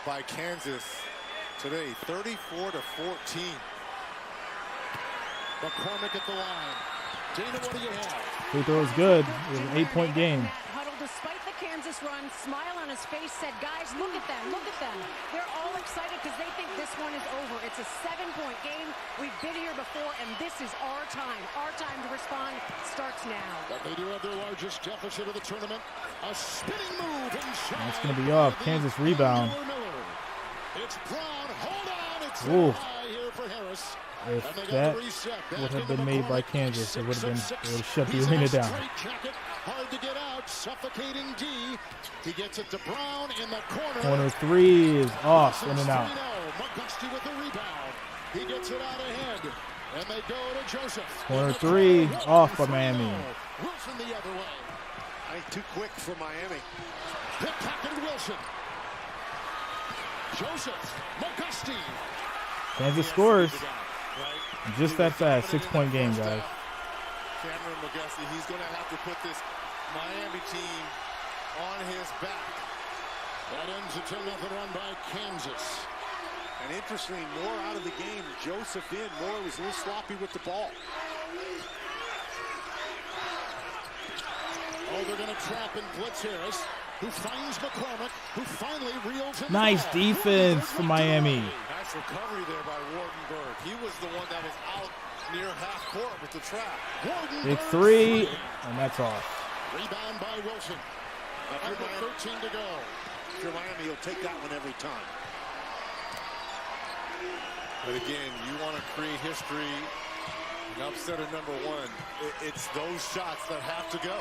by Kansas today, 34-14. McCormick at the line. Dana, what do you have? Free throw is good. It was an 8-point game. Huddle, despite the Kansas run, smile on his face, said, guys, look at them, look at them. They're all excited because they think this one is over. It's a 7-point game. We've been here before, and this is our time. Our time to respond starts now. But they do have their largest deficit of the tournament. A spinning move inside. That's going to be off. Kansas rebound. It's Brown. Hold on. It's high here for Harris. If that would have been made by Kansas, it would have shut the arena down. Hard to get out. Suffocating D. He gets it to Brown in the corner. Corner 3 is off, in and out. McGusty with the rebound. He gets it out ahead. And they go to Joseph. Corner 3 off by Miami. Wilson the other way. I think too quick for Miami. Pickpocketed Wilson. Joseph. McGusty. Kansas scores. Just that fast. 6-point game, guys. Cameron McGusty, he's going to have to put this Miami team on his back. That ends a 10-0 run by Kansas. And interestingly, Moore out of the game. Joseph in. Moore was a little sloppy with the ball. Oh, they're going to trap and blitz Harris, who finds McCormick, who finally reels him. Nice defense for Miami. Nice recovery there by Wardenberg. He was the one that was out near half court with the trap. Big 3, and that's off. Rebound by Wilson. Under 13 to go. If you're Miami, you'll take that one every time. But again, you want to create history. An upset at number 1. It's those shots that have to go.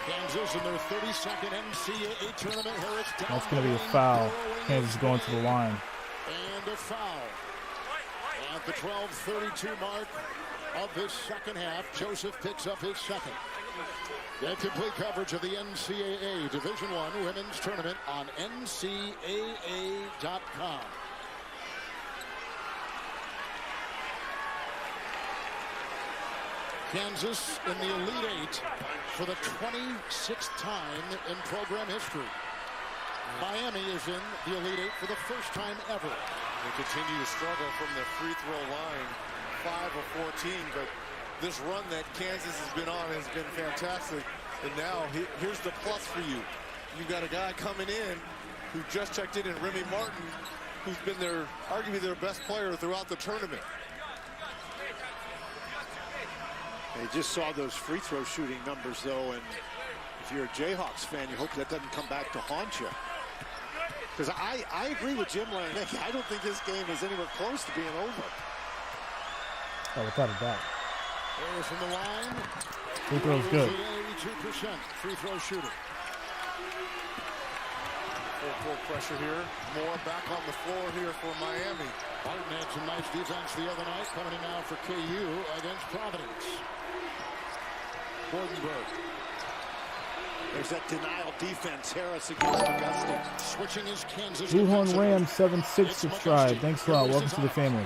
Kansas in their 32nd NCAA tournament. Harris down. That's going to be a foul. Kansas going to the line. And a foul. At the 12:32 mark of this second half, Joseph picks up his second. Get complete coverage of the NCAA Division I Women's Tournament on NCAA.com. Kansas in the Elite 8 for the 26th time in program history. Miami is in the Elite 8 for the first time ever. They continue to struggle from the free throw line, 5 of 14, but this run that Kansas has been on has been fantastic. And now here's the plus for you. You've got a guy coming in who just checked in Remy Martin, who's been arguably their best player throughout the tournament. They just saw those free throw shooting numbers, though, and if you're a Jayhawks fan, you hope that doesn't come back to haunt you. Because I agree with Jim Lang. I don't think this game is anywhere close to being over. Oh, without a doubt. Harris from the line. Free throw's good. 82% free throw shooter. Full court pressure here. Moore back on the floor here for Miami. Martin had some nice defense the other night, coming in now for KU against Providence. Wardenberg. There's that denial defense. Harris against McGusty. Switching his Kansas. Bluehorn Ram 76 subscribe. Thanks a lot. Welcome to the family.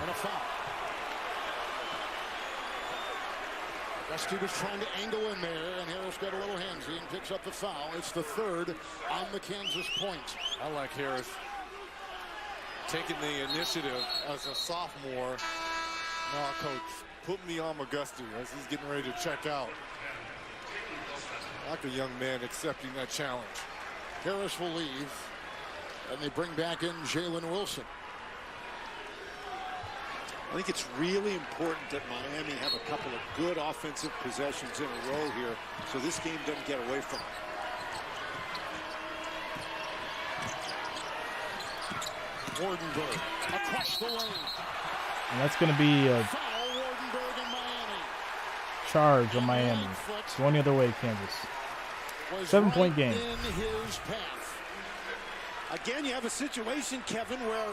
McGusty was trying to angle in there, and Harris got a little handsy and picks up the foul. It's the third on the Kansas point. I like Harris taking the initiative as a sophomore. Now, coach, put me on McGusty as he's getting ready to check out. Like a young man accepting that challenge. Harris will leave, and they bring back in Jalen Wilson. I think it's really important that Miami have a couple of good offensive possessions in a row here so this game doesn't get away from them. Wardenberg across the lane. And that's going to be a Foul, Wardenberg in Miami. charge on Miami. It's going the other way, Kansas. 7-point game. In his path. Again, you have a situation, Kevin, where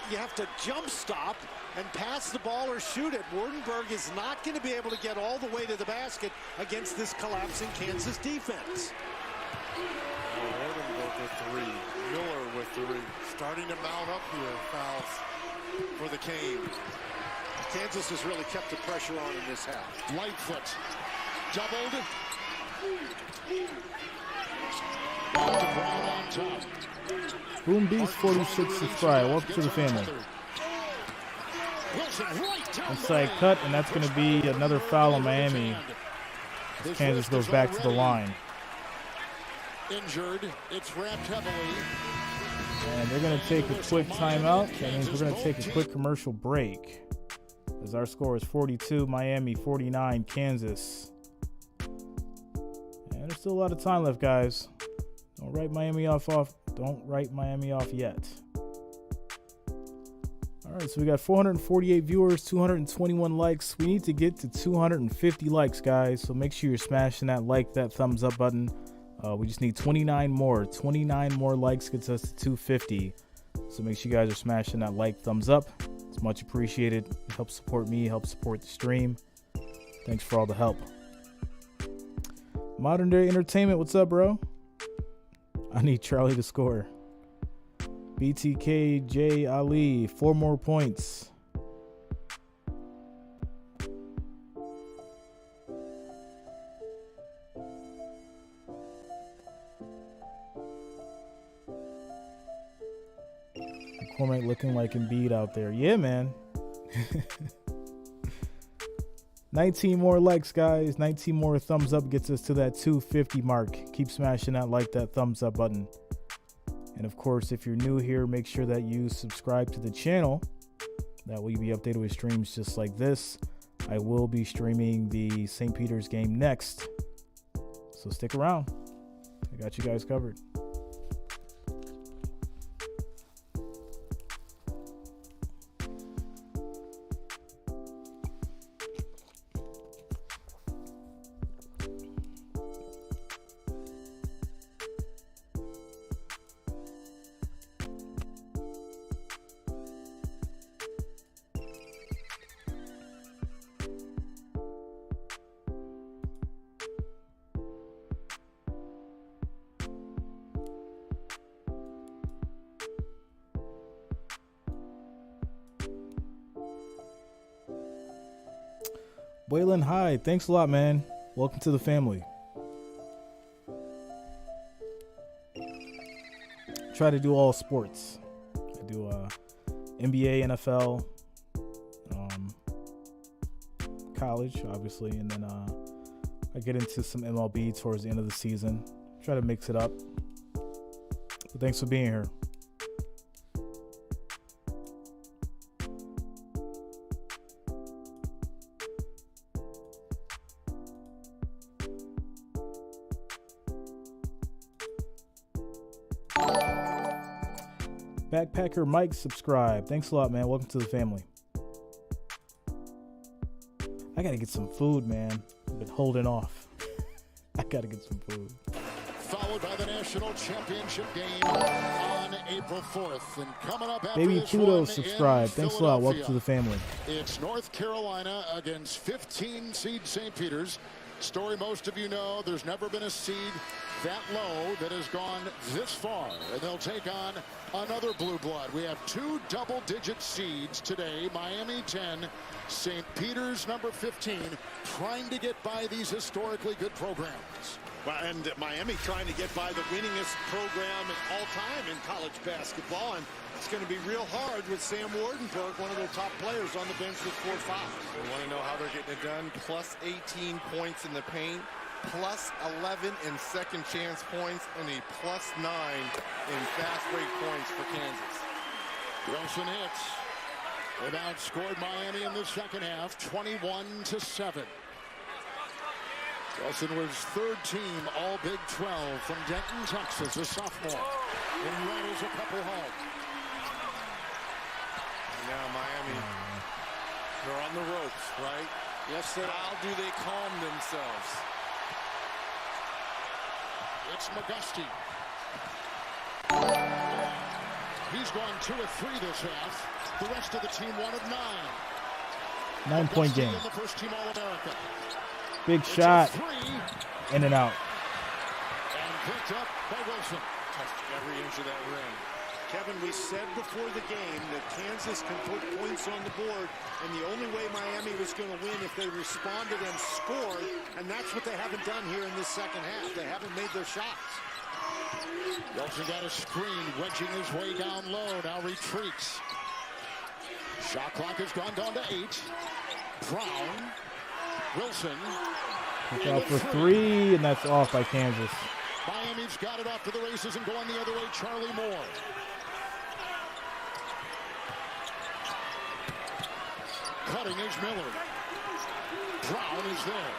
you have to jump stop and pass the ball or shoot it. Wardenberg is not going to be able to get all the way to the basket against this collapsing Kansas defense. Wardenberg with three. Miller with three. Starting to mount up here. Fouls for the Canes. Kansas has really kept the pressure on in this half. Lightfoot doubled. Brown on top. Boom Beast 46 subscribe. Welcome to the family. Inside cut, and that's going to be another foul on Miami. Kansas goes back to the line. Injured. It's wrapped heavily. And they're going to take a quick timeout. That means we're going to take a quick commercial break. As our score is 42, Miami 49, Kansas. And there's still a lot of time left, guys. Don't write Miami off. Don't write Miami off yet. All right, so we got 448 viewers, 221 likes. We need to get to 250 likes, guys. So make sure you're smashing that like, that thumbs up button. We just need 29 more. 29 more likes gets us to 250. So make sure you guys are smashing that like, thumbs up. It's much appreciated. It helps support me, helps support the stream. Thanks for all the help. Modern Day Entertainment, what's up, bro? I need Charlie to score. BTK J Ali, 4 more points. McCormick looking like Embiid out there. Yeah, man. 19 more likes, guys. 19 more thumbs up gets us to that 250 mark. Keep smashing that like, that thumbs up button. And of course, if you're new here, make sure that you subscribe to the channel. That way you'll be updated with streams just like this. I will be streaming the St. Peter's game next. So stick around. I got you guys covered. Waylon, hi. Thanks a lot, man. Welcome to the family. Try to do all sports. I do NBA, NFL, college, obviously, and then I get into some MLB towards the end of the season. Try to mix it up. But thanks for being here. Backpacker Mike subscribe. Thanks a lot, man. Welcome to the family. I gotta get some food, man. I've been holding off. I gotta get some food. Followed by the national championship game on April 4th. And coming up after Baby this Pluto one subscribe. Thanks a lot. Welcome to the family. It's North Carolina against 15 seed St. Peter's. Story most of you know, there's never been a seed that low that has gone this far, and they'll take on another blue blood. We have 2 double-digit seeds today. Miami 10, St. Peter's number 15, trying to get by these historically good programs. And Miami trying to get by the winningest program all time in college basketball, and it's going to be real hard with Sam Wardenberg, one of their top players, on the bench with 4 fouls. We want to know how they're getting it done. Plus 18 points in the paint, plus 11 in second chance points, and a plus 9 in fast break points for Kansas. Wilson hits. They've outscored Miami in the second half, 21-7. Wilson was 3rd team All Big 12 from Denton, Texas, a sophomore. And rattles a couple home. Now Miami, they're on the ropes, right? Yes, sir. How do they calm themselves? It's McGusty. He's gone 2 of 3 this half. The rest of the team 1 of 9. 9-point game. In the first team All-America. Big shot. In and out. And picked up by Wilson. Touched every inch of that rim. Kevin, we said before the game that Kansas can put points on the board, and the only way Miami was going to win if they responded and scored, and that's what they haven't done here in this second half. They haven't made their shots. Wilson got a screen, wedging his way down low, now retreats. Shot clock has gone down to 8. Brown, Wilson. Look out for 3, and that's off by Kansas. Miami's got it off to the races and going the other way. Charlie Moore. Cutting is Miller. Brown is there.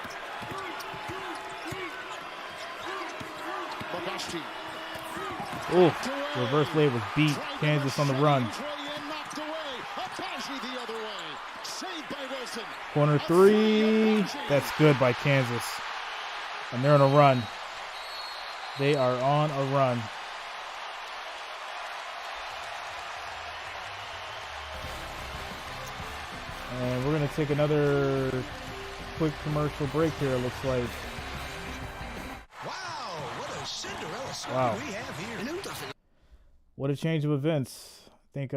McGusty. Ooh, reverse lay was beat. Kansas on the run. Corner 3. That's good by Kansas. And they're on a run. They are on a run. And we're going to take another quick commercial break here, it looks like. Wow, what a Cinderella story we have here. What a change of events. I think,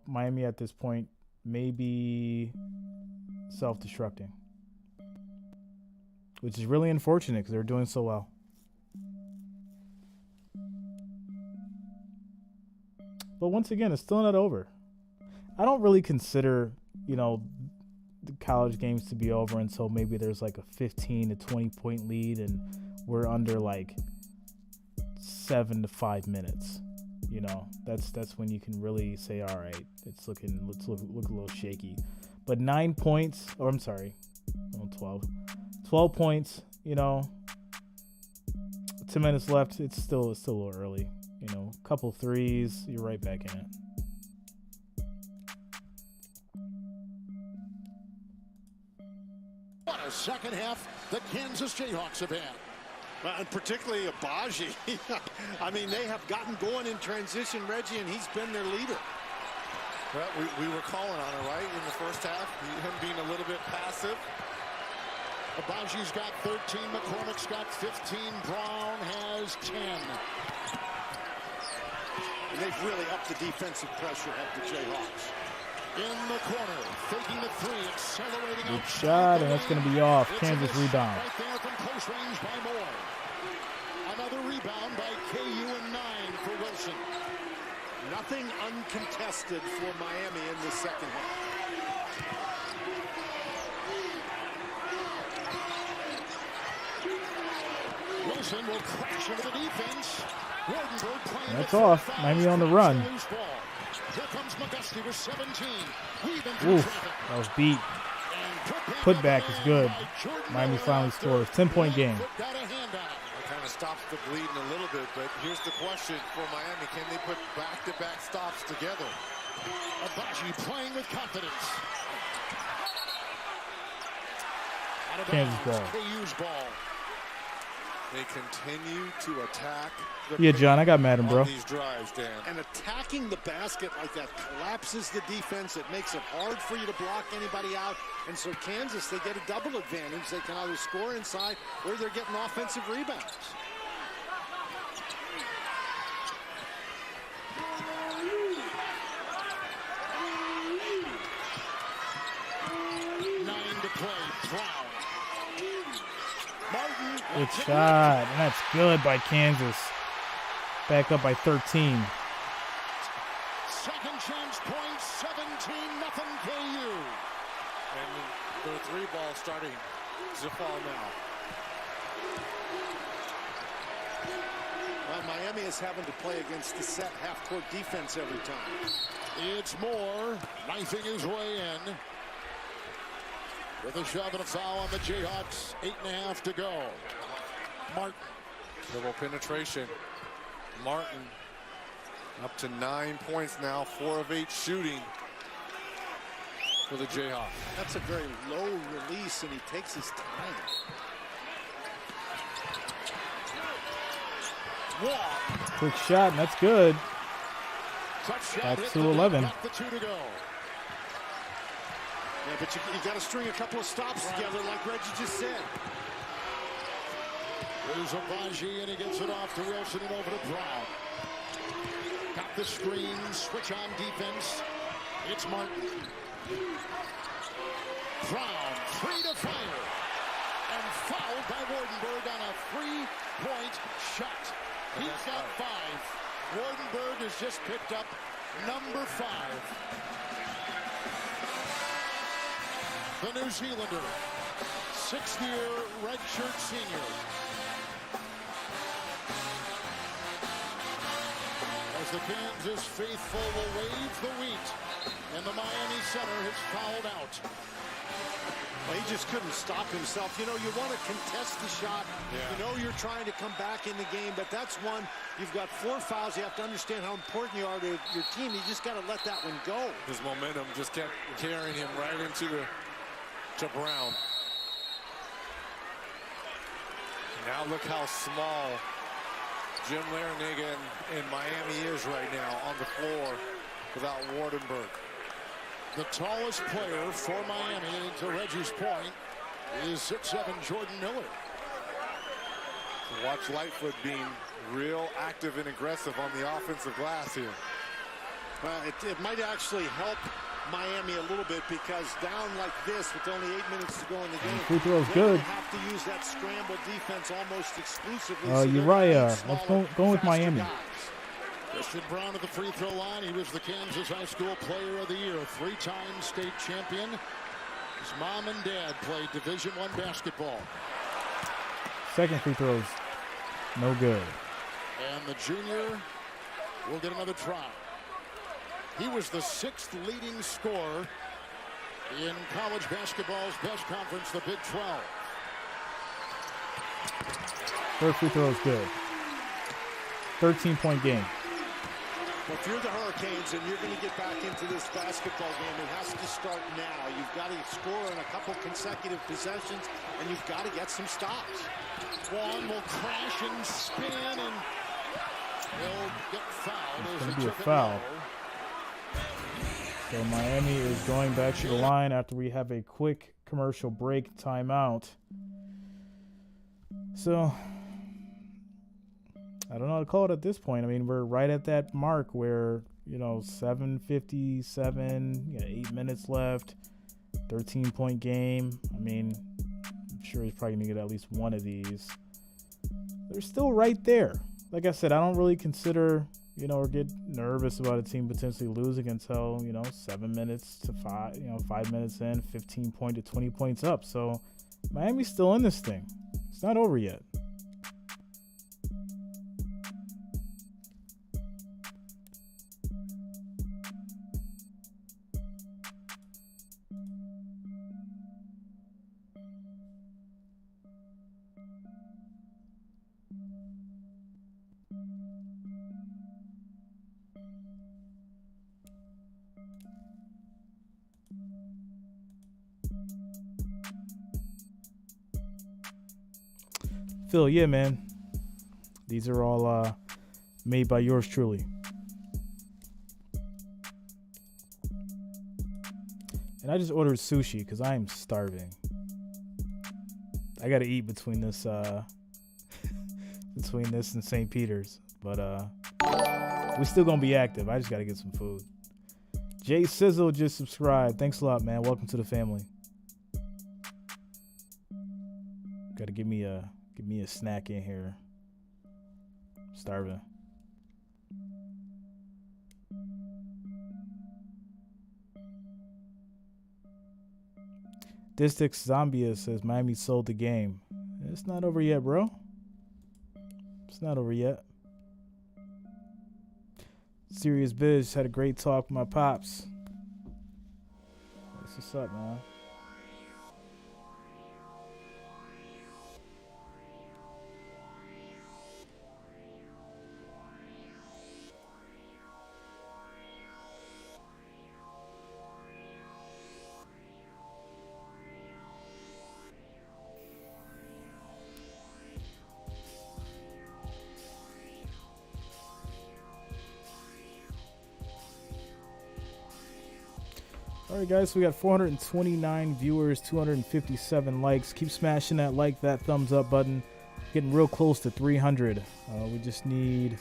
Miami at this point may be self-destructing, which is really unfortunate because they're doing so well. But once again, it's still not over. I don't really consider, the college games to be over until maybe there's like a 15 to 20 point lead and we're under like 7 to 5 minutes. That's when you can really say, all right, let's look a little shaky. But 9 points, 12 points, 10 minutes left. It's still a little early. A couple threes, you're right back in it. What a second half the Kansas Jayhawks have had. And particularly Abaji. I mean, they have gotten going in transition, Reggie, and he's been their leader. Well, we were calling on it, right, in the first half, him being a little bit passive. Abaji's got 13, McCormick's got 15, Brown has 10. And they've really upped the defensive pressure of the Jayhawks. In the corner, faking the 3, accelerating Good out. shot, and that's going to be off. Kansas rebound. Right there from close range by Moore. Another rebound by KU and 9 for Wilson. Nothing uncontested for Miami in the second half. Wilson will crash into the defense. Wardenberg playing. That's off. Miami on the run. Here comes McGusty with 17. Oof, that was beat. Putback is good. Miami finally scores. 10-point game. That kind of stops the bleeding a little bit, but here's the question for Miami. Can they put back-to-back stops together? Abaji playing with confidence. Kansas ball. KU's ball. They continue to attack the Yeah, John, I got Madden, bro. these drives, Dan. And attacking the basket like that collapses the defense. It makes it hard for you to block anybody out. And so Kansas, they get a double advantage. They can either score inside or they're getting offensive rebounds. Good shot. And that's good by Kansas. Back up by 13. Second chance point, 17-0 KU. And the three ball starting to fall now. Well, Miami is having to play against the set half-court defense every time. It's Moore knifing his way in. With a shove and a foul on the Jayhawks. 8.5 to go. Martin. Double penetration. Martin up to 9 points now. 4 of 8 shooting for the Jayhawks. That's a very low release, and he takes his time. Quick shot, and that's good. Back to 11. The 2 to go. Yeah, but you got to string a couple of stops together, like Reggie just said. There's Abaji, and he gets it off to Wilson and over to Brown. Got the screen, switch on defense. It's Martin. Brown, 3 to fire. And fouled by Wardenberg on a 3-point shot. He's got 5. Wardenberg has just picked up number 5. The New Zealander, 6th-year redshirt senior. As the Kansas faithful will wave the wheat, and the Miami center has fouled out. Well, he just couldn't stop himself. You know, you want to contest the shot. Yeah. You know you're trying to come back in the game, but that's one. You've got 4 fouls. You have to understand how important you are to your team. You just got to let that one go. His momentum just kept carrying him right into to Brown. Now look how small Jim Larinaga in Miami is right now on the floor without Wardenberg. The tallest player for Miami, to Reggie's point, is 6'7" Jordan Miller. Watch Lightfoot being real active and aggressive on the offensive glass here. Well, it might actually help Miami a little bit, because down like this with only 8 minutes to go in the game, Free throw's they're good. going to have to use that scramble defense almost exclusively. Uriah, let's go with Miami. Guys. Christian Brown at the free throw line. He was the Kansas High School Player of the Year, 3-time state champion. His mom and dad played Division I basketball. Second free throws, no good. And the junior will get another try. He was the 6th leading scorer in college basketball's best conference, the Big 12. Third free throw is good. 13-point game. Well, if you're the Hurricanes and you're going to get back into this basketball game, it has to start now. You've got to score in a couple consecutive possessions, and you've got to get some stops. One will crash and spin, and they'll get fouled. It's going to be a foul. So Miami is going back to the line after we have a quick commercial break timeout. So I don't know how to call it at this point. I mean, we're right at that mark where, 7:57, 8 minutes left, 13-point game. I mean, I'm sure he's probably going to get at least one of these. They're still right there. Like I said, I don't really consider, or get nervous about a team potentially losing until, 7 minutes to 5 minutes in, 15 point to 20 points up. So Miami's still in this thing. It's not over yet. Phil, yeah, man. These are all made by yours truly. And I just ordered sushi because I am starving. I got to eat between this and St. Peter's. But we still going to be active. I just got to get some food. Jay Sizzle just subscribed. Thanks a lot, man. Welcome to the family. Got to give me a snack in here. Starving. Distix Zambia says Miami sold the game. It's not over yet, bro. It's not over yet. Serious Biz had a great talk with my pops. What's up, man? All right, guys, so we got 429 viewers, 257 likes. Keep smashing that like, that thumbs up button. Getting real close to 300. We just need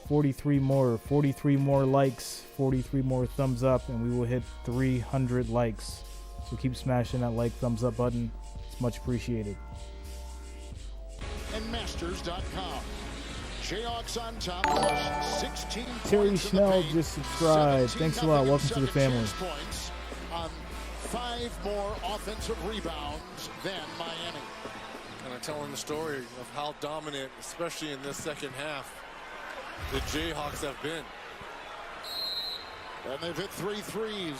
43 more likes, 43 more thumbs up, and we will hit 300 likes. So keep smashing that like, thumbs up button. It's much appreciated. And Masters.com. Jayhawks on top. 16 Terry Schnell just subscribed. Thanks a lot. Welcome to the family. On 5 more offensive rebounds than Miami. Kind of telling the story of how dominant, especially in this second half, the Jayhawks have been. And they've hit 3 threes.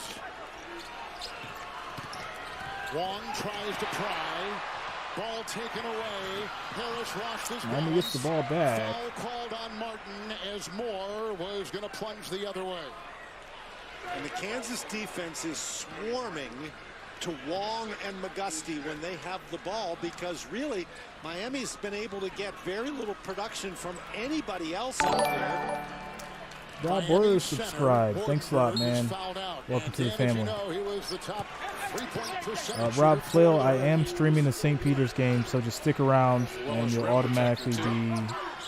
Wong tries to pry. Ball taken away. Harris lost his balance. Miami gets the ball back. Foul called on Martin as Moore was going to plunge the other way. And the Kansas defense is swarming to Wong and McGusty when they have the ball, because really Miami's been able to get very little production from anybody else out there. Rob Boyer subscribed. Thanks a lot, man. Welcome to the family. Rob Flail, I am streaming the St. Peter's game, so just stick around and you'll automatically be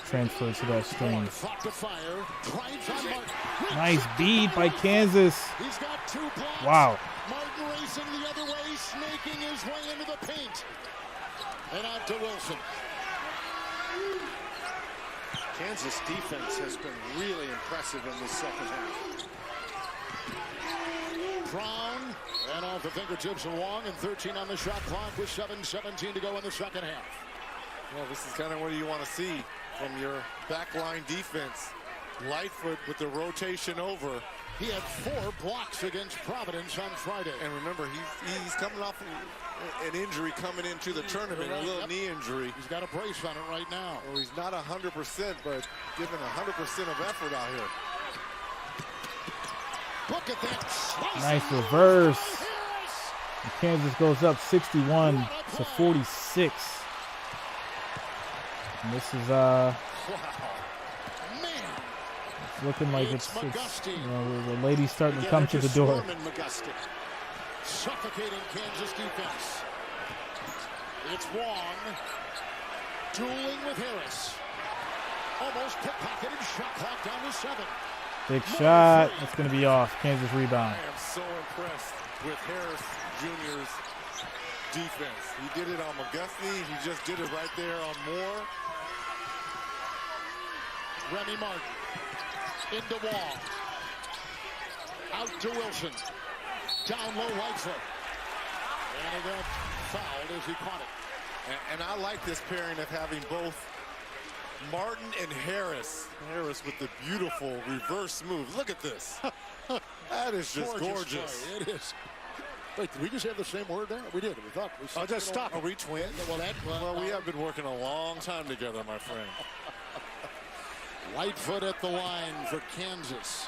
transferred to that stream. Nice beat by Kansas. Wow. Martin racing the other way, snaking his way into the paint. And out to Wilson. Kansas defense has been really impressive in this second half. Brown and off the fingertips of Wong, and 13 on the shot clock with 7:17 to go in the second half. Well, this is kind of what you want to see from your backline defense. Lightfoot with the rotation over. He had 4 blocks against Providence on Friday. And remember, he's coming off an injury coming into the tournament, a little knee injury. He's got a brace on it right now. Well, he's not 100%, but giving 100% of effort out here. Look at that. Nice reverse. And Kansas goes up 61 to 46. And this is looking like it's you know, the ladies starting to come to the door. Suffocating Kansas defense. It's Wong dueling with Harris. Almost pickpocketed. Shot clock down to 7. Big shot. That's going to be off. Kansas rebound. I am so impressed with Harris Jr.'s defense. He did it on McGusty. He just did it right there on Moore. Remy Martin. Into Wong. Out to Wilson. Down low, Lightfoot. And he got fouled as he caught it. And I like this pairing of having both Martin and Harris. Harris with the beautiful reverse move. Look at this. That is just gorgeous. It is. Wait, did we just have the same word there? We did. We thought. Oh, just stop. Are we twins? Well, we have been working a long time together, my friend. Lightfoot at the line for Kansas.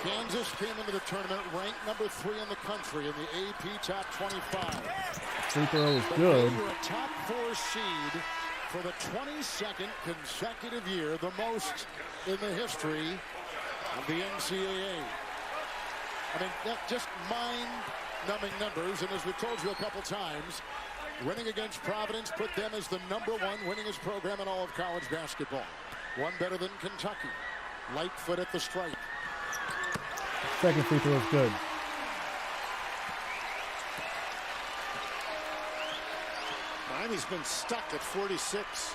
Kansas came into the tournament ranked number 3 in the country in the AP Top 25. free throw is good. You're a top 4 seed for the 22nd consecutive year, the most in the history of the NCAA. I mean, that just mind-numbing numbers, and as we've told you a couple times, winning against Providence put them as the #1 winningest program in all of college basketball. One better than Kentucky. Lightfoot at the stripe. Second free throw is good. Miami's been stuck at 46.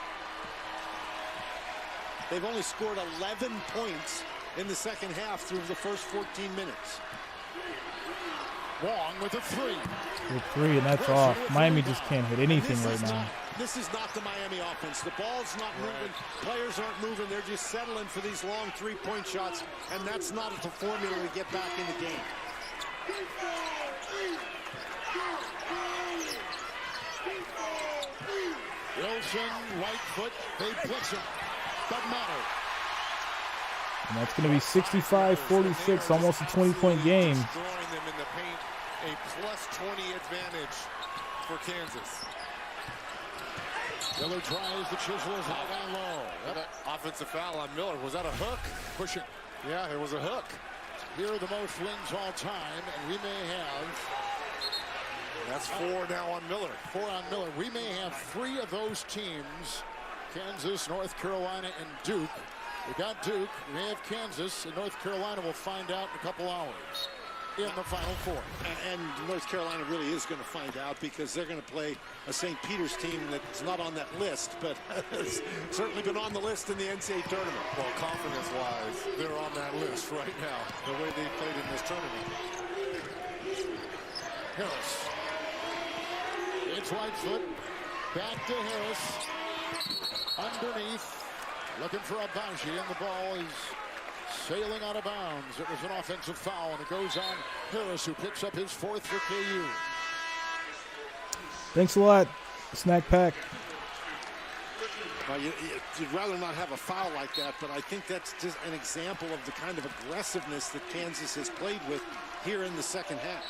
They've only scored 11 points in the second half through the first 14 minutes. Wong with a 3. With 3, and that's off. Miami just can't hit anything right now. This is not the Miami offense. The ball's not moving. Players aren't moving. They're just settling for these long 3-point shots, and that's not the formula to get back in the game. Wilson, Lightfoot, they blitz him. Doesn't matter. And that's going to be 65-46, almost a 20-point game. Destroying them in the paint, a +20 advantage for Kansas. Miller tries the chisels high down low. That offensive foul on Miller. Was that a hook? Pushing. Yeah, it was a hook. Here are the most wins all time, and we may have... That's 4 now on Miller. 4 on Miller. We may have 3 of those teams, Kansas, North Carolina, and Duke. We got Duke. We may have Kansas, and North Carolina will find out in a couple hours in the Final Four. And North Carolina really is going to find out because they're going to play a St. Peter's team that's not on that list, but has certainly been on the list in the NCAA tournament. Well, confidence-wise, they're on that list right now, the way they played in this tournament. Harris. It's Lightfoot. Back to Harris. Underneath. Looking for Abaji, and the ball is sailing out of bounds. It was an offensive foul, and it goes on Harris, who picks up his 4th for KU. Thanks a lot, Snack Pack. You'd rather not have a foul like that, but I think that's just an example of the kind of aggressiveness that Kansas has played with here in the second half.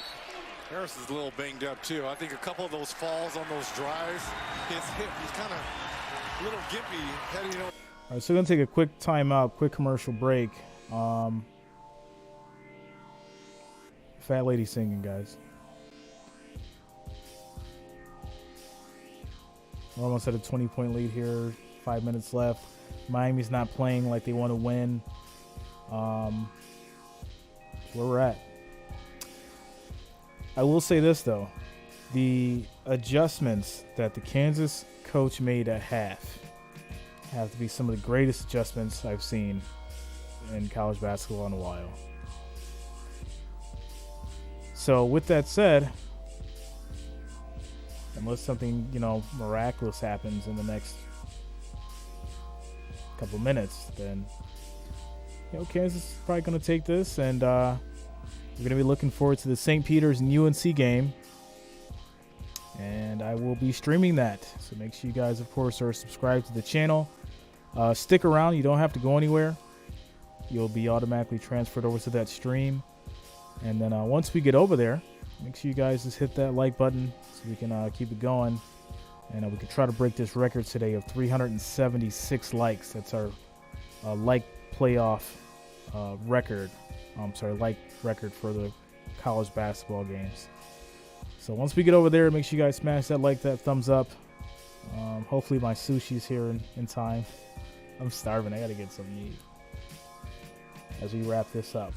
Harris is a little banged up, too. I think a couple of those falls on those drives, his hip, he's kind of a little gimpy heading over. All right, so we're going to take a quick timeout, quick commercial break. Fat lady singing, guys. We're almost at a 20-point lead here. 5 minutes left. Miami's not playing like they want to win. That's where we're at. I will say this, though. The adjustments that the Kansas coach made at half have to be some of the greatest adjustments I've seen in college basketball in a while. So with that said, unless something, miraculous happens in the next couple minutes, then, Kansas is probably going to take this, and we're going to be looking forward to the St. Peter's and UNC game. And I will be streaming that. So make sure you guys, of course, are subscribed to the channel. Stick around. You don't have to go anywhere. You'll be automatically transferred over to that stream. And then once we get over there, make sure you guys just hit that like button so we can keep it going. And we can try to break this record today of 376 likes. That's our like playoff record. Like record for the college basketball games. So once we get over there, make sure you guys smash that like, that thumbs up. Hopefully my sushi's here in time. I'm starving. I got to get something to eat as we wrap this up.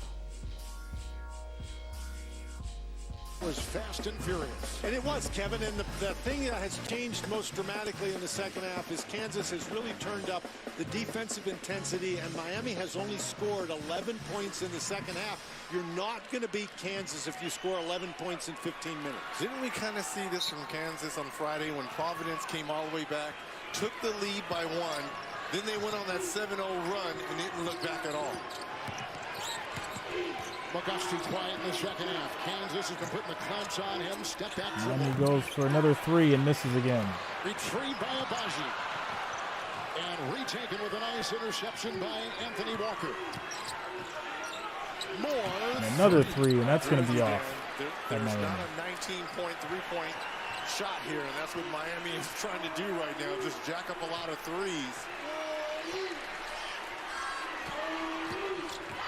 It was fast and furious. And it was, Kevin. And the thing that has changed most dramatically in the second half is Kansas has really turned up the defensive intensity, and Miami has only scored 11 points in the second half. You're not going to beat Kansas if you score 11 points in 15 minutes. Didn't we kind of see this from Kansas on Friday when Providence came all the way back, took the lead by 1, then they went on that 7-0 run and didn't look back at all. McGusty quiet in the second half. Kansas has been putting the clamps on him. Step back. And he goes for another 3 and misses again. Retrieved by Abaji. And retaken with a nice interception by Anthony Walker. More. And another 3, and that's going to be off. There's not a 19-point, 3-point shot here, and that's what Miami is trying to do right now, just jack up a lot of threes.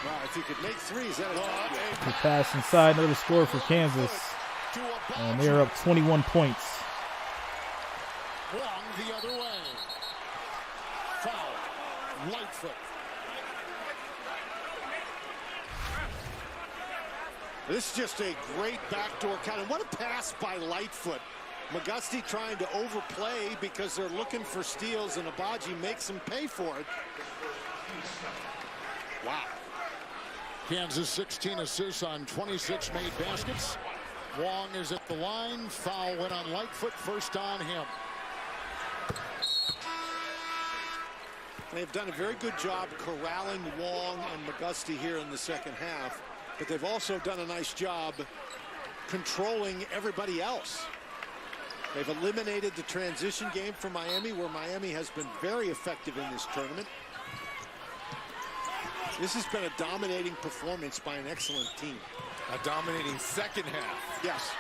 Wow, if you could make threes, that would The pass inside, another score for Kansas. And they're up 21 points. Wong the other way. Foul. Lightfoot. This is just a great backdoor cut. And what a pass by Lightfoot. McGusty trying to overplay because they're looking for steals, and Abaji makes them pay for it. Wow. Kansas 16 assists on 26 made baskets. Wong is at the line. Foul went on Lightfoot. First on him. They've done a very good job corralling Wong and McGusty here in the second half, but they've also done a nice job controlling everybody else. They've eliminated the transition game for Miami, where Miami has been very effective in this tournament. This has been a dominating performance by an excellent team. A dominating second half. Yes.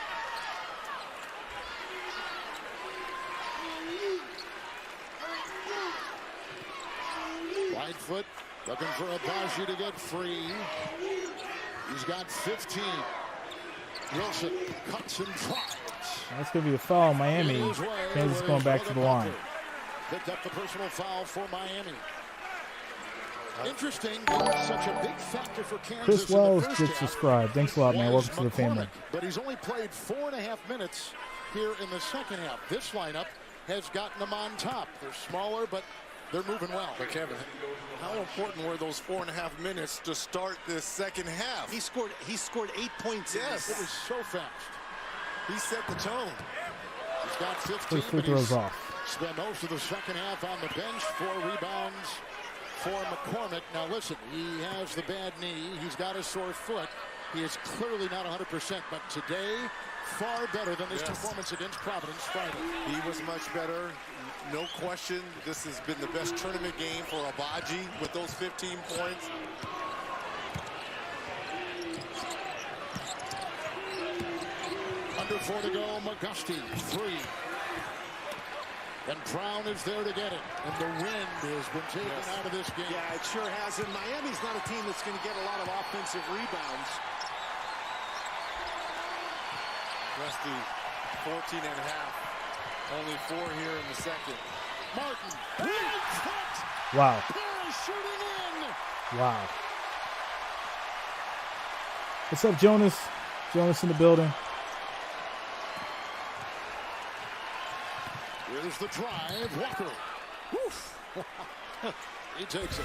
Lightfoot looking for Abaji to get free. He's got 15. Wilson cuts and tries. That's going to be a foul, Miami. Kansas going back to the line. Picked up the personal foul for Miami. Interesting, that such a big factor for Kansas. Chris Wells just subscribed. Thanks a lot, man. Welcome to the family. But he's only played 4.5 minutes here in the second half. This lineup has gotten them on top. They're smaller, but they're moving well. But Kevin, how important were those 4.5 minutes to start this second half? He scored 8 points. Yes, it was so fast. He set the tone. He's got 15. Free throws off. Spent most of the second half on the bench. 4 rebounds for McCormick. Now listen, he has the bad knee. He's got a sore foot. He is clearly not 100%, but today, far better than his performance against Providence Friday. He was much better. No question, this has been the best tournament game for Abaji with those 15 points. Under 4 to go, McGusty, 3. And Brown is there to get it. And the wind has been taken out of this game. Yeah, it sure has. And Miami's not a team that's going to get a lot of offensive rebounds. Rusty, 14 and a half. Only 4 here in the second. Martin. Wow. Shooting in. Wow. What's up, Jonas? Jonas in the building. Here's the drive. Walker. Woof. He takes it.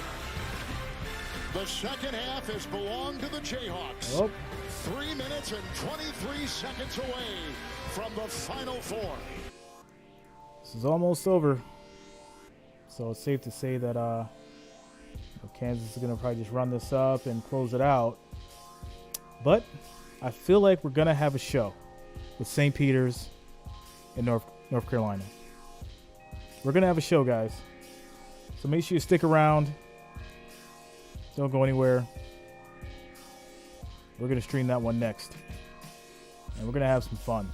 The second half has belonged to the Jayhawks. Oh. 3 minutes and 23 seconds away from the Final Four. This is almost over. So it's safe to say that Kansas is going to probably just run this up and close it out. But I feel like we're going to have a show with St. Peter's in North Carolina. We're going to have a show, guys. So make sure you stick around. Don't go anywhere. We're going to stream that one next. And we're going to have some fun.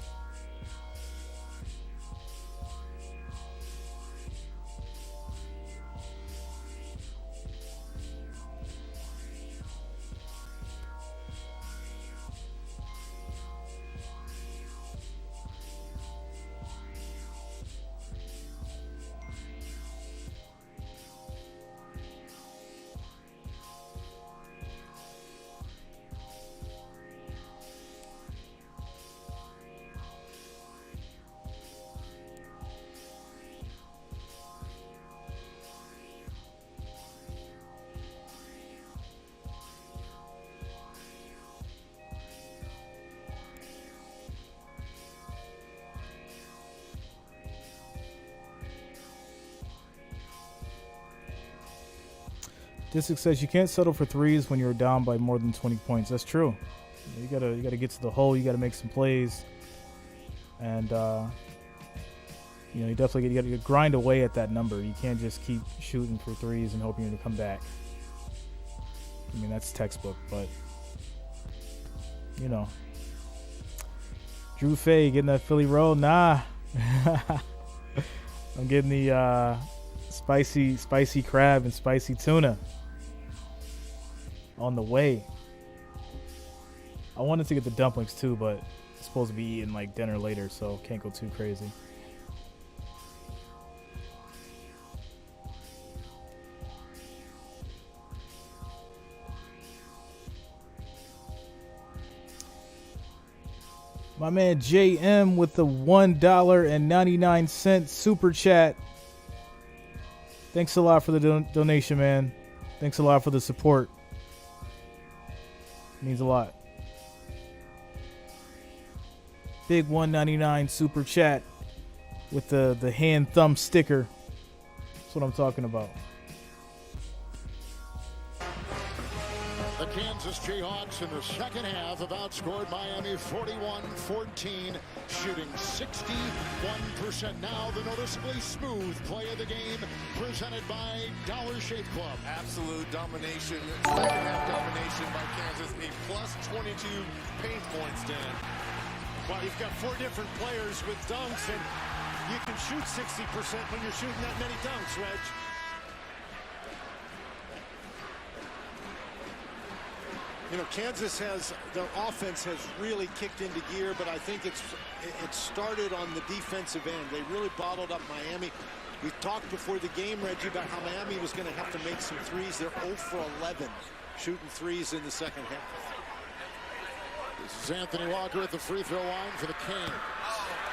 Disick says you can't settle for threes when you're down by more than 20 points. That's true. You gotta get to the hole. You gotta make some plays, and you definitely gotta grind away at that number. You can't just keep shooting for threes and hoping to come back. I mean, that's textbook, but Drew Fay getting that Philly roll. Nah. I'm getting the spicy crab and spicy tuna on the way. I wanted to get the dumplings too, but it's supposed to be eating like dinner later, so can't go too crazy. My man JM with the $1.99 super chat. Thanks a lot for the donation, man. Thanks a lot for the support. It means a lot. Big $1.99 super chat with the hand thumb sticker. That's what I'm talking about. The Kansas Jayhawks in the second half have outscored Miami 41-14, shooting 61%. Now the noticeably smooth play of the game presented by Dollar Shave Club. Absolute domination, second half domination by Kansas, a plus 22 paint points, Dan. Well, you've got 4 different players with dunks, and you can shoot 60% when you're shooting that many dunks, Reg. You know, Kansas their offense has really kicked into gear, but I think it started on the defensive end. They really bottled up Miami. We talked before the game, Reggie, about how Miami was going to have to make some threes. They're 0 for 11 shooting threes in the second half. This is Anthony Walker at the free throw line for the Canes.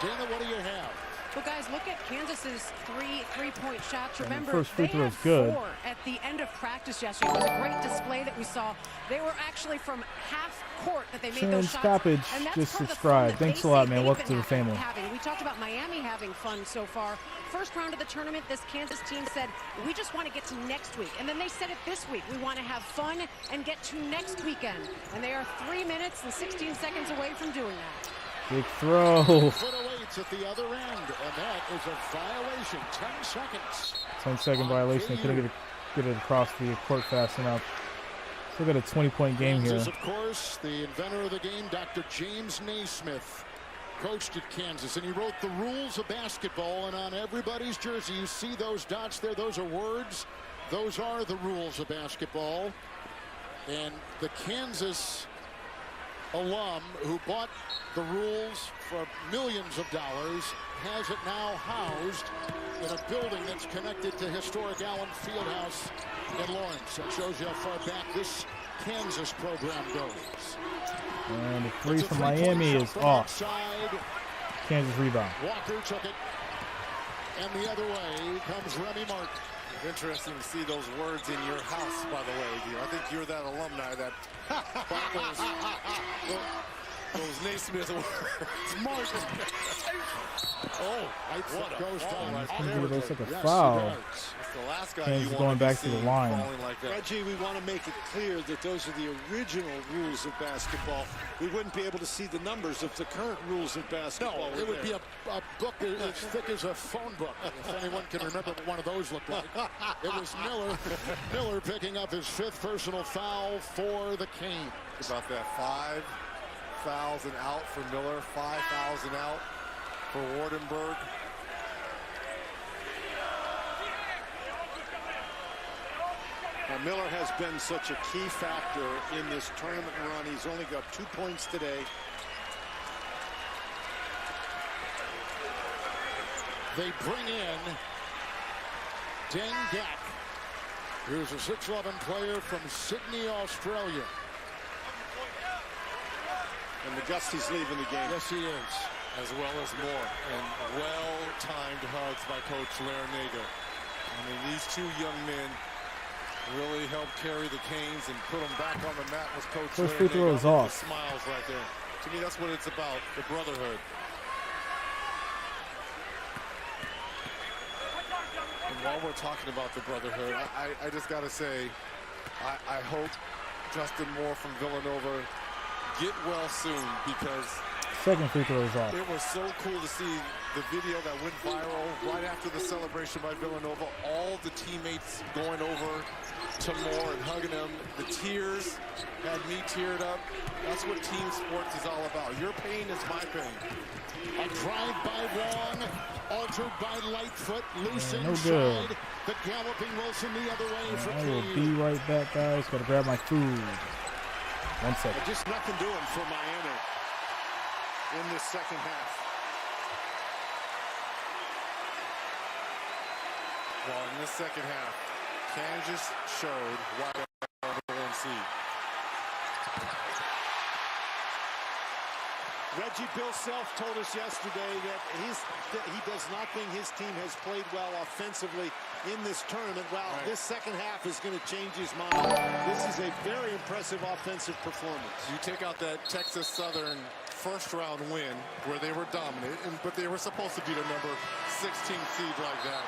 Dana, what do you have? Well, guys, look at Kansas's three-point shots. Remember, first free they throw had is good. 4 at the end of practice yesterday. It was a great display that we saw. They were actually from half court that they made those shots. Stoppage, And that's just part of the subscribe. fun that Thanks they a lot, say man. they've Welcome been to the family. We talked about Miami having fun so far. First round of the tournament, this Kansas team said, we just want to get to next week. And then they said it this week. We want to have fun and get to next weekend. And they are 3 minutes and 16 seconds away from doing that. Big throw. Foot awaits at the other end, and that is a violation. 10 seconds. 10-second violation. Couldn't get it across the court fast enough. Still got a 20-point game here. Kansas, of course, the inventor of the game, Dr. James Naismith, coached at Kansas, and he wrote the rules of basketball, and on everybody's jersey, you see those dots there. Those are words. Those are the rules of basketball. And the Kansas alum who bought the rules for millions of dollars has it now housed in a building that's connected to historic Allen Fieldhouse in Lawrence. That shows you how far back this Kansas program goes. And the three from Miami is off. Kansas rebound. Walker took it. And the other way comes Remy Martin. Interesting to see those words in your house, by the way. I think you're that alumni that bought those Naismith words. Martin. Oh, right foot goes down. That's like a foul. That's the last guy Kansas you going want to back to the line. like that. Reggie, we want to make it clear that those are the original rules of basketball. We wouldn't be able to see the numbers of the current rules of basketball. No, it would be a book as thick as a phone book, if anyone can remember what one of those looked like. It was Miller picking up his 5th personal foul for the Canes. About that 5 fouls and out for Miller, 5 fouls and out for Wardenberg. Now, Miller has been such a key factor in this tournament run. He's only got 2 points today. They bring in Dengak, who's a 6'11" player from Sydney, Australia. And McGusty's leaving the game. Yes, he is. As well as more. And well-timed hugs by Coach Larinaga. I mean, these 2 young men really helped carry the Canes and put them back on the mat with Coach First free throw is off. Smiles right there. To me, that's what it's about, the brotherhood. And while we're talking about the brotherhood, I just got to say, I hope Justin Moore from Villanova get well soon, because Second free throw is off. it was so cool to see the video that went viral right after the celebration by Villanova. All the teammates going over to more and hugging him. The tears had me teared up. That's what team sports is all about. Your pain is my pain. A drive by Wong, altered by Lightfoot, loose No inside. good. The galloping Wilson the other way for I will KU. be right back, guys. Gotta grab my food. 1 second. Just nothing doing for Miami in this second half. Well, in this second half, Kansas showed why they're number 1 seed. Reggie Bill Self told us yesterday that he does not think his team has played well offensively in this tournament. Well, this second half is going to change his mind. This is a very impressive offensive performance. You take out that Texas Southern first-round win where they were dominant, but they were supposed to be the number 16 seed like that.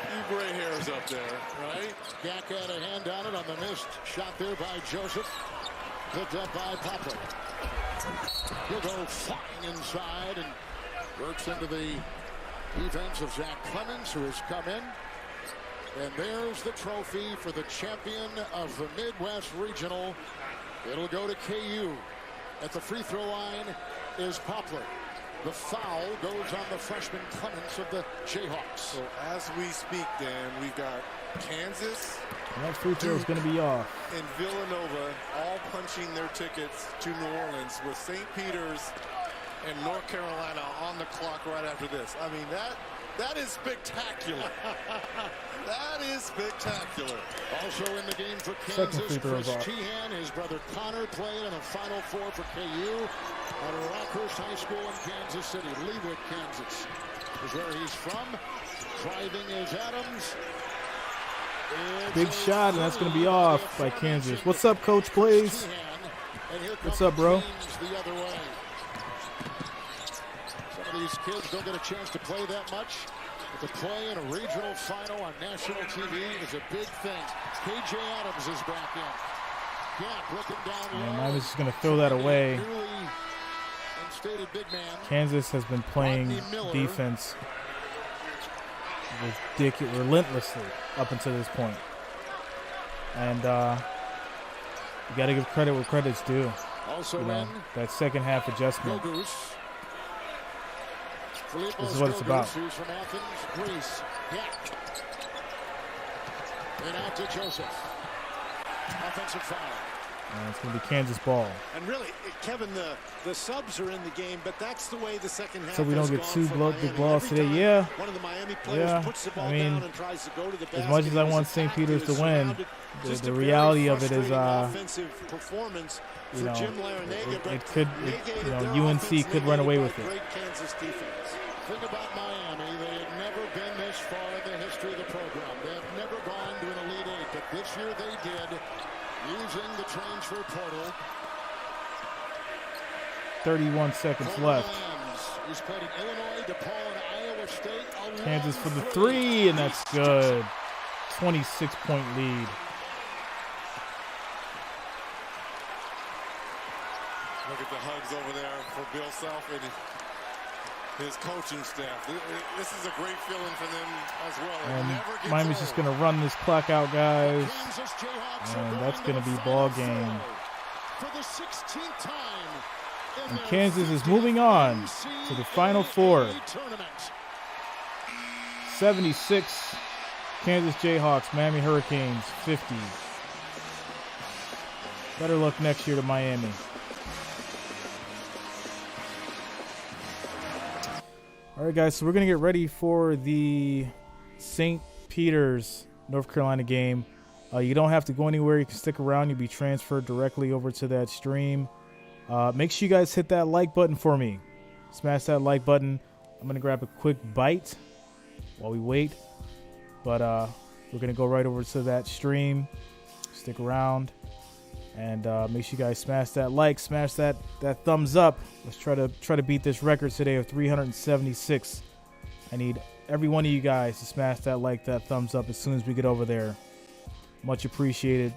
Few gray hairs up there, right? Dak had a hand on it on the missed shot there by Joseph. Picked up by Poplar. He'll go flying inside and works into the defense of Zach Clemens, who has come in. And there's the trophy for the champion of the Midwest Regional. It'll go to KU. At the free throw line is Poplar. The foul goes on the freshman Clemens of the Jayhawks. So as we speak, Dan, we've got Kansas, That free throw is going to be off. and Villanova all punching their tickets to New Orleans with St. Peter's and North Carolina on the clock right after this. I mean, that is spectacular. That is spectacular. Also in the game for Second Kansas, free throw Chris is off. Teahan, his brother Connor played in a Final Four for KU at Rockhurst High School in Kansas City. Leawood, Kansas is where he's from. Driving is Adams. Big shot, and that's going to be off by Kansas. What's up, Coach Plays? What's up, bro? The other way. Some of these kids don't get a chance to play that much. But to play in a regional final on national TV is a big thing. KJ Adams is back in. Gap looking down low. Miami's just going to throw that away. Newly instated big man. Kansas has been playing defense relentlessly up until this point. And you got to give credit where credit's due. Also You know, that second half adjustment. This is what it's about. Who's from Athens, Greece. Gap. And out to Joseph. Offensive foul. And it's going to be Kansas ball. And really, Kevin, the subs are in the game, but that's the way the second half So we don't has get gone two for big Miami. balls Every today. time Yeah. One of the Miami players puts the ball down and tries to go to the basket. As much as I He want was St. attacked, Peter's he to was win, surrounded. Just the a very reality of it is, frustrating offensive performance you for know, Jim Larinaga, but it could, negated you know, their UNC offense, could run away with negated by it. Great Kansas defense. Thing about Miami, they had never been this far in the history of the program. They have never gone to an Elite Eight, but this year they did, using the transfer portal. 31 seconds left. He's played in Illinois, DePaul, and Iowa State. Kansas for the three, and that's good. 26-point lead. Look at the hugs over there for Bill Self and his coaching staff. This is a great feeling for them as well. It And never gets Miami's old. just going to run this clock out, guys. And that's going to be ball game. For the 16th time. And Kansas is moving on to the Final Four. 76, Kansas Jayhawks, Miami Hurricanes, 50. Better luck next year to Miami. All right, guys, so we're going to get ready for the St. Peter's North Carolina game. You don't have to go anywhere. You can stick around. You'll be transferred directly over to that stream. Make sure you guys hit that like button for me. Smash that like button. I'm going to grab a quick bite while we wait. But we're going to go right over to that stream. Stick around. And make sure you guys smash that like. Smash that thumbs up. Let's try to beat this record today of 376. I need every one of you guys to smash that like, that thumbs up as soon as we get over there. Much appreciated.